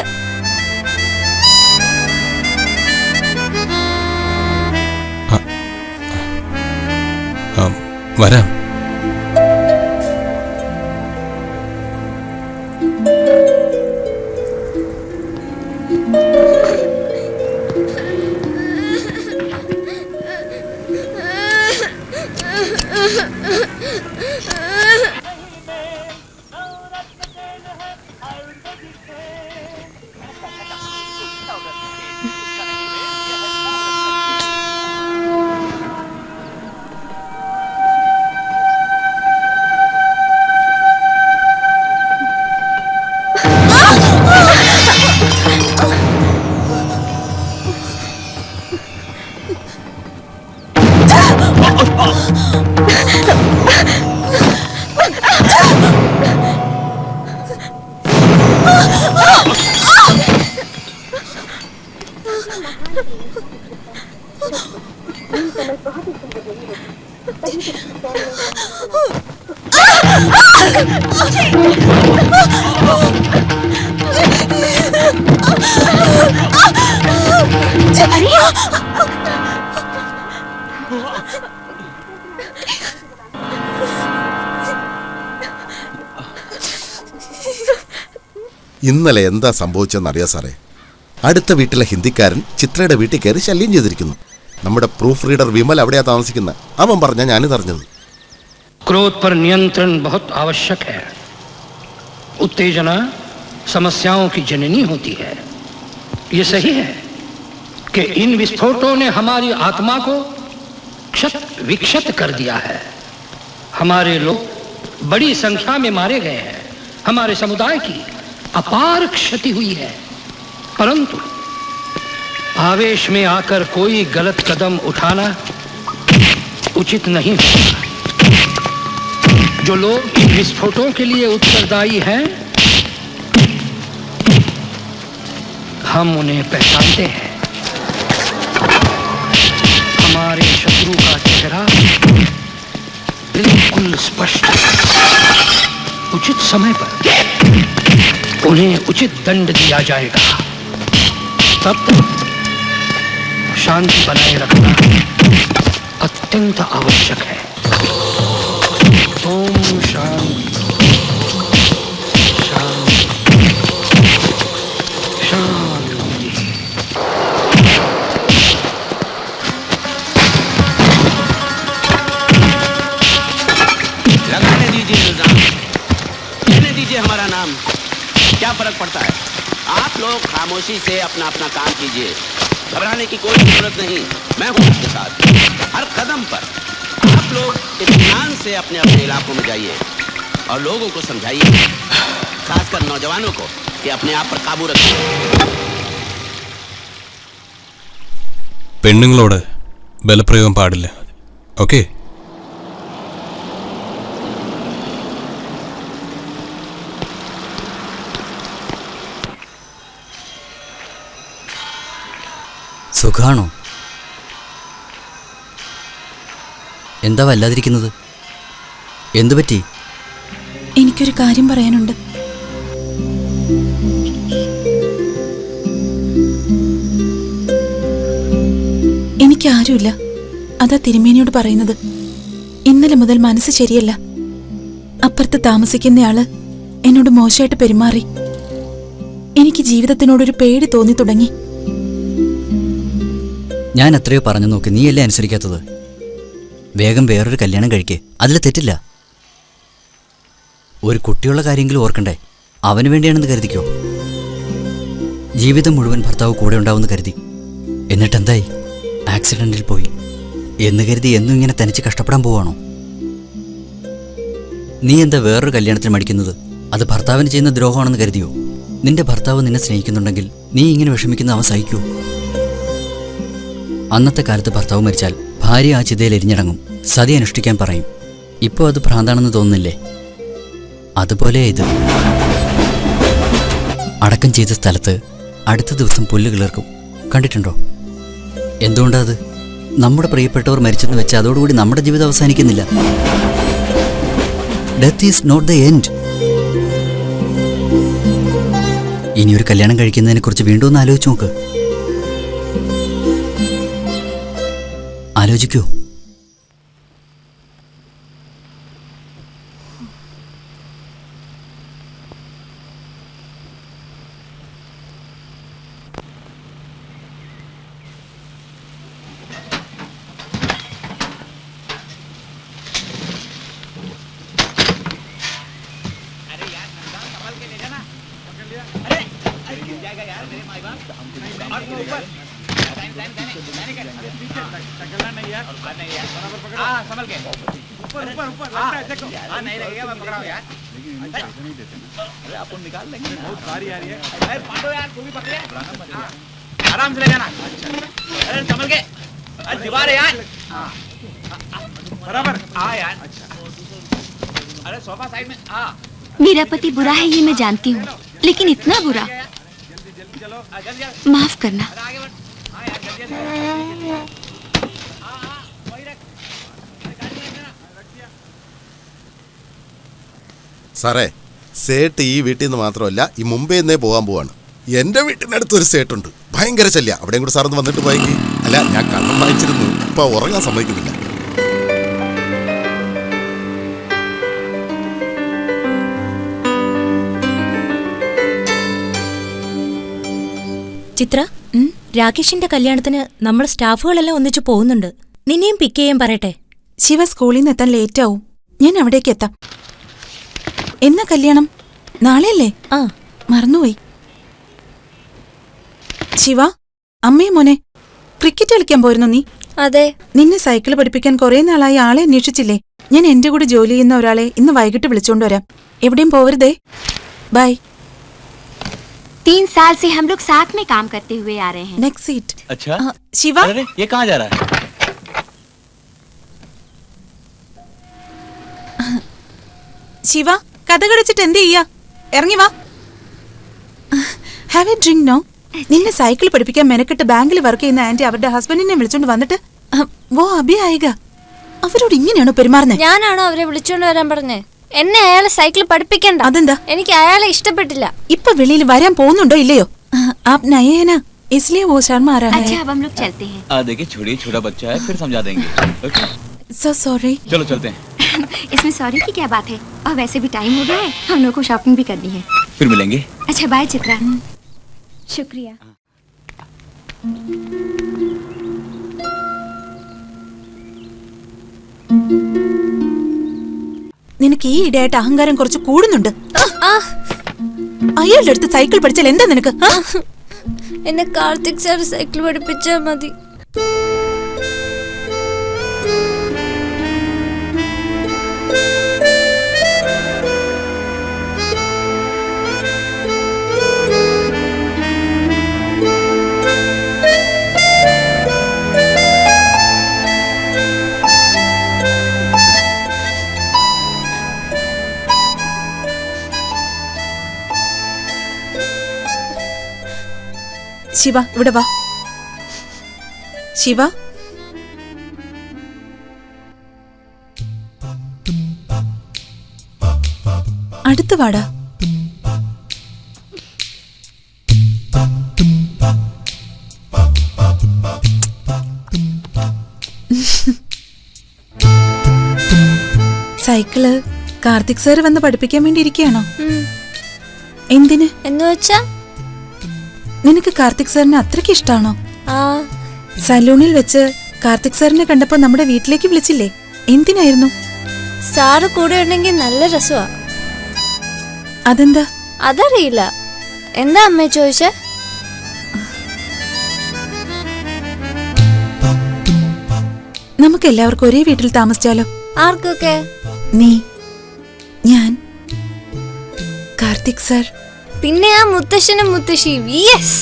വരാം. ഇന്നലെ എന്താ സംഭവിച്ചെന്നറിയാം സാറേ. അടുത്ത വീട്ടിലെ ഹിന്ദിക്കാരൻ ചിത്രയുടെ വീട്ടിൽ കയറി ശല്യം ചെയ്തിരിക്കുന്നു. നമ്മുടെ പ്രൂഫ് റീഡർ വിമൽ അവിടെയാ താമസിക്കുന്നത്. അവൻ പറഞ്ഞ ഞാനിതറിഞ്ഞത്. क्रोध पर नियंत्रण बहुत आवश्यक है. उत्तेजना समस्याओं की जननी होती है. ये सही है कि इन विस्फोटों ने हमारी आत्मा को क्षत विक्षत कर दिया है. हमारे लोग बड़ी संख्या में मारे गए हैं. हमारे समुदाय की अपार क्षति हुई है. परंतु आवेश में आकर कोई गलत कदम उठाना उचित नहीं होगा. जो लोग इन विस्फोटों के लिए उत्तरदायी हैं, हम उन्हें पहचानते हैं. हमारे शत्रु का चेहरा बिल्कुल स्पष्ट है. उचित समय पर उन्हें उचित दंड दिया जाएगा. तब तक शांति बनाए रखना अत्यंत आवश्यक है. ओम शांति शांति शांति. लगाने दीजिए इल्जाम, कहने दीजिए हमारा नाम. क्या फर्क पड़ता है? आप लोग खामोशी से अपना अपना काम कीजिए. घबराने की कोई जरूरत नहीं. मैं हूं आपके साथ. हर कदम पर आप लोग इत्मीनान से अपने अपने इलाकों में जाइए और लोगों को समझाइए, खासकर नौजवानों को, कि अपने आप पर काबू रखिए. പെണ്ണുങ്ങളോട് ബലപ്രയോഗം പാടില്ല. ഓക്കെ? സുഖാണോ? എന്താ വല്ലാതിരിക്കുന്നത്? എന്തു പറ്റി? എനിക്കൊരു കാര്യം പറയാനുണ്ട്. എനിക്കാരുമില്ല. അതാ തിരുമേനിയോട് പറയുന്നത്. ഇന്നലെ മുതൽ മനസ്സ് ശരിയല്ല. അപ്പുറത്ത് താമസിക്കുന്നയാള് എന്നോട് മോശമായിട്ട് പെരുമാറി. എനിക്ക് ജീവിതത്തിനോടൊരു പേടി തോന്നി തുടങ്ങി. ഞാൻ എത്രയോ പറഞ്ഞു നോക്കി, നീയല്ലേ അനുസരിക്കാത്തത്? വേഗം വേറൊരു കല്യാണം കഴിക്കേ, അതിൽ തെറ്റില്ല. ഒരു കുട്ടിയുള്ള കാര്യമെങ്കിലും ഓർക്കണ്ടേ? അവന് വേണ്ടിയാണെന്ന് കരുതിക്കോ. ജീവിതം മുഴുവൻ ഭർത്താവ് കൂടെ ഉണ്ടാവുമെന്ന് കരുതി. എന്നിട്ടെന്തായി? ആക്സിഡന്റിൽ പോയി എന്ന് കരുതി എന്നും ഇങ്ങനെ തനിച്ച് കഷ്ടപ്പെടാൻ പോവാണോ? നീ എന്താ വേറൊരു കല്യാണത്തിന് മടിക്കുന്നത്? അത് ഭർത്താവിന് ചെയ്യുന്ന ദ്രോഹമാണെന്ന് കരുതിയോ? നിന്റെ ഭർത്താവ് നിന്നെ സ്നേഹിക്കുന്നുണ്ടെങ്കിൽ നീ ഇങ്ങനെ വിഷമിക്കുന്ന അവൻ സഹിക്കൂ. അന്നത്തെ കാലത്ത് ഭർത്താവ് മരിച്ചാൽ ഭാര്യ ആ ചിതയിൽ എരിഞ്ഞടങ്ങും, സതി അനുഷ്ഠിക്കാൻ പറയും. ഇപ്പോൾ അത് ഭ്രാന്താണെന്ന് തോന്നുന്നില്ലേ? അതുപോലെ ഇത് അടക്കം ചെയ്ത സ്ഥലത്ത് അടുത്ത ദിവസം പുല്ല് കിളിർക്കും. കണ്ടിട്ടുണ്ടോ? എന്തുകൊണ്ടാ അത്? നമ്മുടെ പ്രിയപ്പെട്ടവർ മരിച്ചെന്ന് വെച്ച് അതോടുകൂടി നമ്മുടെ ജീവിതം അവസാനിക്കുന്നില്ല. Death is not the end. ഇനിയൊരു കല്യാണം കഴിക്കുന്നതിനെ കുറിച്ച് വീണ്ടും ഒന്ന് ആലോചിച്ച് നോക്ക്. ആലോചിക്കൂ. आराम से ले जाना. अरे संभल के. अरे दीवार है यार. बराबर. हाँ यार. अरे सोफा साइड में. हाँ. मेरा पति बुरा है ये मैं जानती हूँ, लेकिन इतना बुरा माफ करना. സാറേ, സേട്ട് ഈ വീട്ടിൽ നിന്ന് മാത്രമല്ല, ഈ മുംബൈയിൽ നിന്നേ പോകാൻ പോവാണ്. എൻ്റെ വീട്ടിനടുത്തൊരു സേട്ടുണ്ട്, ഭയങ്കര ശല്യ. അവിടെയും കൂടെ സാറൊന്ന് വന്നിട്ട് പോയെങ്കിൽ. അല്ല, ഞാൻ കണ്ണം വായിച്ചിരുന്നു, ഇപ്പൊ ഉറങ്ങാൻ സമ്മതിക്കുന്നില്ല. ചിത്ര, രാകേഷിന്റെ കല്യാണത്തിന് നമ്മൾ സ്റ്റാഫുകളെല്ലാം ഒന്നിച്ചു പോകുന്നുണ്ട്. നിന്നെയും പിക്ക് ചെയ്യാൻ പറയട്ടെ? ശിവ സ്കൂളിൽ നിന്ന് എത്താൻ ലേറ്റ് ആവും. ഞാൻ അവിടേക്ക് എത്താം. എന്നാ കല്യാണം? നാളെയല്ലേ? ആ, മറന്നുപോയി. ശിവ, അമ്മയും മോനെ, ക്രിക്കറ്റ് കളിക്കാൻ പോയിരുന്നു നീ? അതെ. നിന്നെ സൈക്കിൾ പഠിപ്പിക്കാൻ കുറെ നാളായി ആളെ അന്വേഷിച്ചില്ലേ? ഞാൻ എന്റെ കൂടെ ജോലി ചെയ്യുന്ന ഒരാളെ ഇന്ന് വൈകിട്ട് വിളിച്ചോണ്ട് വരാം. എവിടെയും പോവരുതേ. ബൈ. 3 साल से हम लोग साथ में काम करते हुए आ रहे हैं. Next seat. अच्छा शिवा, अरे ये कहाँ जा रहा है? ശിവ, കഥ കടിച്ചിട്ട് എന്ത് ചെയ്യാ? ഇറങ്ങി വാ. Have a drink no? നിന്നെ സൈക്കിൾ പഠിപ്പിക്കാൻ മെനക്കെട്ട് ബാങ്കിൽ വർക്ക് ചെയ്യുന്ന ആന്റി അവരുടെ ഹസ്ബൻഡിനെ വിളിച്ചോണ്ട് വന്നിട്ട് വോ അഭി ആയിക. അവരോട് ഇങ്ങനെയാണോ പെരുമാറുന്നത്? ഞാനാണോ അവരെ വിളിച്ചോണ്ട് വരാൻ പറഞ്ഞേ? എന്നെ അയാളെ സൈക്കിൾ പഠിപ്പിക്കണ്ട. അതെന്താ? എനിക്ക് അയാളെ ഇഷ്ടപ്പെട്ടില്ല. ഇപ്പൊ വെളിയിൽ വരാൻ പോകുന്നുണ്ടോ ഇല്ലയോ? ആപ് നയേ ഹൈ നാ, इसलिए वो शर्म आ रहा है. अच्छा अब हम लोग चलते हैं. देखिए छोड़िए, छोटा बच्चा है, फिर समझा देंगे. Okay So sorry. चलो चलते हैं. इसमें सॉरी की क्या बात है? और वैसे भी टाइम हो गया है, हम लोग को शॉपिंग भी करनी है. फिर मिलेंगे. अच्छा बाय चित्रा. शुक्रिया. നിനക്ക് ഈ ഇടയായിട്ട് അഹങ്കാരം കുറച്ച് കൂടുന്നുണ്ട്. അയാളുടെ അടുത്ത് സൈക്കിൾ പഠിച്ചാൽ എന്താ നിനക്ക്? എന്നെ കാർത്തിക് സാർ സൈക്കിൾ പഠിപ്പിച്ചാൽ മതി. ശിവ, ഇവിടെ വാ. ശിവ, അടുത്ത് വാടാ. സൈക്കിള് കാർത്തിക് സാർ വന്ന് പഠിപ്പിക്കാൻ വേണ്ടി ഇരിക്കുകയാണോ? എന്തിന് എന്ന് വെച്ചാ? നിനക്ക് കാർത്തിക് സാറിനെ അത്രയ്ക്ക് ഇഷ്ടാണോ? സലൂണിൽ വെച്ച് കാർത്തിക് സാറിനെ കണ്ടപ്പോ നമ്മുടെ വീട്ടിലേക്ക് വിളിച്ചില്ലേ? എന്തിനായിരുന്നു? സാറ് കൂടെ ഉണ്ടെങ്കിൽ നല്ല രസമാ. അതെന്താ? അതറിയില്ല. എന്താ അമ്മ ചോദിച്ചേ? നമുക്ക് എല്ലാവർക്കും ഒരേ വീട്ടിൽ താമസിച്ചാലോ? ആർക്കൊക്കെ? നീ, ഞാൻ, കാർത്തിക് സാർ, പിന്നെ ആ മുത്തശ്ശനും മുത്തശ്ശിയും. യെസ്.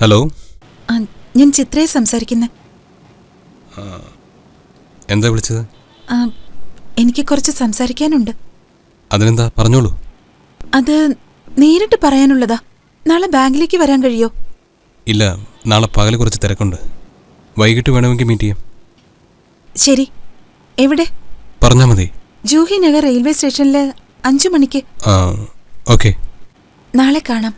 ഹലോ, ഞാൻ ചിത്രയെ സംസാരിക്കുന്നത്. എന്താ വിളിച്ചത്? എനിക്ക് കുറച്ച് സംസാരിക്കാനുണ്ട്. അതിനെന്താ, പറഞ്ഞോളൂ. അത് നേരിട്ട് പറയാനുള്ളതാ. നാളെ ബാങ്കിലേക്ക് വരാൻ കഴിയോ? ഇല്ല, നാളെ പകല് കുറച്ച് തിരക്കുണ്ട്. വൈകിട്ട് വേണമെങ്കിൽ മീറ്റ് ചെയ്യാം. ശരി. എവിടെ? പറഞ്ഞാൽ മതി. ജൂഹി നഗർ റെയിൽവേ സ്റ്റേഷനിൽ 5 മണിക്ക്. ഓക്കെ, നാളെ കാണാം.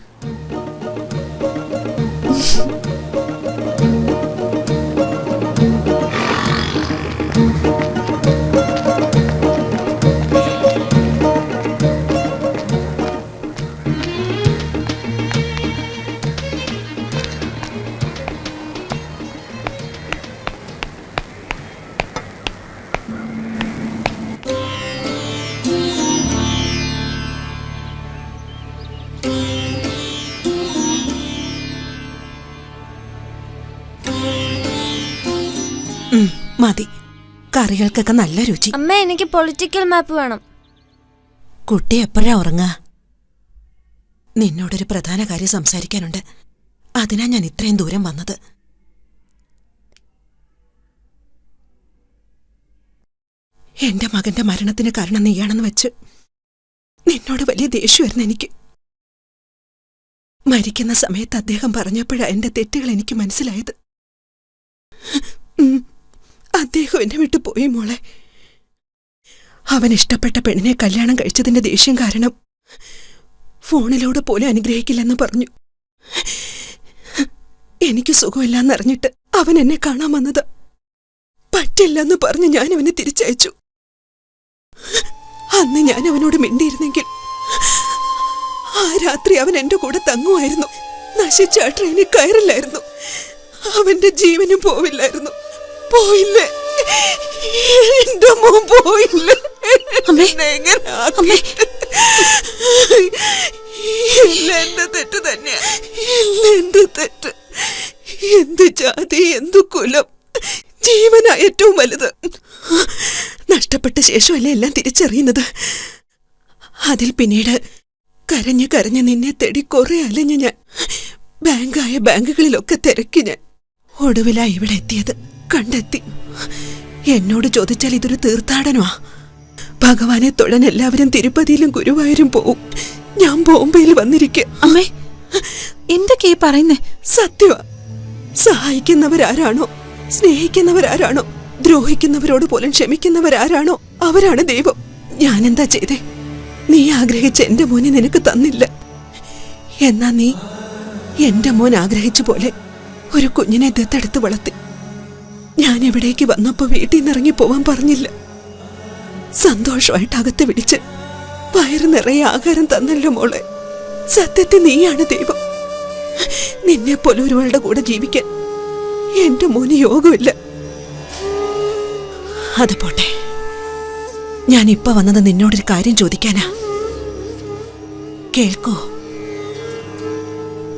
മതി, കറികൾക്കൊക്കെ നല്ല രുചി. അമ്മ, എനിക്ക് പൊളിറ്റിക്കൽ മാപ്പ് വേണം. കുട്ടി എപ്പോഴാ ഉറങ്ങാ? നിന്നോടൊരു പ്രധാന കാര്യം സംസാരിക്കാനുണ്ട്. അതിനാ ഞാൻ ഇത്രയും ദൂരം വന്നത്. എന്റെ മകന്റെ മരണത്തിന് കാരണം നീയാണെന്ന് വെച്ച് നിന്നോട് വലിയ ദേഷ്യമായിരുന്നു എനിക്ക്. മരിക്കുന്ന സമയത്ത് അദ്ദേഹം പറഞ്ഞപ്പോഴാ എന്റെ തെറ്റുകൾ എനിക്ക് മനസ്സിലായത്. അദ്ദേഹം എന്നെ വിട്ടു പോയി മോളെ. അവൻ ഇഷ്ടപ്പെട്ട പെണ്ണിനെ കല്യാണം കഴിച്ചതിന്റെ ദേഷ്യം കാരണം ഫോണിലൂടെ പോലും അനുഗ്രഹിക്കില്ലെന്ന് പറഞ്ഞു. എനിക്ക് സുഖമില്ലാന്നറിഞ്ഞിട്ട് അവൻ എന്നെ കാണാൻ വന്നത്. പറ്റില്ലെന്ന് പറഞ്ഞ് ഞാൻ അവനെ തിരിച്ചയച്ചു. അന്ന് ഞാൻ അവനോട് മിണ്ടിയിരുന്നെങ്കിൽ ആ രാത്രി അവൻ എന്റെ കൂടെ തങ്ങുമായിരുന്നു. നശിച്ച ആ ട്രെയിനിൽ കയറില്ലായിരുന്നു. അവന്റെ ജീവനും പോവില്ലായിരുന്നു. പോയില്ലേ, എന്റെ മോൻ പോയില്ലേ? എന്റെ തെറ്റ് തന്നെയാ, എന്റെ തെറ്റ്. എന്ത് ജാതി, എന്തു കുലം, ജീവനാ ഏറ്റവും വലുത്. നഷ്ടപ്പെട്ട ശേഷമല്ലേ എല്ലാം തിരിച്ചറിയുന്നത്. അതിൽ പിന്നീട് കരഞ്ഞ് കരഞ്ഞ് നിന്നെ തേടി കുറെ അലഞ്ഞ് ഞാൻ ബാങ്കുകളിലൊക്കെ തിരക്കി. ഞാൻ ഒടുവിലായി ഇവിടെ എത്തിയത്. കണ്ടെത്തി. എന്നോട് ചോദിച്ചാൽ ഇതൊരു തീർത്ഥാടനമാ. ഭഗവാനെ തൊഴാൻ എല്ലാവരും തിരുപ്പതിയിലും ഗുരുവായൂരും പോവും. ഞാൻ ബോംബെയിൽ വന്നിരിക്കുക. അമ്മേ, എന്തൊക്കെയാ പറയുന്നേ? സത്യമാ. സഹായിക്കുന്നവരാരാണോ, സ്നേഹിക്കുന്നവരാരാണോ, ദ്രോഹിക്കുന്നവരോട് പോലും ക്ഷമിക്കുന്നവരാരാണോ അവരാണ് ദൈവം. ഞാനെന്താ ചെയ്തേ? നീ ആഗ്രഹിച്ച എന്റെ മോനെ നിനക്ക് തന്നില്ല. എന്നാ നീ എന്റെ മോൻ ആഗ്രഹിച്ച പോലെ ഒരു കുഞ്ഞിനെ ദത്തെടുത്ത് വളർത്തി. ഞാൻ ഇവിടേക്ക് വന്നപ്പോ വീട്ടിൽ നിന്ന് ഇറങ്ങി പോവാൻ പറഞ്ഞില്ല. സന്തോഷമായിട്ട് അകത്ത് പിടിച്ച് വയറ് നിറയെ ആഹാരം തന്നല്ലോ മോളെ. സത്യത്തിൽ നീയാണ് ദൈവം. നിന്നെ പോലെ ഒരുവളുടെ കൂടെ ജീവിക്കാൻ എന്റെ മോന് യോഗമില്ല. അത് പോട്ടെ, ഞാൻ ഇപ്പൊ വന്നത് നിന്നോടൊരു കാര്യം ചോദിക്കാനാ. കേൾക്കോ?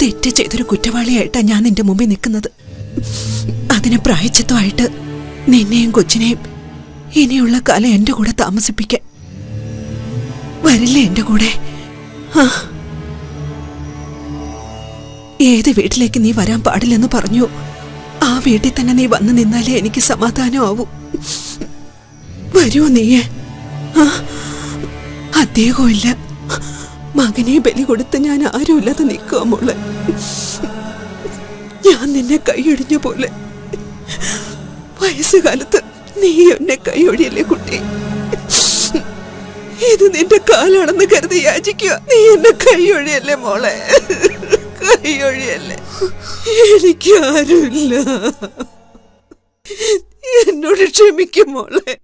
തെറ്റ് ചെയ്തൊരു കുറ്റവാളിയായിട്ടാ ഞാൻ നിന്റെ മുമ്പിൽ നിൽക്കുന്നത്. അതിന് പ്രായച്ചിത്തമായിട്ട് നിന്നെയും കൊച്ചിനെയും ഇനിയുള്ള കാലം എന്റെ കൂടെ താമസിപ്പിക്കാൻ വരില്ലേ? എന്റെ കൂടെ ഏത് വീട്ടിലേക്ക് നീ വരാൻ പാടില്ലെന്ന് പറഞ്ഞു ആ വീട്ടിൽ തന്നെ നീ വന്നു നിന്നാലേ എനിക്ക് സമാധാനമാവൂ. വരുമോ നീയെ? അദ്ദേഹമില്ല, മകനെ ബലി കൊടുത്ത് ഞാൻ ആരുമില്ലാതെ നിൽക്കുക മോളെ. ഞാൻ നിന്നെ കൈയൊഴിഞ്ഞ പോലെ വയസ്സുകാലത്ത് നീ എന്നെ കൈയൊഴിയല്ലേ കുട്ടി? ഇത് നിന്റെ കാലാണെന്ന് കരുതി യാചിക്കുക. നീ എന്നെ കൈയൊഴിയല്ലേ മോളെ, കൈയൊഴിയല്ലേ. എനിക്ക് ആരുമില്ല, എന്നോട് ക്ഷമിക്കും മോളെ.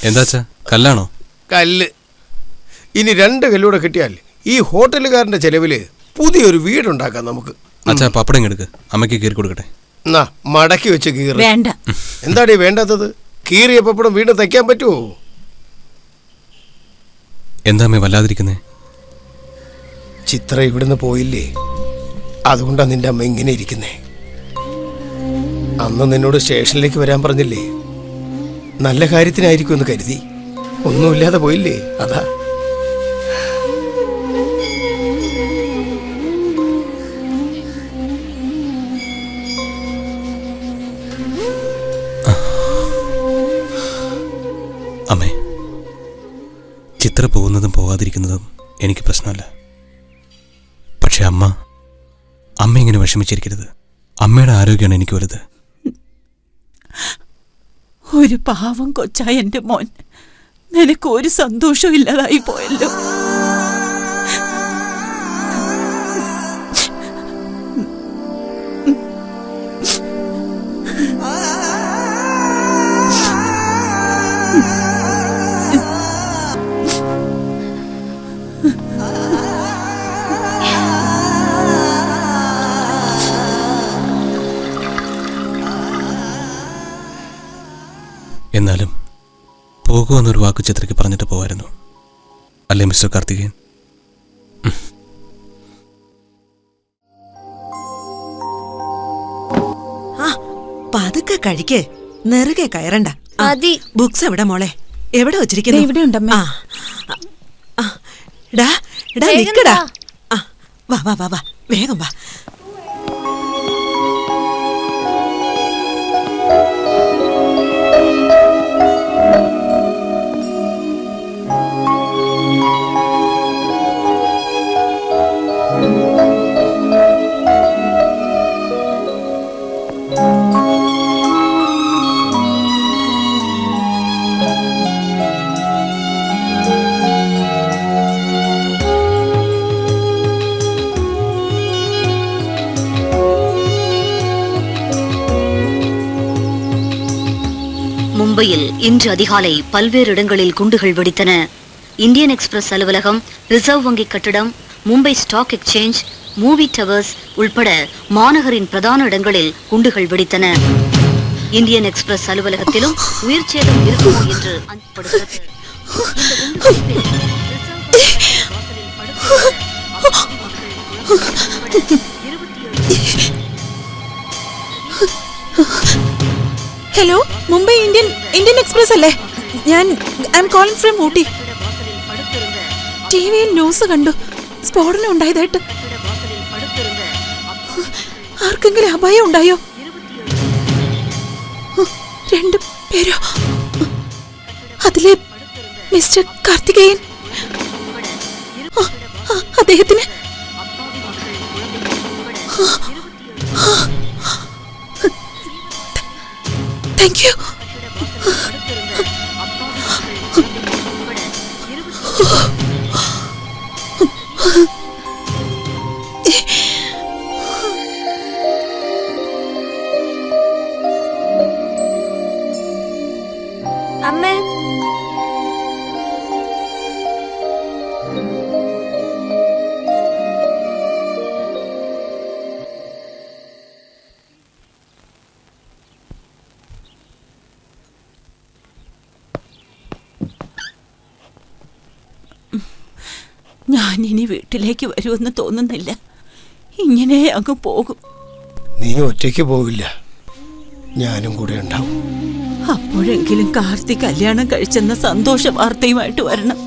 എന്താച്ചാ, കല്ലാണോ? കല്ല്. ഇനി 2 കല്ലൂടെ കിട്ടിയാൽ ഈ ഹോട്ടലുകാരന്റെ ചെലവില് പുതിയൊരു വീടുണ്ടാക്കാം നമുക്ക്. അച്ഛാ, പപ്പടം എടുക്ക്, അമ്മയ്ക്ക് കീറി കൊടുക്കട്ടെ. എന്നാ മടക്കി വെച്ച് കീറി. വേണ്ട. എന്താടേ വേണ്ടാത്തത്? കീറിയ പപ്പടം വീണ്ടും തയ്ക്കാൻ പറ്റുമോ? എന്താ അമ്മേ വല്ലാതിരിക്കുന്നേ? ചിത്ര ഇവിടുന്ന് പോയില്ലേ, അതുകൊണ്ടാ നിന്റെ അമ്മ ഇങ്ങനെ ഇരിക്കുന്നേ. അന്ന് നിന്നോട് സ്റ്റേഷനിലേക്ക് വരാൻ പറഞ്ഞില്ലേ? നല്ല കാര്യത്തിനായിരിക്കും എന്ന് കരുതി. ഒന്നുമില്ലാതെ പോയില്ലേ, അതാ. അമ്മേ, ചിത്ര പോകുന്നതും പോകാതിരിക്കുന്നതും എനിക്ക് പ്രശ്നമല്ല. പക്ഷെ അമ്മ ഇങ്ങനെ വിഷമിച്ചിരിക്കരുത്. അമ്മയുടെ ആരോഗ്യമാണ് എനിക്ക് വലുത്. ഒരു പാവം കൊച്ചായ എൻ്റെ മോൻ, നിനക്ക് ഒരു സന്തോഷവും ഇല്ലാതായി പോയല്ലോ. എന്നാലും പോകുമെന്നൊരു വാക്ക് ചിത്രയ്ക്ക് പറഞ്ഞിട്ട് പോകായിരുന്നു, അല്ലേ മിസ്റ്റർ കാർത്തികേയൻ? പതുക്കെ കഴിക്ക്, നെറുകെ കയറണ്ട. ബുക്സ് എവിടെ മോളെ? എവിടെ വെച്ചിരിക്കുന്നു? ഇവിടെ ഉണ്ടമ്മ. നിക്കടാ. വാ വാ വാ വാ, വേഗം വാ. மும்பையில் இன்று அதிகாலை பல்வேறு இடங்களில் குண்டுகள் வெடித்தன. இந்தியன் எக்ஸ்பிரஸ் அலுவலகம், ரிசர்வ் வங்கி கட்டிடம், Mumbai Stock Exchange, Movie Towers உள்பட மாநகரின் பிரதான இடங்களில் குண்டுகள் வெடித்தன. இந்தியன் எக்ஸ்பிரஸ் அலுவலகத்திலும் உயிர் சேதம் இருக்குமோ என்று அஞ்சப்படுகிறது. ഹലോ, മുംബൈ ഇന്ത്യൻ എക്സ്പ്രസ് അല്ലേ? I M calling from Ooty. ടിവിയിൽ ന്യൂസ് കണ്ടു, സ്ഫോടനം ഉണ്ടായതായിട്ട്. ആർക്കെങ്കിലും അപായം ഉണ്ടായോ? 2 പേരോ? അതിലെ മിസ്റ്റർ കാർത്തികേയൻ, അദ്ദേഹത്തിന് താങ്ക് യു. അമ്മേ, ഞാൻ ഇനി വീട്ടിലേക്ക് വരുമെന്ന് തോന്നുന്നില്ല. ഇങ്ങനെ അങ്ങ് പോകും. നീ ഒറ്റയ്ക്ക് പോകില്ല, ഞാനും കൂടെ ഉണ്ടാവും. അപ്പോഴെങ്കിലും കാർത്തി കല്യാണം കഴിച്ചെന്ന സന്തോഷ വാർത്തയുമായിട്ട് വരണം.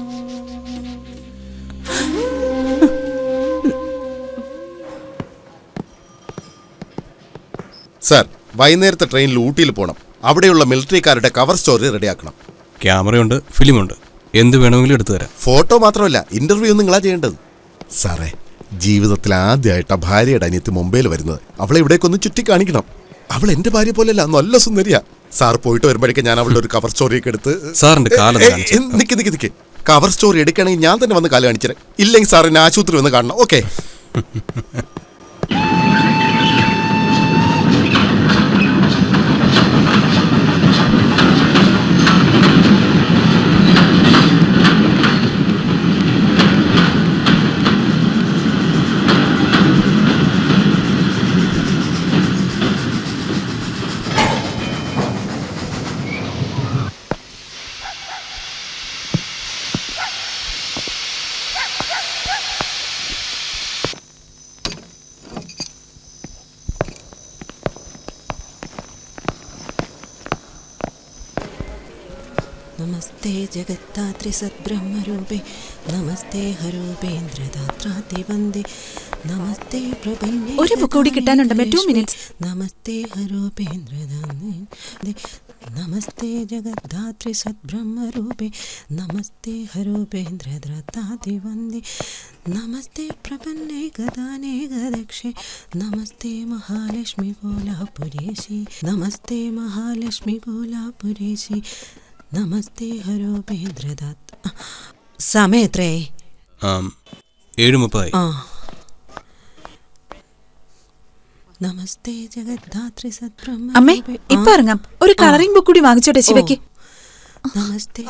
സാർ, വൈകുന്നേരത്തെ ട്രെയിനിൽ ഊട്ടിയിൽ പോകണം. അവിടെയുള്ള മിലിറ്ററിക്കാരുടെ കവർ സ്റ്റോറി റെഡിയാക്കണം. ക്യാമറയുണ്ട്, ഫിലിമുണ്ട്, എന്ത് വേണമെങ്കിലും എടുത്തു തരാം. ഫോട്ടോ മാത്രമല്ല, ഇന്റർവ്യൂ നിങ്ങളാ ചെയ്യേണ്ടത്. സാറേ, ജീവിതത്തിൽ ആദ്യമായിട്ടാണ് ഭാര്യയുടെ അനിയത്തി മുംബൈയിൽ വരുന്നത്. അവളെ ഇവിടേക്കൊന്ന് ചുറ്റി കാണിക്കണം. അവൾ എന്റെ ഭാര്യ പോലെയല്ല, നല്ല സുന്ദരിയാ. സാർ പോയിട്ട് വരുമ്പോഴേക്കും ഞാൻ അവളുടെ ഒരു കവർ സ്റ്റോറിയൊക്കെ എടുത്ത് സാറിന്റെ കാലം നിക്ക് കവർ സ്റ്റോറി എടുക്കണമെങ്കിൽ ഞാൻ തന്നെ വന്ന് കാല് കാണിച്ചേ. ഇല്ലെങ്കിൽ സാർ എന്നെ ആശുപത്രി വന്ന് കാണണം. ഓക്കെ? നമസ്തേ ജഗത്താത്രി സദ്ബ്രഹ്മരൂപേ നമസ്തേ ഹരൂപേന്ദ്രദാത്രാതി വന്ദേ നമസ്തേ പ്രപന്നേ ഒരു ബുക്ക് കൂടി കിട്ടാനുണ്ടമ്മേ. 2 minutes. നമസ്തേ ഹരൂപേന്ദ്രദാനേ നമസ്തേ ജഗദ്ധാത്രി സദ്ബ്രഹ്മരൂപേ നമസ്തേ ഹരൂപേന്ദ്രദ്രതാതി വന്ദേ നമസ്തേ പ്രപന്നേ ഗദാനേ ഗദക്ഷേ നമസ്തേ മഹാലക്ഷ്മി കോലാപുരേശി നമസ്തേ മഹാലക്ഷ്മി കോലാപുരേശി നമസ്തേ ഹരൂപേന്ദ്രദാത്. സമയം എത്രയായി? 7:30. നമസ്തേ ജഗദ്ധാത്രി സദ്ബ്രഹ്മ. അമ്മേ ഇപ്പൊ ഇറങ്ങാം. ഒരു കളറിംഗ് ബുക്ക് കൂടി വാങ്ങിച്ചോട്ടെ ശിവയ്ക്ക്. നമസ്തേ.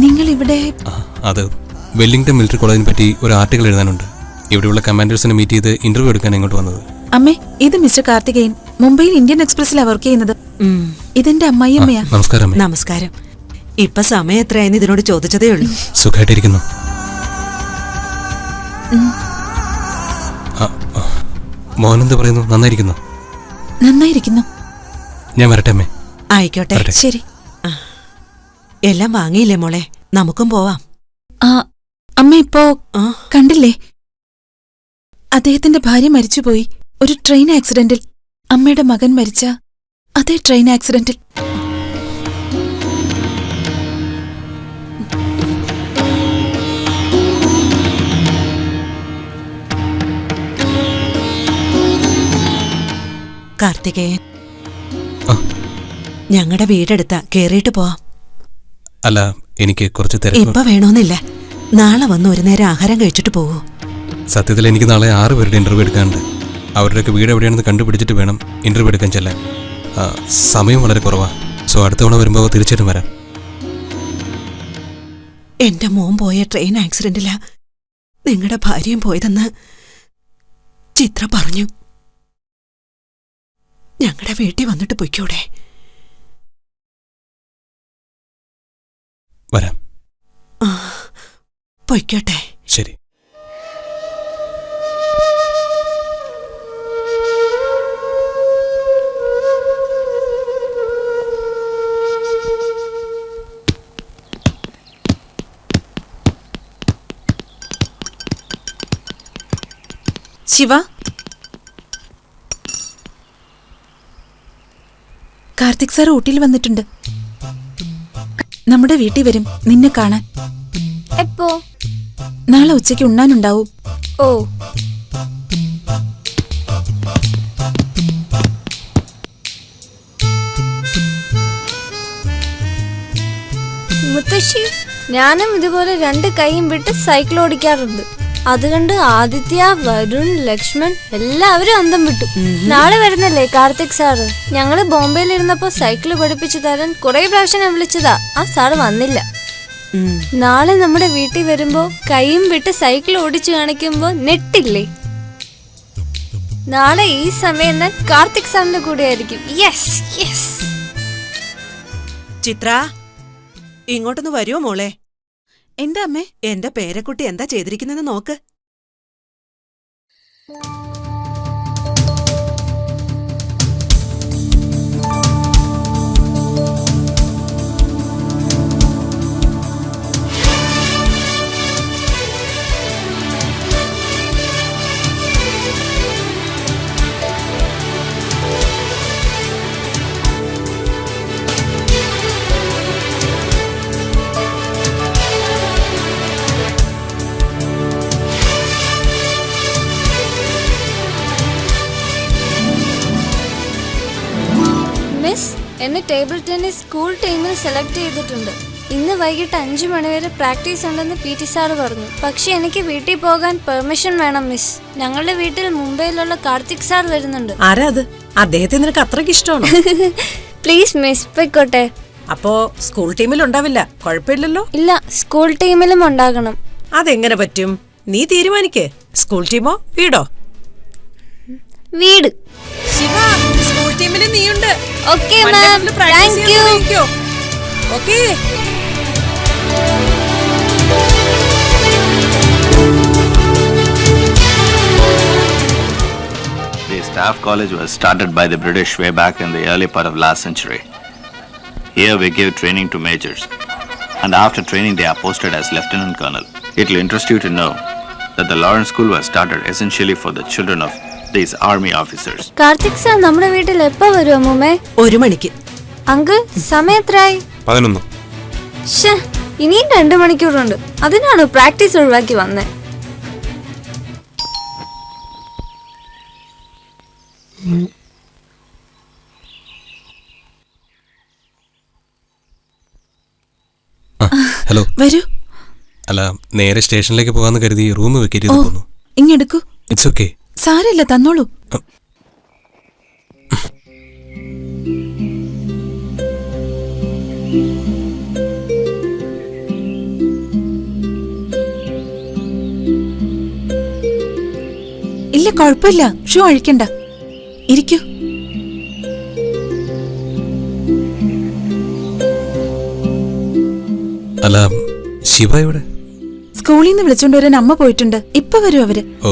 നിങ്ങൾ ഇവിടെ അത് വെല്ലിംഗ്ടൺ മിലിറ്ററി കോളേജിനെ പറ്റി ഒരു ആർട്ടിക്കിൾ എഴുതാനുണ്ട്. ഇവിടെയുള്ള കമാൻഡേഴ്സിനെ മീറ്റ് ചെയ്ത് ഇന്റർവ്യൂ എടുക്കാൻ ഇങ്ങോട്ട് വന്നത്. അമ്മേ ഇത് മിസ്റ്റർ കാർത്തികേയൻ, മുംബൈയിൽ ഇന്ത്യൻ എക്സ്പ്രസിലാണ് വർക്ക് ചെയ്യുന്നത്. ഇതെന്റെ അമ്മായിയമ്മയാ. നമസ്കാരം. നമസ്കാരം. ഇപ്പൊ സമയം എത്രയായെന്ന് ഇതിനോട് ചോദിച്ചതേ ഉള്ളൂ. സുഖമായിട്ടിരിക്കുന്നു. മോനെന്ത് പറയുന്നു? നന്നായിരിക്കുന്നു. നന്നായിരിക്കുന്നു. ഞാൻ വരട്ടെ അമ്മേ. ആയിക്കോട്ടെ. ശരി. എല്ലാം വാങ്ങിയില്ലേ മോളെ? നമുക്കും പോവാം. അമ്മ ഇപ്പോ കണ്ടില്ലേ, അദ്ദേഹത്തിന്റെ ഭാര്യ മരിച്ചുപോയി ഒരു ട്രെയിൻ ആക്സിഡന്റിൽ. അമ്മയുടെ മകൻ മരിച്ച അതേ ട്രെയിൻ ആക്സിഡന്റിൽ. കാർത്തികേയൻ, ഞങ്ങളുടെ വീടെടുത്താ കേറിയിട്ട് പോവാം. അല്ല, എനിക്ക് കുറച്ച് തിരക്ക്. ഇപ്പൊ വേണോന്നില്ല, നാളെ വന്ന് ഒരു നേരം ആഹാരം കഴിച്ചിട്ട് പോവൂ. സത്യത്തിൽ എനിക്ക് നാളെ 6 പേരുടെ ഇന്റർവ്യൂ എടുക്കാനുണ്ട്. അവരുടെയൊക്കെ വീട് എവിടെയാണെന്ന് കണ്ടുപിടിച്ചിട്ട് വേണം ഇന്റർവ്യൂ എടുക്കാൻ ചെല്ലാൻ. സമയം വളരെ കുറവാണ്. സോ അടുത്ത തവണ വരുമ്പോൾ തീർച്ചയായിട്ടും വരാം. എന്റെ മോൻ പോയ ട്രെയിൻ ആക്സിഡന്റിലാ നിങ്ങളുടെ ഭാര്യയും പോയതെന്ന് ചിത്ര പറഞ്ഞു. ഞങ്ങളുടെ വീട്ടിൽ വന്നിട്ട് പൊയ്ക്കൂടെ? വരാം. പൊയ്ക്കോട്ടെ. ശരി. ശിവ, കാർത്തിക് സാർ ഊട്ടിയിൽ വന്നിട്ടുണ്ട്. നമ്മുടെ വീട്ടിൽ വരും നിന്നെ കാണാൻ. എപ്പോ? നാളെ ഉച്ചയ്ക്ക് ഉണ്ണാനുണ്ടാവും. ഓ, മുത്തശ്ശി, ഞാനും ഇതുപോലെ 2 കൈയും വിട്ട് സൈക്കിൾ ഓടിക്കാറുണ്ട്. അതുകൊണ്ട് ആദിത്യ, വരുൺ, ലക്ഷ്മൺ എല്ലാവരും അന്തം വിട്ടു. നാളെ വരുന്നല്ലേ കാർത്തിക് സാറ്? ഞങ്ങള് ബോംബെയിലിരുന്നപ്പോ സൈക്കിള് പഠിപ്പിച്ചു തരാൻ കുറെ പ്രാവശ്യം ഞാൻ വിളിച്ചതാ. ആ സാറ് വന്നില്ല. നാളെ നമ്മുടെ വീട്ടിൽ വരുമ്പോ കൈയും വിട്ട് സൈക്കിൾ ഓടിച്ചു കാണിക്കുമ്പോ നെട്ടില്ലേ? നാളെ ഈ സമയം ഞാൻ കാർത്തിക് സാറിന്റെ കൂടെ ആയിരിക്കും. Yes yes. ചിത്ര, ഇങ്ങോട്ടൊന്ന് വരുമോ മോളെ? എന്താ അമ്മേ? എന്റെ പേരക്കുട്ടി എന്താ ചെയ്തിരിക്കുന്നെന്ന് നോക്ക്. എന്നെ ടേബിൾ ടെന്നീസ് സ്കൂൾ ടീമിൽ സെലക്ട് ചെയ്തിട്ടുണ്ട്. ഇന്ന് വൈകിട്ട് 5 മണി വരെ പ്രാക്ടീസ് ഉണ്ടെന്ന് PT സാറ് പറഞ്ഞു. പക്ഷെ എനിക്ക് വീട്ടിൽ പോകാൻ പെർമിഷൻ വേണം മിസ്. ഞങ്ങളുടെ വീട്ടിൽ മുംബൈയിലുള്ള കാർത്തിക് സാർ വരുന്നുണ്ട്. ആരാ അത്? അദ്ദേഹത്തെ നിനക്ക് അത്രയ്ക്ക് ഇഷ്ടമാണോ? പ്ലീസ് മിസ്, പൊയ്ക്കോട്ടെ. അപ്പോ സ്കൂൾ ടീമിൽ ഉണ്ടാവില്ല? കുഴപ്പമില്ലല്ലോ. ഇല്ല, സ്കൂൾ ടീമിലും ഉണ്ടാകണം. അതെങ്ങനെ പറ്റും? നീ തീരുമാനിക്കേ. സ്കൂൾ ടീമോ വീടോ? വീട്. ശിവ, സ്കൂൾ ടീമിന് നീയുണ്ട്. Okay ma'am, thank you. Okay. The staff college was started by the British way back in the early part of last century. Here we give training to majors, and after training they are posted as lieutenant colonel. It will interest you to know that the Lawrence School was started essentially for the children of these army officers. Karthik sir നമ്മുടെ വീട്ടിൽ എപ്പോ വരും അമ്മൂമ്മേ? 1 മണിക്ക്. അങ്കിൾ സമയം എത്രയായി? 11. ശ്ശേ, ഇനിയും 2 മണിക്കൂറുണ്ട്. അതിനാണോ പ്രാക്ടീസ് ഒഴിവാക്കി വന്നേ? ഹലോ. വരൂ. അല്ല, നേരെ സ്റ്റേഷനിലേക്ക് പോകാന്ന് കരുതി റൂം വെക്കേറ്റ് ചെയ്ത് പോന്നു. ഇങ്ങെടുക്കൂ. It's okay. സാരമില്ല, തന്നോളൂ. ഇല്ല, കുഴപ്പമില്ല. ഷൂ അഴിക്കണ്ട. ഇരിക്കൂ. അല്ല, ശിവ ഇവിടെ? സ്കൂളിൽ നിന്ന് വിളിച്ചോണ്ട് വരാൻ അമ്മ പോയിട്ടുണ്ട്. ഇപ്പൊ വരും അവര്. ഓ.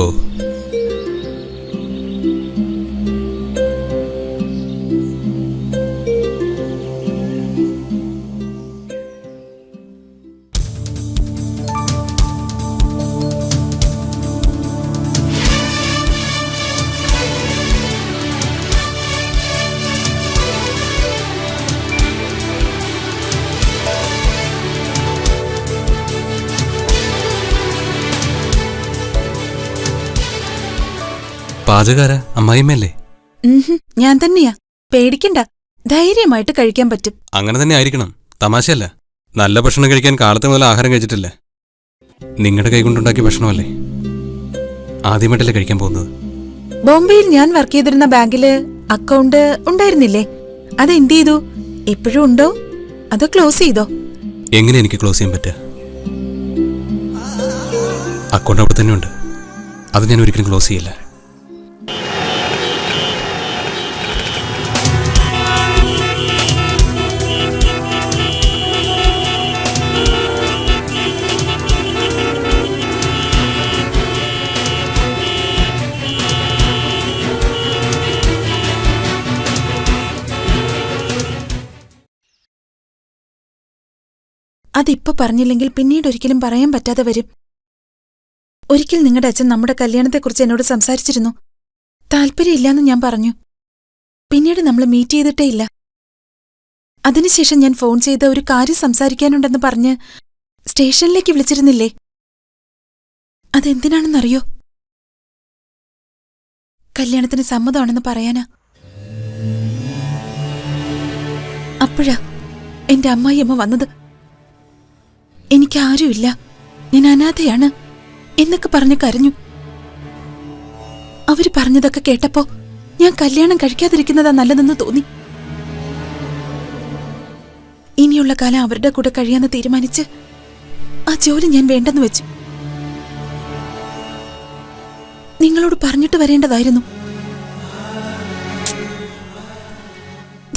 പാചകാര അമ്മായിമ്മല്ലേ? ഞാൻ തന്നെയാ. പേടിക്കണ്ട, ധൈര്യമായിട്ട് കഴിക്കാൻ പറ്റും. അങ്ങനെ തന്നെ ആയിരിക്കണം. തമാശയല്ല. നല്ല ഭക്ഷണം കഴിക്കാൻ കാലത്ത് മുതൽ ആഹാരം കഴിച്ചിട്ടില്ല. നിങ്ങളുടെ കൈകൊണ്ടുണ്ടാക്കിയ ഭക്ഷണമല്ലേ ആദ്യമായിട്ടല്ലേ കഴിക്കാൻ പോകുന്നത്? ബോംബെയിൽ ഞാൻ വർക്ക് ചെയ്തിരുന്ന ബാങ്കില് അക്കൗണ്ട് ഉണ്ടായിരുന്നില്ലേ? അത് എന്ത് ചെയ്തു? ഇപ്പോഴും ഉണ്ടോ അതോ ക്ലോസ് ചെയ്തോ? എങ്ങനെ എനിക്ക് ക്ലോസ് ചെയ്യാൻ പറ്റുക? അക്കൗണ്ട് അവിടെ തന്നെ ഉണ്ട്. അത് ഞാൻ ഒരിക്കലും ക്ലോസ് ചെയ്യില്ല. അതിപ്പോ പറഞ്ഞില്ലെങ്കിൽ പിന്നീട് ഒരിക്കലും പറയാൻ പറ്റാതെ വരും. ഒരിക്കൽ നിങ്ങളുടെ അച്ഛൻ നമ്മുടെ കല്യാണത്തെക്കുറിച്ച് എന്നോട് സംസാരിച്ചിരുന്നു. താല്പര്യമില്ലാന്ന് ഞാൻ പറഞ്ഞു. പിന്നീട് നമ്മൾ മീറ്റ് ചെയ്തിട്ടേ ഇല്ല. അതിനുശേഷം ഞാൻ ഫോൺ ചെയ്ത് ഒരു കാര്യം സംസാരിക്കാനുണ്ടെന്ന് പറഞ്ഞ് സ്റ്റേഷനിലേക്ക് വിളിച്ചിരുന്നില്ലേ? അതെന്തിനാണെന്നറിയോ? കല്യാണത്തിന് സമ്മതമാണെന്ന് പറയാനാ. അപ്പോഴാ എന്റെ അമ്മായിയമ്മ വന്നത്. എനിക്കാരുമില്ല, ഞാൻ അനാഥയാണ് എന്നൊക്കെ പറഞ്ഞ് കരഞ്ഞു. അവര് പറഞ്ഞതൊക്കെ കേട്ടപ്പോ ഞാൻ കല്യാണം കഴിക്കാതിരിക്കുന്നതാ നല്ലതെന്ന് തോന്നി. ഇനിയുള്ള കാലം അവരുടെ കൂടെ കഴിയാന്ന് തീരുമാനിച്ച് ആ ജോലി ഞാൻ വേണ്ടെന്ന് വെച്ചു. നിങ്ങളോട് പറഞ്ഞിട്ട് വരേണ്ടതായിരുന്നു.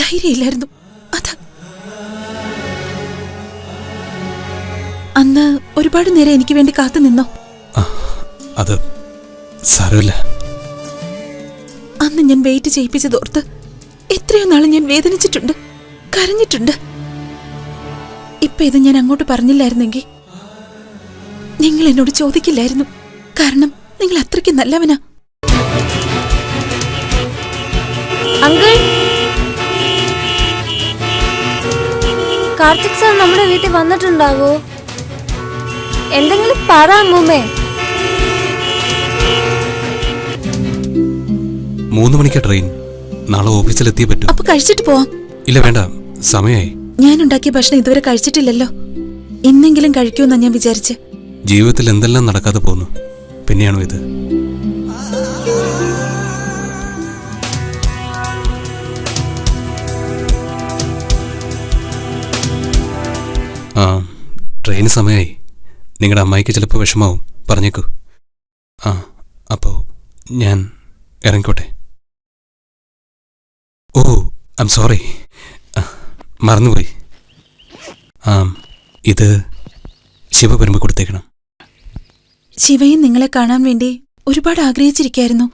ധൈര്യമില്ലായിരുന്നു. അതാ. അന്ന് ഒരുപാട് നേരം എനിക്ക് വേണ്ടി കാത്തു നിന്നോ? അത് സാരമില്ല. അന്ന് ഞാൻ വെയിറ്റ് ചെയ്യിപ്പിച്ചതോർത്ത് എത്രയോ നാള് ഞാൻ വേദനിച്ചിട്ടുണ്ട്, കരഞ്ഞിട്ടുണ്ട്. ഇപ്പൊ ഇത് ഞാൻ അങ്ങോട്ട് പറഞ്ഞില്ലായിരുന്നെങ്കിൽ നിങ്ങൾ എന്നോട് ചോദിക്കില്ലായിരുന്നു. കാരണം നിങ്ങൾ അത്രയ്ക്ക് നല്ലവനാ. അങ്കിൾ, കാർത്തിക് സാർ നമ്മുടെ വീട്ടിൽ വന്നിട്ടുണ്ടാവോ? എന്തെങ്കിലും പറ അമ്മൂമ്മേ. 3 മണിക്കാ ട്രെയിൻ. നാളെ ഓഫീസിലെത്തിയേ പറ്റൂ. അപ്പൊ കഴിച്ചിട്ട് പോവാം. ഇല്ല, വേണ്ട, സമയമായി. ഞാൻ ഉണ്ടാക്കിയ ഭക്ഷണം ഇതുവരെ കഴിച്ചിട്ടില്ലല്ലോ. എന്നെങ്കിലും കഴിക്കുമെന്നാ ഞാൻ വിചാരിച്ച്. ജീവിതത്തിൽ എന്തെല്ലാം നടക്കാതെ പോന്നു, പിന്നെയാണോ ഇത്? ആ, ട്രെയിന് സമയമായി. നിങ്ങളുടെ അമ്മായിക്ക് ചിലപ്പോൾ വിഷമാവും. പറഞ്ഞേക്കൂ. ആ, അപ്പോൾ ഞാൻ ഇറങ്ങിക്കോട്ടെ. ഓ, ഐ എം സോറി, മറന്നുപോയി. ഇത് ശിവ വരുമ്പോൾ കൊടുത്തേക്കണം. ശിവയും നിങ്ങളെ കാണാൻ വേണ്ടി ഒരുപാട് ആഗ്രഹിച്ചിരിക്കായിരുന്നു.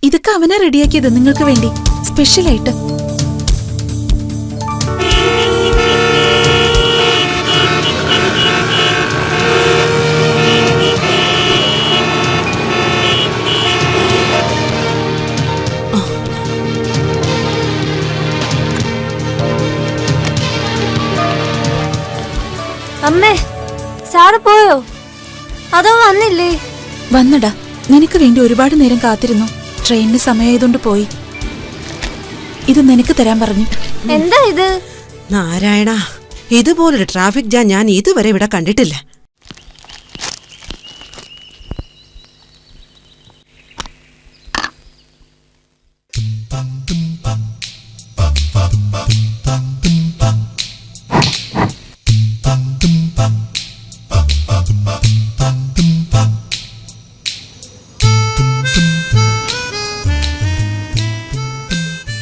ഇതൊക്കെ അവനാ റെഡിയാക്കിയത് നിങ്ങൾക്ക് വേണ്ടി സ്പെഷ്യലായിട്ട്. അമ്മേ, സാറ് പോയോ? അതോ വന്നില്ലേ? വന്നടാ, നിനക്ക് വേണ്ടി ഒരുപാട് നേരം കാത്തിരുന്നു. ട്രെയിനിന് സമയമായതുകൊണ്ട് പോയി. ഇത് നിനക്ക് തരാൻ പറഞ്ഞു. എന്താ ഇത്? നാരായണ, ഇതുപോലൊരു ട്രാഫിക് ജാം ഞാൻ ഇതുവരെ ഇവിടെ കണ്ടിട്ടില്ല.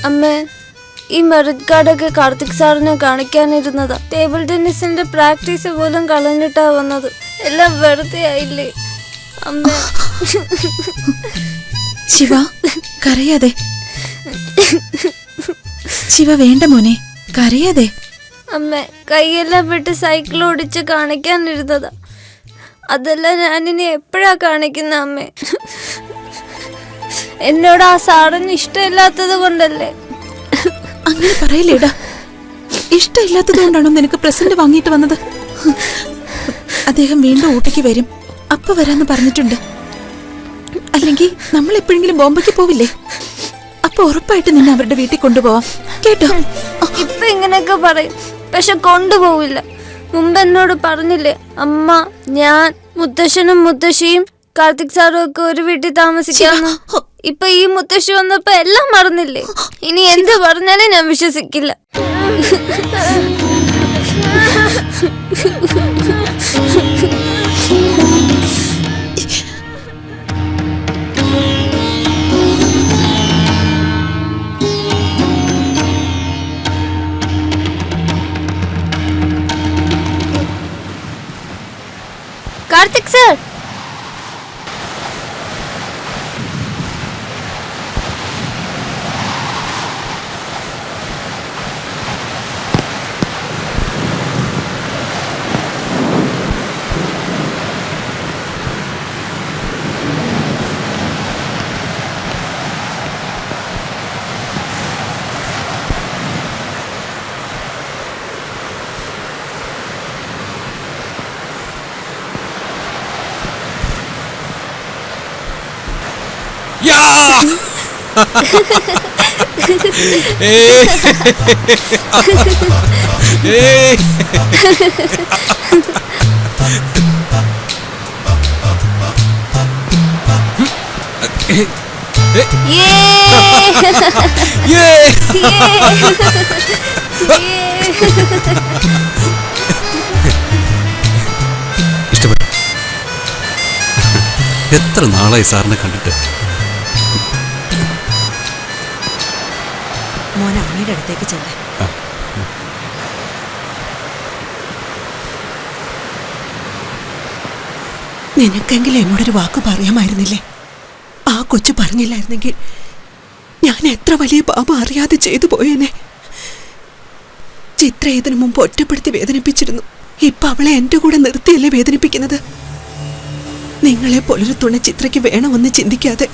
അമ്മേ, ഈ മെറിറ്റ് കാർഡൊക്കെ കാർത്തിക് സാറിനെ കാണിക്കാനിരുന്നതാ. ടേബിൾ ടെന്നീസിന്റെ പ്രാക്ടീസ് പോലും കളഞ്ഞിട്ടാ വന്നത്. എല്ലാം വെറുതെ ആയില്ലേ അമ്മ? ശിവ, കരയാതെ. ശിവ, വേണ്ട മോനെ, കരയാതെ. അമ്മ, കൈയെല്ലാം വിട്ട് സൈക്കിൾ ഓടിച്ച് കാണിക്കാനിരുന്നതാ. അതെല്ലാം ഞാനിനി എപ്പോഴാ കാണിക്കുന്ന അമ്മേ? എന്നോട് ആ സാറിന് ഇഷ്ടമില്ലാത്തത് കൊണ്ടല്ലേ? അങ്ങനെ പറയല്ലേടാ. ഇഷ്ടമില്ലാത്തത് കൊണ്ടാണോ നിനക്ക് പ്രസന്റ് വാങ്ങിയിട്ട് വന്നത്? അദ്ദേഹം വീണ്ടും ഊട്ടിക്ക് വരും, അപ്പ വരാന്ന് പറഞ്ഞിട്ടുണ്ട്. അല്ലെങ്കിൽ നമ്മൾ എപ്പോഴെങ്കിലും ബോംബെക്ക് പോവില്ലേ? അപ്പൊ ഉറപ്പായിട്ട് നിന്നെ അവരുടെ വീട്ടിൽ കൊണ്ടുപോവാം, കേട്ടോ? ഇപ്പൊ ഇങ്ങനെയൊക്കെ പറയും, പക്ഷെ കൊണ്ടുപോവില്ല. മുമ്പ് എന്നോട് പറഞ്ഞില്ലേ അമ്മ, ഞാൻ മുത്തശ്ശനും മുത്തശ്ശിയും കാർത്തിക് സാറും ഒക്കെ ഒരു വീട്ടിൽ താമസിക്കാന്ന്. ഇപ്പൊ ഈ മുത്തശ്ശി വന്നപ്പോ എല്ലാം മറന്നില്ലേ? ഇനി എന്ത് പറഞ്ഞാലും ഞാൻ വിശ്വസിക്കില്ല. കാർത്തിക് സാർ, ഇഷ്ടപ്പെട്ടു. എത്ര നാളായി സാറിനെ കണ്ടിട്ട്. മോൻ അമ്മയുടെ അടുത്തേക്ക് ചെല്ല. നിനക്കെങ്കിലും എന്നോടൊരു വാക്ക് പറയാമായിരുന്നില്ലേ? ആ കൊച്ചു പറഞ്ഞില്ലായിരുന്നെങ്കിൽ ഞാൻ എത്ര വലിയ പാപം അറിയാതെ ചെയ്തു പോയേനെ. ചിത്ര ഇതിനു മുമ്പ് ഒറ്റപ്പെടുത്തി വേദനിപ്പിച്ചിരുന്നു. ഇപ്പൊ അവളെ എന്റെ കൂടെ നിർത്തിയല്ലേ വേദനിപ്പിക്കുന്നത്? നിങ്ങളെ പോലൊരു തുണ ചിത്രയ്ക്ക് വേണമെന്ന് ചിന്തിക്കാതെ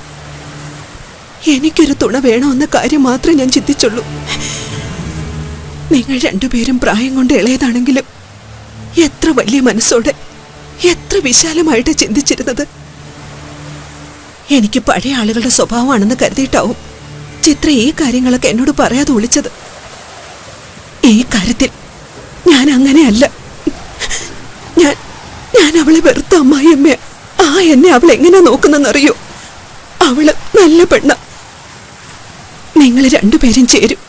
എനിക്കൊരു തുണ വേണമെന്ന കാര്യം മാത്രമേ ഞാൻ ചിന്തിച്ചുള്ളൂ. നിങ്ങൾ രണ്ടുപേരും പ്രായം കൊണ്ട് ഇളയതാണെങ്കിലും എത്ര വലിയ മനസ്സോടെ, എത്ര വിശാലമായിട്ട് ചിന്തിച്ചിരുന്നത്. എനിക്ക് പഴയ ആളുകളുടെ സ്വഭാവമാണെന്ന് കരുതിയിട്ടാവും ചിത്ര ഈ കാര്യങ്ങളൊക്കെ എന്നോട് പറയാതെ ഒളിച്ചത്. ഈ കാര്യത്തിൽ ഞാൻ അങ്ങനെയല്ല. ഞാൻ അവളെ വെറുത്ത അമ്മായിയമ്മ. ആ എന്നെ അവൾ എങ്ങനെ നോക്കുന്നെന്നറിയോ? അവള് നല്ല പെണ്ണ. നിങ്ങൾ രണ്ടുപേരും ചേരും.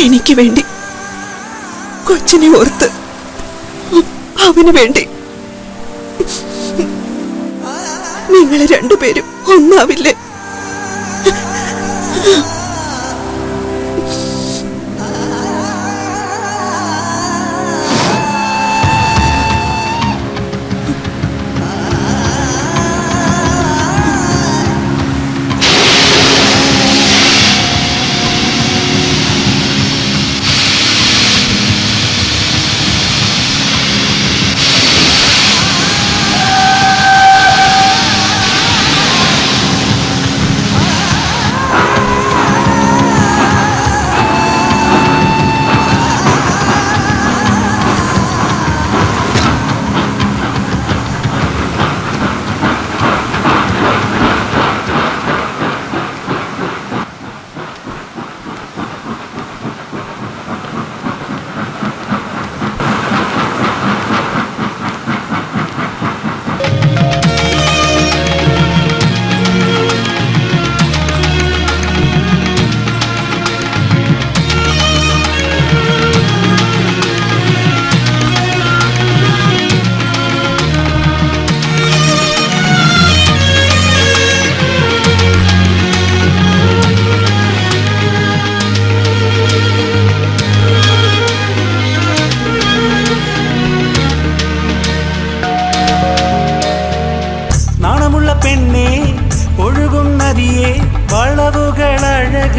എനിക്ക് വേണ്ടി, കൊച്ചിനെ ഓർത്ത്, അവന് വേണ്ടി നിങ്ങൾ രണ്ടുപേരും ഒന്നാവില്ലേ?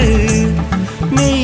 அழகு